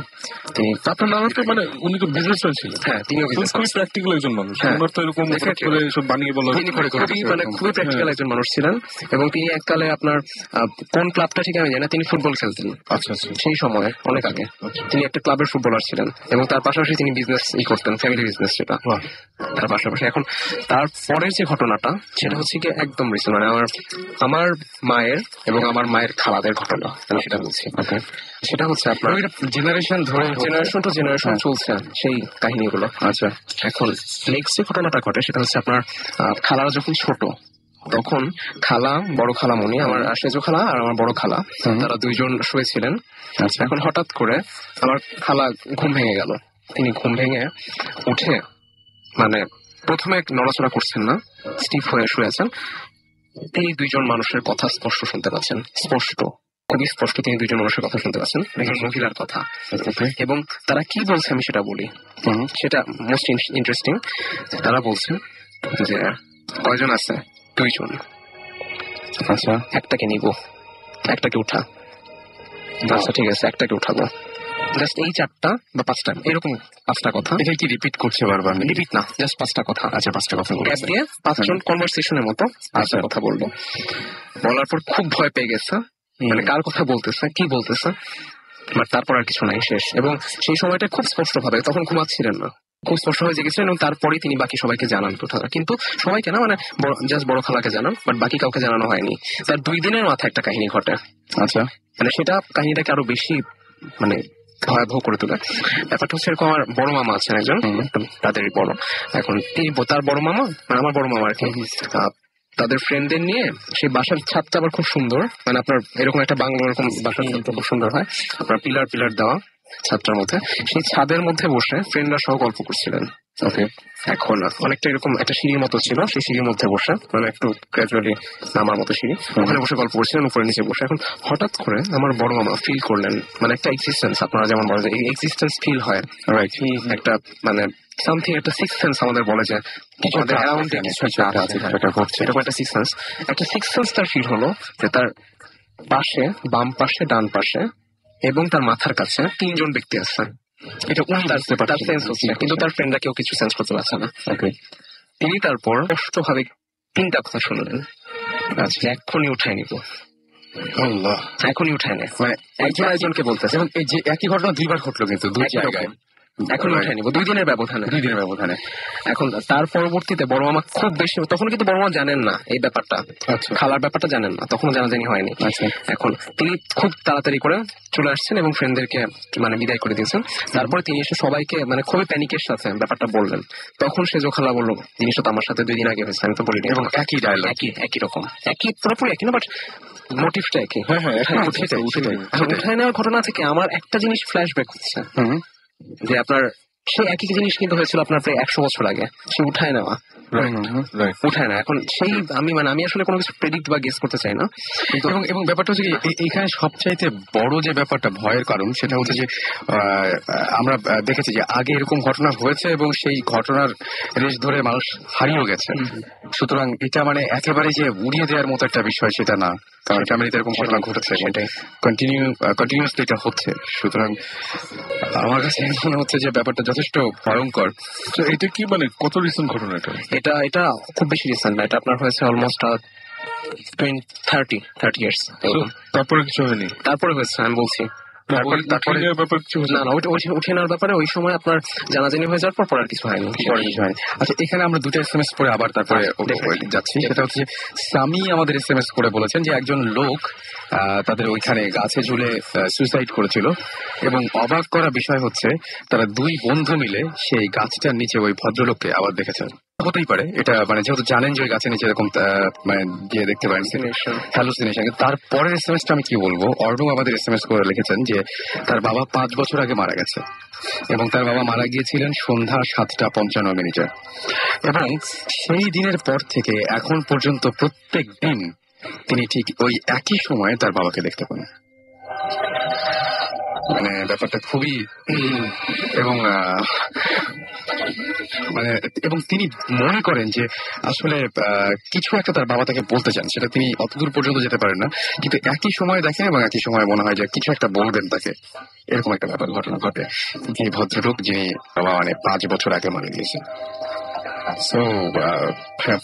Speaker 7: তিনি
Speaker 3: আপনার নানা তো মানে উনি তো বিজনেসম্যান ছিলেন।
Speaker 7: হ্যাঁ, তিনিও
Speaker 3: খুবই প্র্যাকটিক্যাল একজন মানুষ। ওনার তো এরকম সব বানিয়ে বলা,
Speaker 7: তিনি মানে খুবই প্র্যাকটিক্যাল একজন মানুষ ছিলেন। এবং তিনি এককালে আপনার কোন ক্লাবটা ঠিক আমি জানি না, তিনি ফুটবল খেলতেন।
Speaker 3: আচ্ছা,
Speaker 7: সেই সময় অনেক আগে তিনি একটা ক্লাবের ফুটবলার ছিলেন এবং তার পাশাপাশি তিনি বিজনেস করতেন, ফ্যামিলি বিজনেস, সেটা তার পাশাপাশি। এখন তার পরের যে ঘটনাটা সেটা হচ্ছে কি একদম রিসেন্ট, মানে আমার মায়ের এবং আমার মায়ের খালাদের ঘটনা, আমি সেটা বলছি। সেটা হচ্ছে আপনার
Speaker 2: জেনারেশন
Speaker 7: টু জেনারেশন চলছে সেই কাহিনীগুলো।
Speaker 2: আচ্ছা,
Speaker 7: এখন নেক্সট যে ঘটনাটা ঘটে সেটা হচ্ছে আপনার খালারা যখন ছোট, তখন বড় খালামণি, আমার সেজো খালা আর আমার বড় খালা, তারা 2জন শুয়েছিলেন। এখন হঠাৎ করে আমার খালা ঘুম ভেঙে গেল। তিনি ঘুম ভেঙে উঠে মানে প্রথমে নড়াচড়া করছেন না, স্টিফ হয়ে শুয়েছেন। তিনি 2জন মানুষের কথা স্পষ্ট শুনতে পাচ্ছেন, খুবই স্পষ্ট তিনি 2জন মানুষের কথা শুনতে পাচ্ছেন, একজন মহিলার কথা। এবং তারা কি বলছে আমি সেটা বলি, সেটা মোস্ট ইন্টারেস্টিং। তারা বলছে যে কয়জন আছে, 2জন।
Speaker 2: আচ্ছা,
Speaker 7: একটাকে নিব, একটাকে উঠা। আচ্ছা ঠিক আছে, একটাকে উঠাবো। জাস্ট এই 4টা বা 5টা এরকম 5টা কথা।
Speaker 2: এটা কি রিপিট করছে বারবার?
Speaker 7: রিপিট না, জাস্ট 5টা কথা।
Speaker 2: আচ্ছা, 5টা কথা
Speaker 7: গ্যাপ
Speaker 2: বলছে।
Speaker 7: দিয়ে 5জন কনভারসেশনের মতো 5টা কথা বলবো। বলার পর খুব ভয় পেয়ে গেছে, মানে কার কথা বলতেছে, কি বলতেছে, বাট তারপর আর কিছু নাই, শেষ। এবং সেই সময়টা খুব স্পষ্ট ভাবে, তখন ঘুমাচ্ছিলেন না, খুব স্পষ্ট হয়ে জেগেছিলেন এবং তারপরেই তিনি বাকি সবাইকে জানান কথা। কিন্তু সবাইকে না, মানে জাস্ট বড় খালাকে জানান, বাট বাকি কাউকে জানানো হয়নি। তার 2 দিনের মাথায় একটা কাহিনী ঘটে।
Speaker 2: আচ্ছা,
Speaker 7: মানে সেটা কাহিনীটাকে আরো বেশি মানে ভয়াবহ করে তোলে। ব্যাপারটা হচ্ছে এরকম, আমার বড় মামা আছেন একজন, তাদেরই বড়। এখন তিনি, তার বড় মামা মানে আমার বড় মামা আর কি, তাদের ফ্রেন্ডদের নিয়ে সেই বাসার ছাদটা আবার খুব সুন্দর, মানে আপনার এরকম একটা বাংলো এরকম বাসার ছাদটা খুব সুন্দর হয়, আপনার পিলার পিলার দেওয়া ছাদটার মধ্যে। সেই ছাদের মধ্যে বসে ফ্রেন্ডরা সহ গল্প করছিলেন। ওকে, এখন অনেকটা এরকম একটা সিঁড়ির মতো ছিল, সেই সিঁড়ির মধ্যে বসে, মানে একটু গ্রাজুয়ালি নামার মতো সিঁড়ি, ওখানে বসে গল্প করছিলেন উপরে নিচে বসে। এখন হঠাৎ করে আমার বড় মামা ফিল করলেন, মানে একটা এক্সিস্টেন্স, আপনারা যেমন বলেন যে এক্সিস্টেন্স ফিল হয়, রাইট? একটা মানে সামথিং, একটা সিক্স সেন্স আমাদের বলে যে আমাদের অ্যারাউন্ড কিছু একটা আছে, এটা ঘটছে, এরকম একটা সিক্স সেন্স। একটা সিক্স সেন্স তার ফিল হলো যে তার পাশে, বাম পাশে, ডান পাশে এবং তার মাথার কাছে 3জন ব্যক্তি আছে। এটা তার সেন্স হচ্ছে, কিন্তু তার ফ্রেন্ডরা কেউ কিছু সেন্স করতে পারছে না। তিনি তারপর স্পষ্টভাবে 3টা কথা শুনলেন, আচ্ছা এক্ষুনি উঠায় নিব, এখনই উঠায় নেয়, মানে একজন আরেকজনকে বলতেছে।
Speaker 2: এবং এই যে একই ঘটনা 2বার ঘটলো, কিন্তু 2 জায়গায়,
Speaker 7: এখন উঠায় নিব 2 দিনের ব্যবধানে। এখন তার পরবর্তীতে বড় মামা খুব বেশি, তখন কিন্তু বড় মামা জানেন না এই ব্যাপারটা, খালার ব্যাপারটা জানেন না, তখনও জানাজানি হয়নি। এখন তিনি খুব তাড়াতাড়ি করে চলে আসছেন এবং ফ্রেন্ডদেরকে মানে বিদায় করে দিয়েছেন। তারপরে তিনি এসে সবাইকে মানে খুবই প্যানিকের সাথে ব্যাপারটা বললেন। তখন সেজো খালা বললো, জিনিসটা তো আমার সাথে 2 দিন আগে হয়েছে, আমি তো বলিনি।
Speaker 2: এবং একই ডায়লগ,
Speaker 7: একই রকম, একই পুরোপুরি একই না, বাট মোটিভটা একই। উঠায় নেওয়ার ঘটনা থেকে আমার একটা জিনিস ফ্ল্যাশব্যাক হচ্ছে, যে আপনার সেই একই জিনিস কিন্তু হয়েছিল আপনার প্রায় 100 বছর আগে। সে উঠায় নেওয়া, উঠায় না। এখন সেই আমি আসলে কোনো কিছু প্রেডিক্ট বা গেস করতে চাই না, কিন্তু
Speaker 2: এবং ব্যাপারটা হচ্ছে এইখানে সবচাইতে বড় যে ব্যাপারটা ভয়ের কারণ, সেটা হচ্ছে যে আমরা দেখেছি যে আগে এরকম ঘটনা হয়েছে এবং সেই ঘটনার রেশ ধরে মানুষ হারিয়েও গেছে। সুতরাং এটা মানে একেবারে যে উড়িয়ে দেওয়ার মতো একটা বিষয় সেটা না, কারণ ফ্যামিলিতে এরকম ঘটনা ঘটেছে, সেটাই কন্টিনিউয়াসলি এটা হচ্ছে। সুতরাং আমার কাছে মনে হচ্ছে যে ব্যাপারটা যথেষ্ট ভয়ঙ্কর।
Speaker 3: তো এটা কি মানে কত রিসেন্ট ঘটনা এটা?
Speaker 7: এটা খুব বেশি রিসেন্ট না, এটা আপনার হয়েছে অলমোস্ট 30 ইয়ার্স।
Speaker 3: তারপরে কিছু হয়নি?
Speaker 7: তারপরে হয়েছে, আমি বলছি
Speaker 3: তারপরে
Speaker 7: উঠে নেওয়ার ব্যাপারে ওই সময় আপনার জানাজানি হয়ে যাওয়ার পর আর কিছু হয়নি।
Speaker 2: আচ্ছা, এখানে আমরা 2টা SMS পরে আবার তারপরে যাচ্ছি। সেটা হচ্ছে স্বামী আমাদের SMS করে বলেছেন যে একজন লোক তাদের ওইখানে গাছে ঝুলে সুইসাইড করেছিল, এবং অবাক করা বিষয় হচ্ছে তারা 2 বন্ধু মিলে সেই গাছটার নিচে ওই ভদ্রলোককে আবার দেখেছেন। হতেই পারে এটা, মানে যেহেতু জানেন যে ওই গাছের নিচে এরকম মানে গিয়ে দেখতে পারেন হ্যালুসিনেশন। তারপরের এসএমএসটা আমি কি বলবো, অর্ণব আমাদের SMS করে লিখেছেন যে তার বাবা 5 বছর আগে মারা গেছে এবং তার বাবা মারা গিয়েছিলেন সন্ধ্যা 7:55 এবং সেই দিনের পর থেকে এখন পর্যন্ত প্রত্যেক দিন তিনি ঠিক ওই একই সময়ে তার বাবাকে দেখতে পান। মানে ব্যাপারটা খুবই এবং তিনি মনে করেন যে আসলে কিছু একটা তার বাবা তাকে বলতে চান, সেটা তিনি অতদূর পর্যন্ত যেতে পারেন না, কিন্তু একই সময় দেখেন এবং একই সময় মনে হয় যে কিছু একটা বলবেন তাকে। এরকম একটা ব্যাপার ঘটনা ঘটে যে ভদ্রলোক যিনি বাবা মানে 5 বছর আগে মারা গিয়েছেন। সো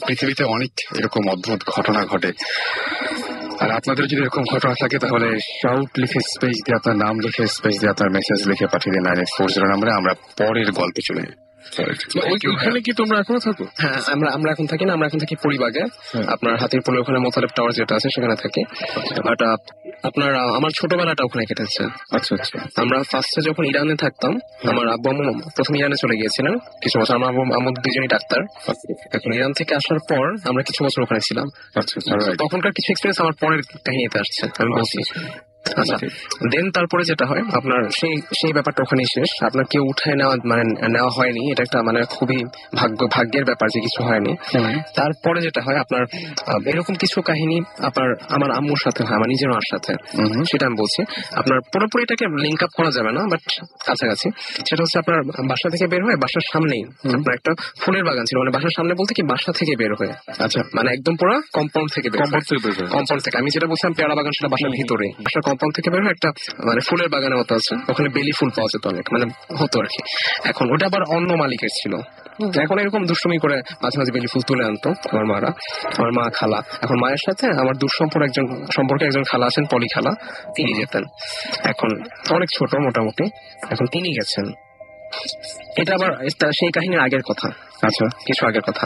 Speaker 2: পৃথিবীতে অনেক এরকম অদ্ভুত ঘটনা ঘটে। আর আপনাদের যদি এরকম ঘটনা থাকে তাহলে শাউট লিখে স্পেস দিয়ে আপনার নাম লিখে স্পেস দিয়ে আপনার মেসেজ লিখে পাঠিয়ে দিন 9840 নাম্বারে। আমরা পরের গল্পে চলে যাই।
Speaker 3: ওইখানে কি তোমরা এখনো থাকো?
Speaker 7: হ্যাঁ, আমরা এখন থাকি না, আমরা এখন থাকি পরিবাগে, আপনার হাতির পোলের ওখানে মোতালেব টাওয়ার যেটা আছে সেখানে থাকি। বাট আপনার আমার ছোটবেলাটা ওখানে কেটেছে।
Speaker 3: আচ্ছা আচ্ছা।
Speaker 7: আমরা ফার্স্টে যখন ইরানে থাকতাম, আমার আব্বু আম্মু প্রথম ইরানে চলে গিয়েছিলেন কিছু বছর, আমার আম্মু 2জনই ডাক্তার। এখন ইরান থেকে আসার পর আমরা কিছু বছর ওখানে ছিলাম। তখনকার কিছু এক্সপিরিয়েন্স আমার পরের কাহিনীতে আসছে, আমি বলছি। আচ্ছা, দেন তারপরে যেটা হয় আপনার সেই ব্যাপারটা ওখানেই শেষ। আপনার কেউ উঠায় নেওয়া হয়নি, এটা একটা মানে খুবই ভাগ্যের ব্যাপার যে কিছু হয়নি। তারপরে যেটা হয় আপনার এরকম কিছু কাহিনী আপনার আমার আম্মুর সাথে হয়, আমার নিজের মার সাথে, সেটা আমি বলছি। আপনার পুরোপুরি এটাকে লিঙ্ক আপ করা যাবে না, বাট কাছাকাছি। সেটা হচ্ছে আপনার বাসা থেকে বের হয়ে বাসার সামনেই আপনার একটা ফুলের বাগান ছিল, মানে বাসার সামনে বলতে কি বাসা থেকে বের হয়ে, আচ্ছা মানে একদম পুরো কম্পাউন্ড থেকে, আমি যেটা বলছিলাম পেয়ারা বাগান সেটা বাসার ভিতরে, বাসার কম্পাউন্ড থেকে বের হয়ে একটা মানে ফুলের বাগানের মতো আছে, ওখানে বেলি ফুল পাওয়া যেত অনেক, মানে হতো আর কি। এখন ওটা আবার অন্য মালিকের ছিল। এখন এরকম দুষ্টুমি করে মাঝে মাঝে বেলি ফুল তুলে আনতো আমার মারা, আমার মা খালা। এখন মায়ের সাথে আমার সম্পর্কে একজন খালা আছেন, পলি খালা, তিনি যেতেন। এখন অনেক ছোট মোটামুটি, এখন তিনি গেছেন। এটা আবার সেই কাহিনীর আগের কথা, আচ্ছা কিছু আগের কথা।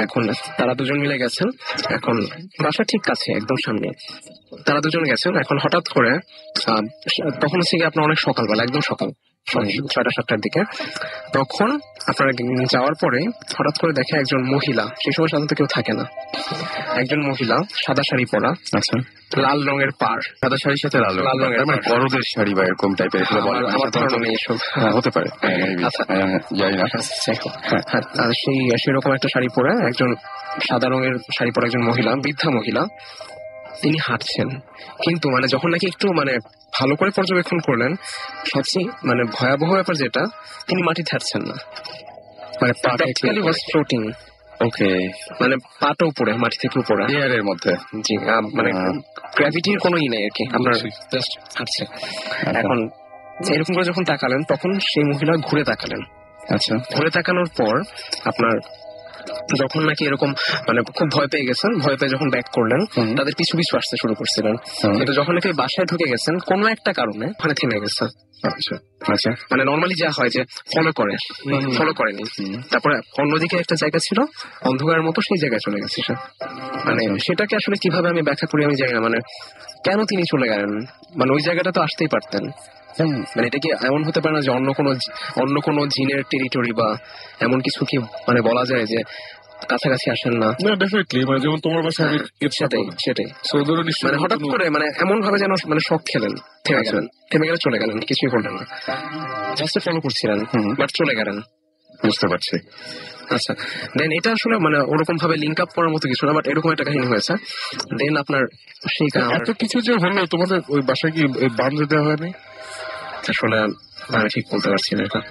Speaker 7: এখন তারা দুজন মিলে গেছেন, এখন বাসা ঠিক কাছে একদম সামনে, তারা দুজন গেছেন। এখন হঠাৎ করে তখন হচ্ছে কি আপনার অনেক সকালবেলা, একদম সকাল 6টা-7টার দিকে, তখন আপনারা যাওয়ার পরে হঠাৎ করে দেখে একজন মহিলা, সেই সময় সাধারণত কেউ থাকে না, একজন মহিলা সাদা শাড়ি পরা, আচ্ছা লাল রঙের পাড়,
Speaker 2: সাদা শাড়ির সাথে লাল রঙের মানে বড়দের শাড়ি বা এরকম টাইপের,
Speaker 7: আমার ধারণা নেই এসব,
Speaker 2: হতে পারে,
Speaker 7: আচ্ছা
Speaker 2: জানি না।
Speaker 7: সেরকম একটা শাড়ি পরে একজন সাদা রঙের শাড়ি পরা একজন মহিলা, বৃদ্ধা মহিলা, তিনি হাঁটছেন। কিন্তু মানে যখন নাকি একটু মানে ভালো করে পর্যবেক্ষণ করলেন, সবচেয়ে মানে ভয়াবহ ব্যাপার যেটা, তিনি মাটিতে হাঁটছেন না, মানে প্র্যাকটিক্যালি ওয়াজ ফ্লোটিং।
Speaker 2: ওকে,
Speaker 7: মানে পাটা উপরে, মাটি থেকে উপরে,
Speaker 2: এয়ারের মধ্যে।
Speaker 7: জি, মানে গ্র্যাভিটির কোনো ই নেই আর কি, আপনার জাস্ট হাঁটছে। এখন এরকম করে যখন তাকালেন, তখন সেই মহিলা ঘুরে তাকালেন। আচ্ছা, ঘুরে তাকানোর পর আপনার যখন নাকি এরকম মানে খুব ভয় পেয়ে গেছেন, ভয় পেয়ে যখন ব্যাক করলেন, তাদের পিছু পিছু আসতে শুরু করছিলেন। কিন্তু যখন নাকি বাসায় ঢুকে গেছেন, কোনো একটা কারণে ওখানে থেমে গেছে। আচ্ছা আচ্ছা, মানে নর্মালি যা হয় যে ফলো করেনি। তারপরে অন্যদিকে একটা জায়গা ছিল অন্ধকারের মতো, সেই জায়গায় চলে গেছে সে। মানে সেটাকে আসলে কিভাবে আমি ব্যাখ্যা করি আমি জানি না, মানে কেন তিনি চলে গেলেন, মানে ওই জায়গাটা তো আসতেই পারতেন। মানে এটা কি এমন হতে পারে না যে অন্য কোনো জিনের টেরিটরি বা এমন কিছু কি মানে বলা যায় যে কাছাকাছি আসেন না?
Speaker 3: ডেফিনেটলি, মানে যেমন তোমার বাসায়
Speaker 7: সেটাই মানে হঠাৎ করে মানে এমন ভাবে যেন মানে শখ খেলেন, থেমে গেলে চলে গেলেন, কিছুই করলেন না, জাস্ট ফলো করছিলেন, বাট চলে গেলেন।
Speaker 2: বুঝতে পারছি।
Speaker 7: আচ্ছা, দেন এটা আসলে মানে ওরকম ভাবে লিঙ্ক আপ করার মতো কিছু না, বাট এরকম একটা কাহিনী হয়েছে। দেন আপনার সেই
Speaker 3: এত কিছু যে হলো, তোমাদের ওই বাসায় কি বান্ধে দেওয়া হয়নি?
Speaker 7: আসলে আমি ঠিক বলতে পারছি না, এটা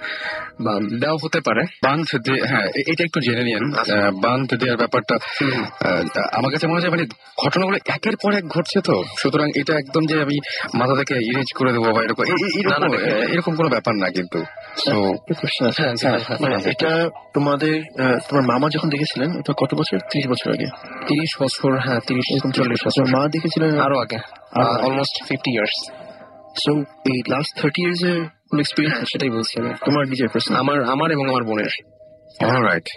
Speaker 7: বা দেওয়া হতে পারে।
Speaker 2: বাঁধ হ্যাঁ, এটা একটু জেনে নিন। বাঁধ দেওয়ার ব্যাপারটা আমার কাছে মনে হয় মানে ঘটনাগুলো একের পর এক ঘটছে, তো সুতরাং এটা একদম যে আমি মাথা থেকে ইরেজ করে দেবো বা এরকম কোনো ব্যাপার না। কিন্তু
Speaker 4: এটা তোমার মামা যখন দেখেছিলেন, এটা কত বছর? 30 বছর আগে?
Speaker 7: 30 বছর, হ্যাঁ 30-40 বছর।
Speaker 4: মা দেখেছিলেন
Speaker 7: আরো আগে, অলমোস্ট 50 ইয়ার্স।
Speaker 4: সো এই লাস্ট 30 ইয়ার্স এর এক্সপিরিয়েন্স, সেটাই বলছি আমি, তোমার নিজের পার্সোনাল,
Speaker 7: আমার এবং আমার বোনের।
Speaker 2: অলরাইট,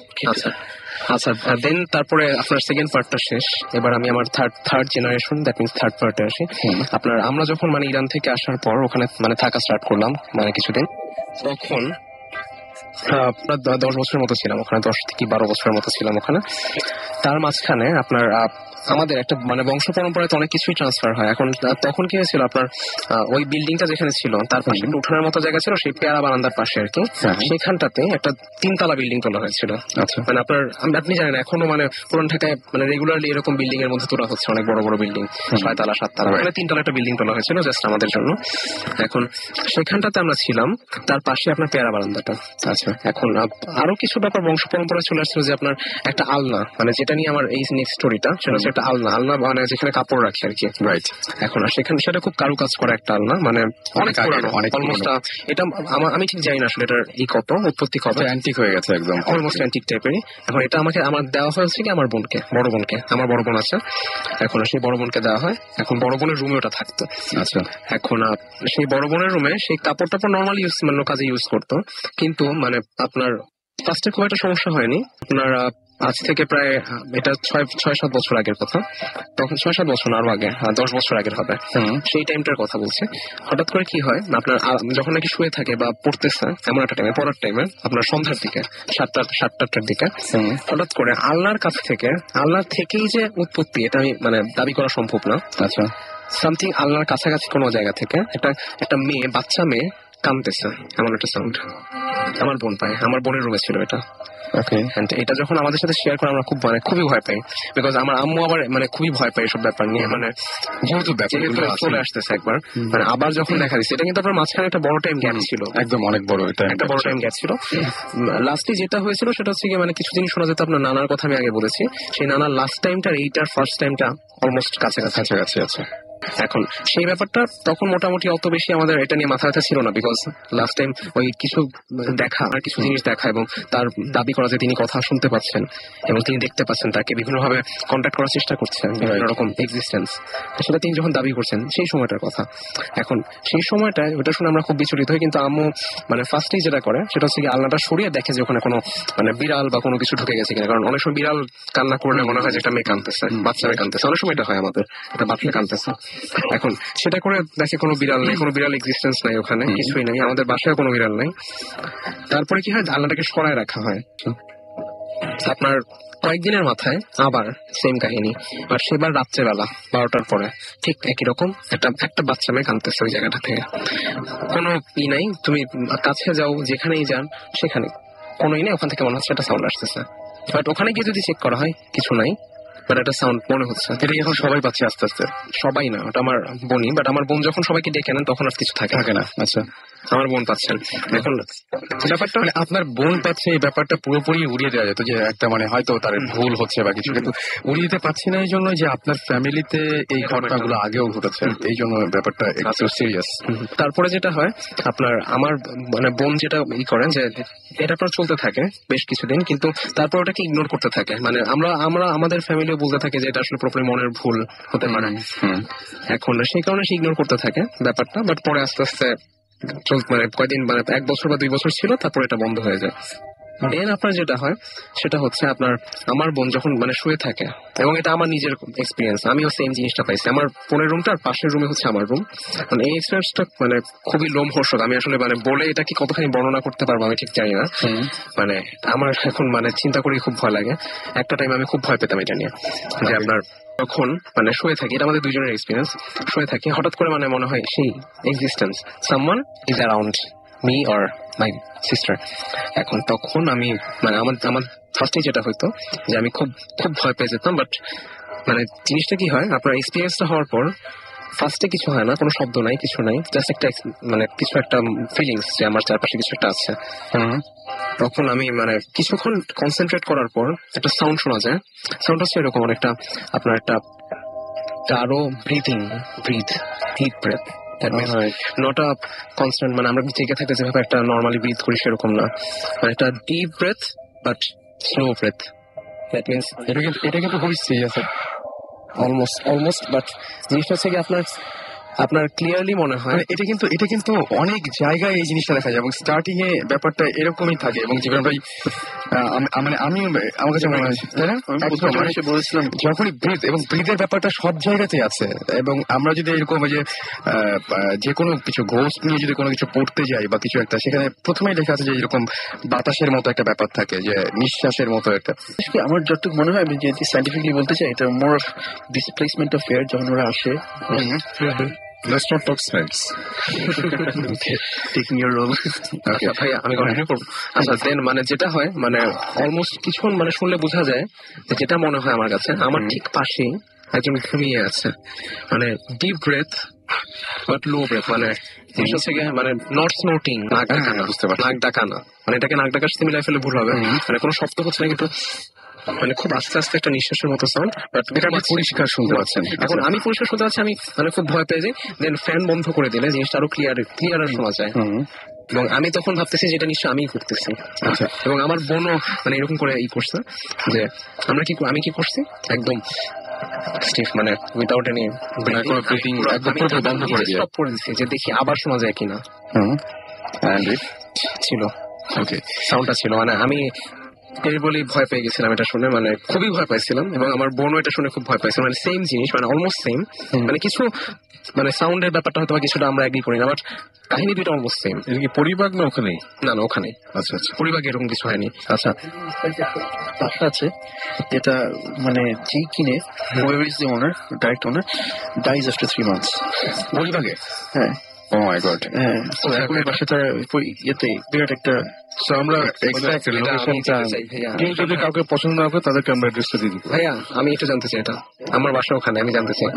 Speaker 7: আচ্ছা দেন তারপরে আপনার সেকেন্ড পার্টটা শেষ, এবার আমি আমার third generation, that means third পার্টে আসি। আপনার আমরা যখন মানে ইরান থেকে আসার পর ওখানে মানে থাকা স্টার্ট করলাম মানে কিছুদিন, তখন আপনার 10 বছরের মতো ছিলাম ওখানে, 10 থেকে 12 বছরের মতো ছিলাম ওখানে। তার মাঝখানে আপনার আমাদের একটা মানে বংশ পরম্পরায় তো অনেক কিছুই ট্রান্সফার হয়। এখন তখন কি হয়েছিল, আপনার ওই বিল্ডিংটা যেখানে ছিল তার পাশে একটা উঠানের মতো জায়গা ছিল, সেই পেয়ারা বারান্দার পাশে আর কি, সেখানটাতে একটা 3 তলা বিল্ডিং তোলা হয়েছিল। আচ্ছা, মানে আপনি জানেন এখনো মানে পুরান ঢাকায় মানে রেগুলারলি এরকম বিল্ডিং এর মধ্যে তোলা হচ্ছে, অনেক বড় বড় বিল্ডিং, 6 তলা 7 তলা, মানে 3 তলা একটা বিল্ডিং তোলা হয়েছিল জাস্ট আমাদের জন্য। এখন সেখানটাতে আমরা ছিলাম, তার পাশে আপনার পেয়ারা বারান্দাটা। আচ্ছা, এখন আরো কিছু ব্যাপার বংশ পরম্পরা চলে আসছিল, যে আপনার একটা আলনা, মানে যেটা নিয়ে আমার এই নেক্সট স্টোরিটা, সেটা হচ্ছে একটা আলনা মানে যেখানে কাপড় রাখি আর কি। রাইট, এখন সেখানে সেটা খুব কারুকাজ করা একটা আলনা, মানে অনেক পুরানো, অলমোস্ট এটা আমি ঠিক জানি না আসলে এটার এই কত উৎপত্তি কত,
Speaker 2: অ্যান্টিক হয়ে গেছে একদম,
Speaker 7: অলমোস্ট অ্যান্টিক টাইপেরই। এখন এটা আমার দেওয়া হয়েছে কি আমার বোনকে, বড় বোনকে, আমার বড় বোন আছে, এখন সেই বড় বোনকে দেওয়া হয়। এখন বড় বোনের রুমে ওটা থাকতো। আচ্ছা, এখন সেই বড় বোনের রুমে সেই কাপড় টাপড় নর্মালি মানে কাজে ইউজ করতো, কিন্তু মানে আপনার ফার্স্টে খুব একটা সমস্যা হয়নি। আপনার আজ থেকে প্রায় এটা 6-7 বছর আগের কথা, তখন 6-7 বছর না, আরো আগে, 10 বছর আগের হবে, সেই টাইমটার কথা বলছি। হঠাৎ করে কি হয়, আপনার যখন নাকি শুয়ে থাকে বা পড়তেছে এমন একটা টাইমে, পড়ার টাইমে আপনার সন্ধ্যার দিকে 7-8টার দিকে, হঠাৎ করে আল্লাহর কাছ থেকে, আল্লাহর থেকেই যে উৎপত্তি এটা আমি মানে দাবি করা সম্ভব না। আচ্ছা, সামথিং আল্লাহর কাছাকাছি কোনো জায়গা থেকে একটা বাচ্চা মেয়ে কাঁদতেছে, এমন একটা সাউন্ড আমার বোন পায়, আমার বোনের রুমে ছিল এটা। ওকে, এটা যখন আমাদের সাথে শেয়ার করে আমরা খুবই ভয় পাই, বিকজ আমার আম্মু আবার মানে খুবই ভয় পায় এসব ব্যাপার নিয়ে, মানে যেহেতু চলে আসতেছে একবার, মানে আবার যখন দেখা দিচ্ছে, এটা কিন্তু আপনার মাঝখানে একটা বড় টাইম গ্যাপ ছিল,
Speaker 2: একদম অনেক বড়, এটা
Speaker 7: একটা বড় টাইম গ্যাপ ছিল। লাস্টে যেটা হয়েছিল সেটা হচ্ছে কি, মানে কিছুদিন শোনা যেত, আপনার নানার কথা আমি আগে বলেছি, সেই নানার লাস্ট টাইমটা এইটার ফার্স্ট টাইমটা অলমোস্ট কাছাকাছি আছে। এখন সেই ব্যাপারটা তখন মোটামুটি অত বেশি আমাদের এটা নিয়ে মাথা ব্যথা ছিল না, বিকজ লাস্ট টাইম ওই কিছু দেখা আর কিছু জিনিস দেখা এবং তার দাবি করা যে তিনি কথা শুনতে পাচ্ছেন এবং তিনি দেখতে পাচ্ছেন, তাকে বিভিন্নভাবে কন্ট্যাক্ট করার চেষ্টা করছেন, বিভিন্ন রকম এক্সিস্টেন্স, সেটা তিনি যখন দাবি করছেন সেই সময়টার কথা। এখন সেই সময়টায় ওটা শুনে আমরা খুব বিচলিত হই, কিন্তু আম্মু মানে ফার্স্টেই যেটা করে সেটা হচ্ছে কি আলনাটা সরিয়ে দেখে যে ওখানে কোনো মানে বিড়াল বা কোনো কিছু ঢুকে গেছে কিনা, কারণ অনেক সময় বিড়াল কান্না করলে মনে হয় যে একটা মেয়ে কাঁদতেছে, বাচ্চা মেয়ে কাঁদতেছে, অনেক সময় এটা হয় আমাদের, একটা বাচ্চা কাঁদতেছে। এখন সেটা করে দেখে কোনো বিড়াল নেই, কোনো বিড়াল এক্সিস্টেন্স নাই ওখানে, কিছুই নাই, আমাদের বাসায় কোনো বিড়াল নাই। তারপরে কি হয়, আলনাটাকে সরায় রাখা হয়। আপনার কয়েকদিনের মাথায় আবার সেম কাহিনী, আর সেবার রাত্রেবেলা 12টার পরে ঠিক একই রকম একটা বাচ্চা মেয়ে কাঁদতেছে ওই জায়গাটা থেকে। কোনো নাই, তুমি কাছে যাও যেখানেই যান সেখানে কোনো নেই, ওখান থেকে মনে হচ্ছে একটা সাউন্ড আসতেছে, বাট ওখানে গিয়ে যদি চেক করা হয় কিছু নাই, বাট একটা সাউন্ড মনে হচ্ছে।
Speaker 2: এটা এখন সবাই পাচ্ছে আস্তে আস্তে?
Speaker 7: সবাই না, ওটা আমার বোনই, বাট আমার বোন যখন সবাইকে ডেকে নেন তখন আর কিছু থাকে
Speaker 2: না। আচ্ছা,
Speaker 7: আমার বোন পাচ্ছেন। এখন ব্যাপারটা
Speaker 2: মানে আপনার বোন পাচ্ছে এই ব্যাপারটা পুরোপুরি উড়িয়ে দেওয়া যেত যে একটা মানে হয়তো তার ভুল হচ্ছে বা কিছু, কিন্তু উড়িয়ে দিতে পারছি না এই জন্য যে আপনার ফ্যামিলিতে এই ঘটনাগুলো আগেও ঘটেছে, এই জন্য ব্যাপারটা একটু সিরিয়াস।
Speaker 7: তারপরে যেটা হয় আপনার আমার মানে বোন যেটা করেন যে এটা আপনার চলতে থাকে বেশ কিছুদিন, কিন্তু তারপর ওটাকে ইগনোর করতে থাকে, মানে আমরা আমাদের ফ্যামিলিও বলতে থাকে যে এটা আসলে প্রপারলি মনের ভুল হতে পারে। এখন সেই কারণে সে ইগনোর করতে থাকে ব্যাপারটা, বাট পরে আস্তে আস্তে মানে কয়দিন মানে 1 বছর বা 2 বছর ছিল, তারপর এটা বন্ধ হয়ে যায়। দেন আপনার যেটা হয় সেটা হচ্ছে আপনার আমার বোন যখন মানে শুয়ে থাকে, এবং এটা আমার নিজের এক্সপিরিয়েন্স, আমিও সেম জিনিসটা পাইছি। আমার বোনের রুমটা আর পাশের রুমে হচ্ছে আমার রুম, মানে এই এক্সপিরিয়েন্সটা মানে খুবই লোমহর্ষক। আমি আসলে মানে বলে এটা কি কতখানি বর্ণনা করতে পারবো আমি ঠিক জানি না, মানে আমার এখন মানে চিন্তা করি খুব ভয় লাগে। একটা টাইম আমি খুব ভয় পেতাম এটা নিয়ে, যে আপনার তখন মানে শুয়ে থাকি, এটা আমাদের দুজনের এক্সপিরিয়েন্স, শুয়ে থাকি হঠাৎ করে মানে মনে হয় সেই existence, someone is around me or my sister. এখন তখন আমি মানে আমার ফার্স্টে যেটা হইতো যে আমি খুব খুব ভয় পেয়ে যেতাম, বাট মানে জিনিসটা কি হয় আপনার এক্সপিরিয়েন্সটা হওয়ার পর ফার্স্টে কিছু হয় না, কোনো শব্দ নাই, কিছু নাই, জাস্ট একটা মানে কিছু একটা ফিলিংস যে আমার চারপাশে কিছু একটা আছে। তখন আমি মানে কিছুক্ষণ কনসেন্ট্রেট করার পর একটা সাউন্ড শোনা যায়। সাউন্ড হচ্ছে এরকম অনেকটা আপনার একটা আরো breath breath, not a constant, মানে আমরা জেগে থাকতে যেভাবে একটা নর্মালি ব্রিথ করি সেরকম না, মানে একটা deep breath but slow breath. That means
Speaker 2: এটা কিন্তু খুবই সিরিয়াস,
Speaker 7: অলমোস্ট বাট জিনিসটা হচ্ছে কি আপনার ক্লিয়ারলি মনে হয়
Speaker 2: এটা কিন্তু অনেক জায়গায় এই জিনিসটা দেখা যায়, এবং স্টার্টিং এ ব্যাপারটা এরকমই থাকে, এবং জীবন ভাই মানে আমি আমার কাছে মনে হয় তাই না,
Speaker 4: বলেছিলাম
Speaker 2: যখনই ব্রিথ এবং ব্রিথের ব্যাপারটা সব জায়গাতেই আছে। এবং আমরা যদি এরকম যে কোনো কিছু ঘোষ নিয়ে যদি কোনো কিছু পড়তে যাই বা কিছু একটা, সেখানে প্রথমেই লেখা আছে যে এরকম বাতাসের মতো একটা ব্যাপার থাকে, যে নিঃশ্বাসের মতো একটা।
Speaker 4: আমার যতটুকু মনে হয়, আমি যদি সাইন্টিফিকলি বলতে চাই, এটা more of displacement of air যখন ওরা আসে।
Speaker 3: Let's not talk science.
Speaker 4: Taking your role.
Speaker 7: আচ্ছা ভাইয়া আমি কন্টিনিউ করবো। আচ্ছা দেন মানে যেটা হয় মানে অলমোস্ট কিছুক্ষণ মানে শুনলে বোঝা যায় যে যেটা মনে হয় আমার কাছে, আমার ঠিক পাশেই একজন ঘুমিয়ে আছে, মানে deep breath but low breath, মানে জিনিসটা হচ্ছে গিয়ে মানে নট স্নোটিং, নাক ডাকানা, বুঝতে পারছি, নাক ডাকানা, মানে এটাকে নাক ডাকার সিমিলাই ফেলে ভুল হবে, মানে কোনো শব্দ হচ্ছে না, কিন্তু মানে খুব আস্তে আস্তে একটা নিঃশ্বাসের মতো সাউন্ড, বাট এটা আপনি পরিষ্কার শুনতে পাচ্ছেন। এখন আমি পরিষ্কার শুনতে পাচ্ছি, আমি মানে খুব ভয় পেয়ে যাই। দেন ফ্যান বন্ধ করে দিলে জিনিসটা আরো ক্লিয়ার শোনা যায়, এবং আমি তখন ভাবতেছি যেটা নিশ্চয় আমিই করতেছি। আচ্ছা, এবং আমার বোনও মানে এরকম করে করছে যে আমি কি করছি একদম স্টিফ, মানে উইদাউট এনি ব্রিথিং বন্ধ করে দিয়ে স্টপ করে দিচ্ছি যে দেখি আবার শোনা যায় কিনা। ছিল ওকে, সাউন্ডটা ছিল, মানে আমি এই বলেই ভয় পেয়ে গেছিলাম এটা শুনে, মানে খুবই ভয় পাইছিলাম, এবং আমার বোনও এটা শুনে খুব ভয় পাইছিল, মানে সেম জিনিস, মানে অলমোস্ট সেম, মানে কিছু মানে সাউন্ডের ব্যাপারটা হয়তো কিছুটা আমরা এগ্রি করি না, বাট কাহিনী দুইটা অলমোস্ট সেম।
Speaker 3: এটা কি পরিবার না ওখানেই?
Speaker 7: না ওখানে।
Speaker 3: আচ্ছা,
Speaker 7: পরিবারে এরকম কিছু হয়নি। আচ্ছা,
Speaker 4: বাসা আছে যেটা মানে যেই কিনে, whoever is the owner, direct owner, dies after 3 months.
Speaker 7: পরিবারে?
Speaker 4: হ্যাঁ।
Speaker 2: Oh my God.
Speaker 4: হ্যাঁ, তো এখন এই বাসাটা ইয়েতে বিরাট একটা
Speaker 3: So, আমরা exact লোকেশনটা কেউ যদি কাউকে পছন্দ না করে তাদেরকে আমরা অ্যাড্রেসটা দিয়ে দিবো।
Speaker 7: ভাইয়া আমি একটু জানতে চাই, এটা আমার বাসা ওখানে, আমি জানতে চাই।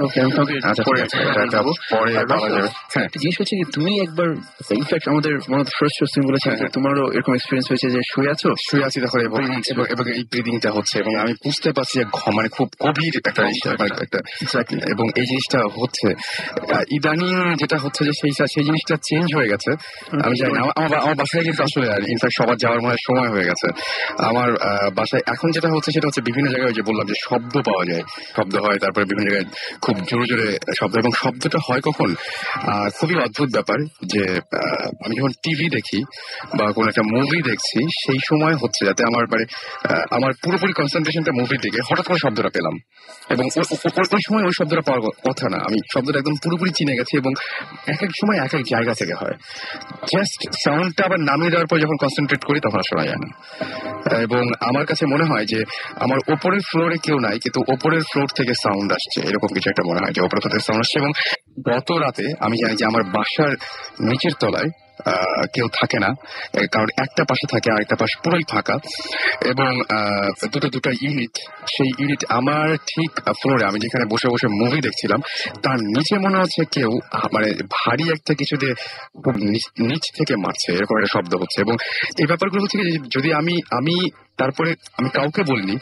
Speaker 2: আচ্ছা পরে পরে বলা যাবে। হ্যাঁ
Speaker 4: একটা জিনিস হচ্ছে কি, তুমি একবার ইনফ্যাক্ট আমাদের one of the first shows তুমি বলেছিলে যে তোমারও এরকম এক্সপিরিয়েন্স হয়েছে যে শুয়ে আছো।
Speaker 2: শুয়ে আছি দেখো, এবং এই ব্রিদিংটা হচ্ছে এবং আমি বুঝতে পারছি যে মানে খুব গভীর একটা একটা এবং এই জিনিসটা হচ্ছে ইদানিং যেটা হচ্ছে যে সেই জিনিসটা চেঞ্জ হয়ে গেছে। আমি জানি না, আমার বাসায় কিন্তু আসলে ইনফ্যাক্ট সবার যাওয়ার মনে হয় সময় হয়ে গেছে। আমার বাসায় এখন যেটা হচ্ছে সেটা হচ্ছে বিভিন্ন জায়গায় যে বললাম যে শব্দ পাওয়া যায়, শব্দ হয়, তারপরে বিভিন্ন জায়গায় খুব জোরে জোরে শব্দ, এবং শব্দটা হয় কখন খুবই অদ্ভুত ব্যাপার যে আমি যখন টিভি দেখি বা কোনো একটা মুভি দেখছি সেই সময় হচ্ছে যাতে আমার মানে আমার পুরোপুরি কনসেন্ট্রেশনটা মুভির দিকে, হঠাৎ করে শব্দটা পেলাম এবং ওই সময় ওই শব্দটা পাওয়ার কথা না, আমি শব্দটা একদম পুরোপুরি চিনে গেছি এবং এক এক সময় এক এক জায়গা থেকে হয়। জাস্ট সাউন্ডটা আবার নামিয়ে দেওয়ার পর যখন কনসেন্ট্রেট করি তখন শোনা যায় না। এবং আমার কাছে মনে হয় যে আমার ওপরের ফ্লোরে কেউ নাই, কিন্তু ওপরের ফ্লোর থেকে সাউন্ড আসছে, এরকম কিছু একটা মনে হয় যে ওপরের ফ্লোর থেকে সাউন্ড আসছে। এবং গত রাতে আমি জানি যে আমার বাসার নিচের তলায় কেউ থাকে না, কারণ একটা পাশে থাকে আর একটা পাশে পুরোই ফাঁকা, এবং দুটো ইউনিট, সেই ইউনিট আমার ঠিক ফ্লোরে আমি যেখানে বসে বসে মুভি দেখছিলাম তার নিচে মনে হচ্ছে কেউ মানে ভারী একটা কিছু দিয়ে নিচ থেকে মারছে, এরকম একটা শব্দ হচ্ছে। এবং এই ব্যাপারগুলো হচ্ছে যদি আমি তারপরে আমি কাউকে বলিনি,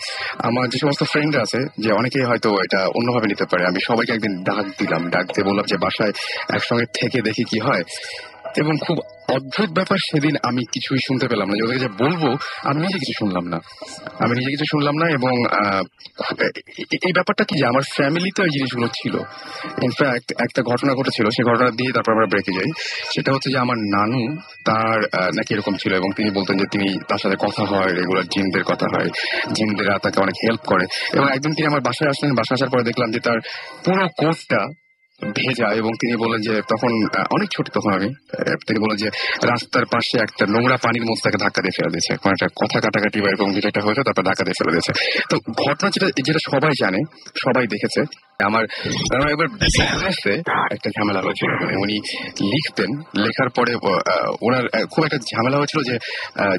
Speaker 2: আমার যে সমস্ত ফ্রেন্ড আছে যে অনেকে হয়তো এটা অন্যভাবে নিতে পারে, আমি সবাইকে একদিন ডাক দিয়ে বললাম যে বাসায় একসঙ্গে থেকে দেখি কি হয়। এবং খুব অদ্ভুত ব্যাপার, সেদিন আমি কিছুই শুনতে পেলাম না, ওদেরকে যে বলবো আমি নিজে কিছু শুনলাম না। এবং এই ব্যাপারটা কি যে আমার ফ্যামিলিতে ওই জিনিসগুলো ছিল। ইনফ্যাক্ট একটা ঘটনা ঘটেছিল, সেই ঘটনা দিয়ে তারপর আমরা ব্রেকে যাই। সেটা হচ্ছে যে আমার নানু তার নাকি এরকম ছিল এবং তিনি বলতেন যে তিনি তার সাথে কথা হয়, রেগুলার জিনদের কথা হয়, জিনদেরা তাকে অনেক হেল্প করে। এবং একদিন তিনি আমার বাসায় আসলেন, বাসায় আসার পরে দেখলাম যে তার পুরো কোটটা ভেজা, এবং তিনি বললেন যে তখন অনেক ছোট তখন আমি, তিনি বললেন যে রাস্তার পাশে একটা নোংরা পানির মধ্যে তাকে ধাক্কা দিয়ে ফেলে দিয়েছে, কোনো একটা কথা কাটাকাটি বা এরকম কিছু একটা হয়েছে, তারপর ধাক্কা দিয়ে ফেলে দিয়েছে। তো ঘটনা যেটা সবাই জানে, সবাই দেখেছে। আমার একবার বিজনেসে একটা ঝামেলা হয়েছিল, মানে উনি লিখতেন, লেখার পরে ওনার খুব একটা ঝামেলা হয়েছিল যে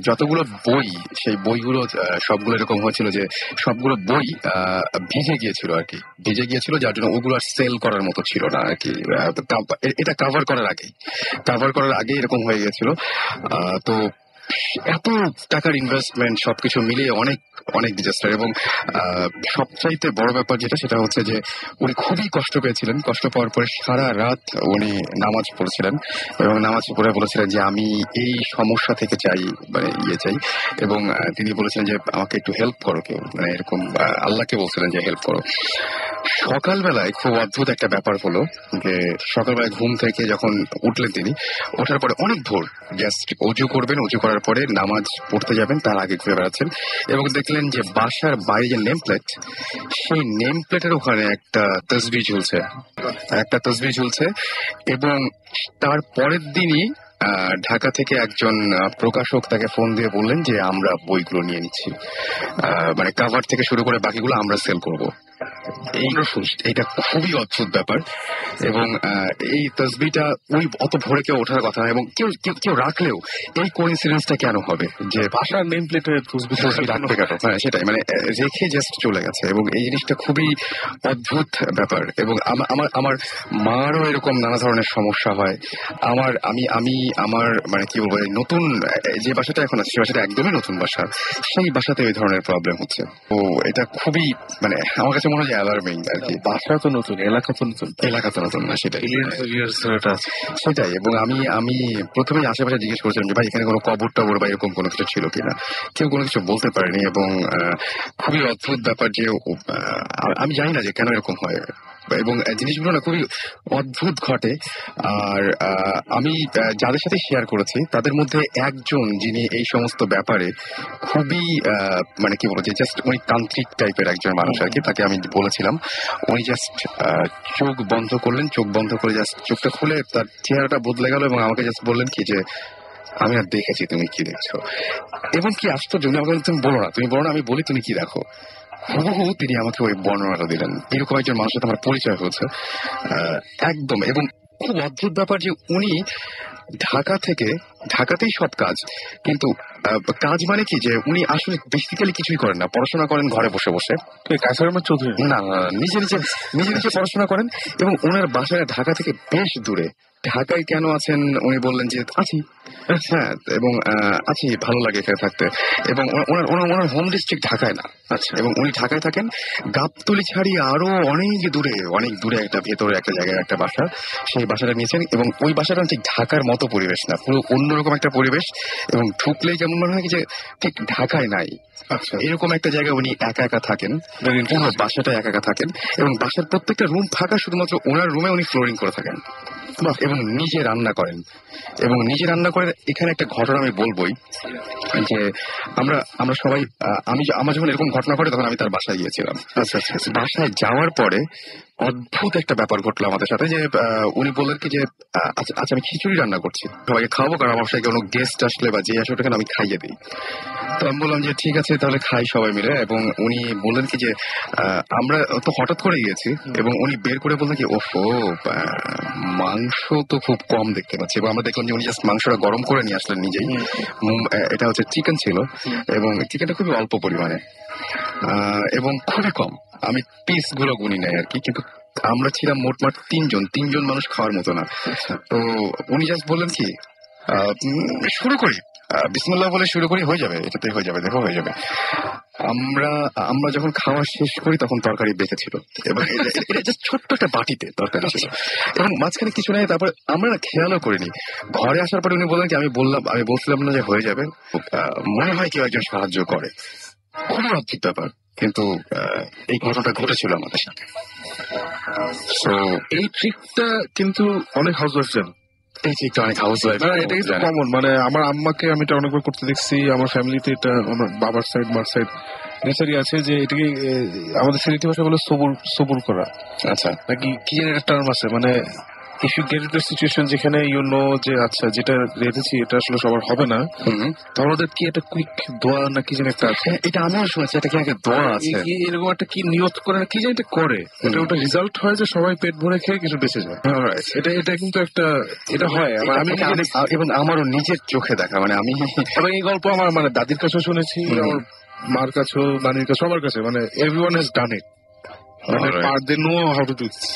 Speaker 2: যতগুলো বই, সেই বইগুলো সবগুলো এরকম হয়েছিল যে সবগুলো বই ভিজে গিয়েছিল, যার জন্য ওগুলো আর সেল করার মতো ছিল না আর কি। এটা কাভার করার আগে এরকম হয়ে গেছিল। তো এত টাকার ইনভেস্টমেন্ট সবকিছু মিলিয়ে অনেক ডিজাস্টার। এবং সবচাইতে বড় ব্যাপার সেটা হচ্ছে যে উনি খুবই কষ্ট পেয়েছিলেন। কষ্ট পাওয়ার পরে সারা রাত উনি নামাজ পড়েছিলেন এবং নামাজ পড়ে বলেছিলেন যে আমি এই সমস্যা থেকে চাই, এবং তিনি বলেছিলেন যে আমাকে একটু হেল্প করো কেউ, মানে এরকম আল্লাহকে বলছিলেন যে হেল্প করো। সকালবেলায় খুব অদ্ভুত একটা ব্যাপার হলো যে সকালবেলায় ঘুম থেকে যখন উঠলেন, তিনি ওঠার পরে অনেক ভোর জাস্ট অজু করবেন, অজু করার পরে নামাজ পড়তে যাবেন, তার আগে ঘুরে বেড়াচ্ছেন এবং দেখলেন যে বাসার বাইরে যে নেম প্লেট, সেই নেম প্লেটের ওখানে একটা তসবিহ ঝুলছে। এবং তার পরের দিনই ঢাকা থেকে একজন প্রকাশক তাকে ফোন দিয়ে বললেন যে আমরা বইগুলো নিয়ে নিচ্ছি, মানে কাভার থেকে শুরু করে বাকিগুলো আমরা সেল করব। এইটা খুবই অদ্ভুত ব্যাপার। এবং এই তসবিহটা ওই অত ভোরে কেউ ওঠার কথা, এবং কেউ রাখলেও এই কোইন্সিডেন্সটা কেন হবে যে
Speaker 3: বাসার নেম প্লেটে তসবিহ
Speaker 2: রাখবে কেন? হ্যাঁ সেটাই, মানে রেখে জাস্ট চলে গেছে। এবং এই জিনিসটা খুবই অদ্ভুত ব্যাপার। এবং আমার মারও এরকম নানা ধরনের সমস্যা হয়। আমার মানে কি বলবো, নতুন যে বাসাটা এখন আছে, সে বাসাটা একদমই নতুন বাসা, সেই বাসাতে ওই ধরনের প্রবলেম হচ্ছে। তো এটা খুবই মানে আমার কাছে মনে হয় অ্যালার্মিং আর কি।
Speaker 3: বাসা তো নতুন, এলাকা তো নতুন
Speaker 2: না, সেটাই। এবং আমি প্রথমেই আশেপাশে জিজ্ঞেস করেছিলাম যে ভাই এখানে কোনো কবর টবর বা এরকম কোনো কিছু ছিল কিনা, কেউ কোনো কিছু বলতে পারেনি। এবং খুবই অদ্ভুত ব্যাপার যে আমি জানি না যে কেন এরকম হয়, এবং জিনিসগুলো না খুবই অদ্ভুত ঘটে। আর আমি যাদের সাথে শেয়ার করেছি তাদের মধ্যে একজন যিনি এই সমস্ত ব্যাপারে খুবই মানে কি বলবো যে জাস্ট উনি তান্ত্রিক টাইপের একজন মানুষ আর কি। তাকে আমি বলেছিলাম, উনি জাস্ট চোখ বন্ধ করলেন, চোখ বন্ধ করে জাস্ট চোখটা খুলে তার চেহারাটা বদলে গেল এবং আমাকে জাস্ট বললেন কি যে আমি আর দেখেছি, তুমি কি দেখছো। এবং কি আশ্চর্য, উনি আমাকে তুমি বলো না, আমি বলি তুমি কি দেখো। তিনি আমাকে ওই বর্ণনাটা দিলেন। এরকম একজন মানুষের সাথে আমার পরিচয় হয়েছে একদম। এবং খুব অদ্ভুত ব্যাপার যে উনি ঢাকাতেই সব কাজ, কিন্তু কাজ মানে কি যে উনি আসলে বেসিক্যালি কিছুই করেন না, পড়াশোনা করেন ঘরে বসে বসে।
Speaker 3: কায়সার আহমেদ চৌধুরী
Speaker 2: না, নিজে নিজে পড়াশোনা করেন এবং ওনার বাসায় ঢাকা থেকে বেশ দূরে। ঢাকায় কেন আছেন উনি বললেন যে আছি, হ্যাঁ, এবং আছি, ভালো লাগে এখানে থাকতে। এবং ওনার হোম ডিস্ট্রিক্ট ঢাকায় না। আচ্ছা, এবং উনি ঢাকায় থাকেন, গাবতলী ছাড়িয়ে আরো অনেক দূরে একটা ভেতরে একটা জায়গায় একটা বাসা, সেই বাসাটা নিয়েছেন। এবং ওই বাসাটা ঠিক ঢাকার মতো পরিবেশ না, পুরো অন্যরকম একটা পরিবেশ। এবং ঢুকলেই কেমন মনে হয় যে ঠিক ঢাকায় নাই। আচ্ছা, এরকম একটা জায়গায় উনি একা থাকেন, বাসাটা একা থাকেন। এবং বাসার প্রত্যেকটা রুম ফাঁকা, শুধুমাত্র ওনার রুমে উনি ফ্লোরিং করে থাকেন এবং নিজে রান্না করেন। এখানে একটা ঘটনা আমি বলবোই যে আমরা সবাই, আমার যখন এরকম ঘটনা ঘটে তখন আমি তার বাসায় গিয়েছিলাম। আচ্ছা, বাসায় যাওয়ার পরে অদ্ভুত একটা ব্যাপার ঘটলো আমাদের সাথে, যে উনি বললেন কি যে আচ্ছা আমি খিচুড়ি রান্না করছি, সবাইকে খাওয়াবো, কারণ আমার সাথে কোনো গেস্ট আসলে বা যে আসলে ওখানে আমি খাইয়ে দিই। তো আমি বললাম যে ঠিক আছে তাহলে খাই সবাই মিলে। এবং উনি বললেন কি যে আমরা তো হঠাৎ করে গিয়েছি, এবং উনি বের করে বললেন কি ওফো মাংস তো খুব কম দেখতে পাচ্ছি। এবং আমরা দেখলাম যে উনি জাস্ট মাংসটা গরম করে নিয়ে আসলেন নিজেই। এটা হচ্ছে চিকেন ছিল, এবং চিকেনটা খুবই অল্প পরিমাণে এবং খুবই কম। আমি পিস গুলো গুনি নাই আর কি, কিন্তু আমরা ছিলাম মোটমাট তিনজন মানুষ খাওয়ার মতো না। তো উনি জাস্ট বললেন কি শুরু করি, বিসমিল্লাহ বলে শুরু করি, হয়ে যাবে, এটাতে হয়ে যাবে, দেখো হয়ে যাবে। আমরা যখন খাওয়া শেষ করি তখন তরকারি বেঁচে ছিল, এবং এটা জাস্ট ছোট্ট একটা বাটিতে তরকারি ছিল, এবং মাঝখানে কিছু নেই। তারপর আমরা না খেয়ালও করিনি। ঘরে আসার পরে উনি বললেন কি আমি বলছিলাম না যে হয়ে যাবে, মনে হয় কেউ একজন সাহায্য করে। খুবই অদ্ভুত ব্যাপার, কিন্তু এই ঘটনাটা ঘটেছিল আমাদের সাথে।
Speaker 3: তো এই ট্রিকটা কিন্তু অনেক হাউসওয়াইফ জানে।
Speaker 2: এই ট্রিকটা অনেক হাউসওয়াইফ,
Speaker 3: এটা কিন্তু কমন। মানে আমার আম্মাকে আমি এটা অনেকবার করতে দেখছি, আমার ফ্যামিলিতে এটা, আমার বাবার সাইড মার সাইড নেচারি আছে যে এটাকে আমাদের সিলেটি ভাষা বলে সবুর করা। আচ্ছা, নাকি কি যেন একটা টার্ম আছে, মানে if you get into situation যেখানে ইউ নো যে আচ্ছা যেটা রেখেছি এটা আসলে সবার হবে না, তখন ওদের কি একটা কুইক দোয়া না কি যেন একটা আছে,
Speaker 2: এটা আমিও শুনেছি, এটা কি একটা দোয়া আছে,
Speaker 3: এরকম একটা কি নিয়ত করে না কি যেন এটা করে, ওটা রেজাল্ট হয় যে সবাই পেট ভরে খেয়ে কিছু বেঁচে যায়। এটা কিন্তু একটা এটা হয়, আমি
Speaker 2: এবং আমারও নিজের চোখে দেখা, মানে আমি
Speaker 3: এই গল্প আমার মানে দাদির কাছেও শুনেছি, আমার মার কাছেও, নানির কাছে, সবার কাছে, মানে এভরিওয়ান হ্যাজ ডান ইট, মানে they know how to do this.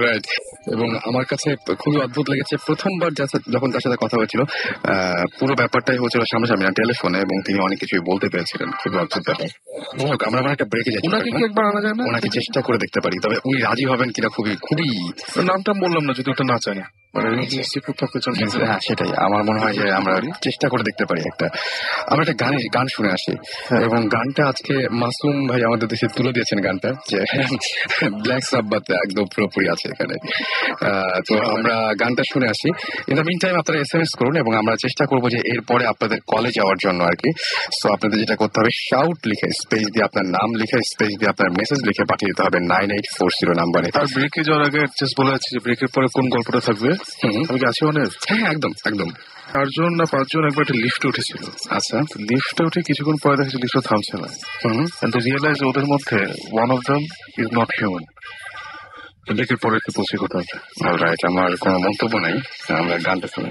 Speaker 2: Right. এবং আমার কাছে খুবই অদ্ভুত লেগেছে প্রথমবার যখন তার সাথে কথা হয়েছিল, পুরো ব্যাপারটাই হচ্ছিল সামনাসামনি না, টেলিফোনে, এবং তিনি অনেক কিছুই বলতে পেরেছিলেন। খুবই অদ্ভুত ব্যাপার। আমরা একটা ব্রেকে যাচ্ছি,
Speaker 3: ওনাকে কি একবার আনা যায় না?
Speaker 2: ওনাকে চেষ্টা করে দেখতে পারি, তবে উনি রাজি হবেন কিনা খুবই
Speaker 3: নামটা বললাম না যদি ওটা না চায় না,
Speaker 2: হ্যাঁ সেটাই আমার মনে হয় যে আমরা চেষ্টা করে দেখতে পারি। আমরা একটা গান শুনে আসি, এবং গানটা আজকে মাসুম ভাই আমাদের দেশে তুলে দিয়েছেন গানটা, যে ব্ল্যাক সাব্বাতে একদম পুরোপুরি আছে এখানে। তো আমরা গানটা শুনে আসি। ইন দ্য মিন টাইম আপনারা SMS করুন, এবং আমরা চেষ্টা করবো যে এরপরে আপনাদের কলে যাওয়ার জন্য আর কি। সো আপনাদের যেটা করতে হবে, শাউট লিখে স্পেস দিয়ে আপনার নাম লিখে স্পেস দিয়ে আপনার মেসেজ লিখে পাঠিয়ে দিতে হবে 9840 নাম্বারে।
Speaker 3: আর ব্রেকে যাওয়ার আগে জাস্ট বলে যাচ্ছি যে ব্রেকের পরে কোন গল্পটা থাকবে। আমি কি আছি অনেক?
Speaker 2: হ্যাঁ একদম
Speaker 3: 4জন না 5জন একবার একটা লিফটে উঠেছিল।
Speaker 2: আচ্ছা,
Speaker 3: লিফটে উঠে কিছুক্ষণ পরে দেখছি লিফটটা থামছে না, and they realize ওদের মধ্যে one of them is not human. ব্রেকের পরে একটু পৌঁছে কথা হবে।
Speaker 2: অলরাইট, আমার কোনো মন্তব্য নাই, আমরা গানটা শুনি।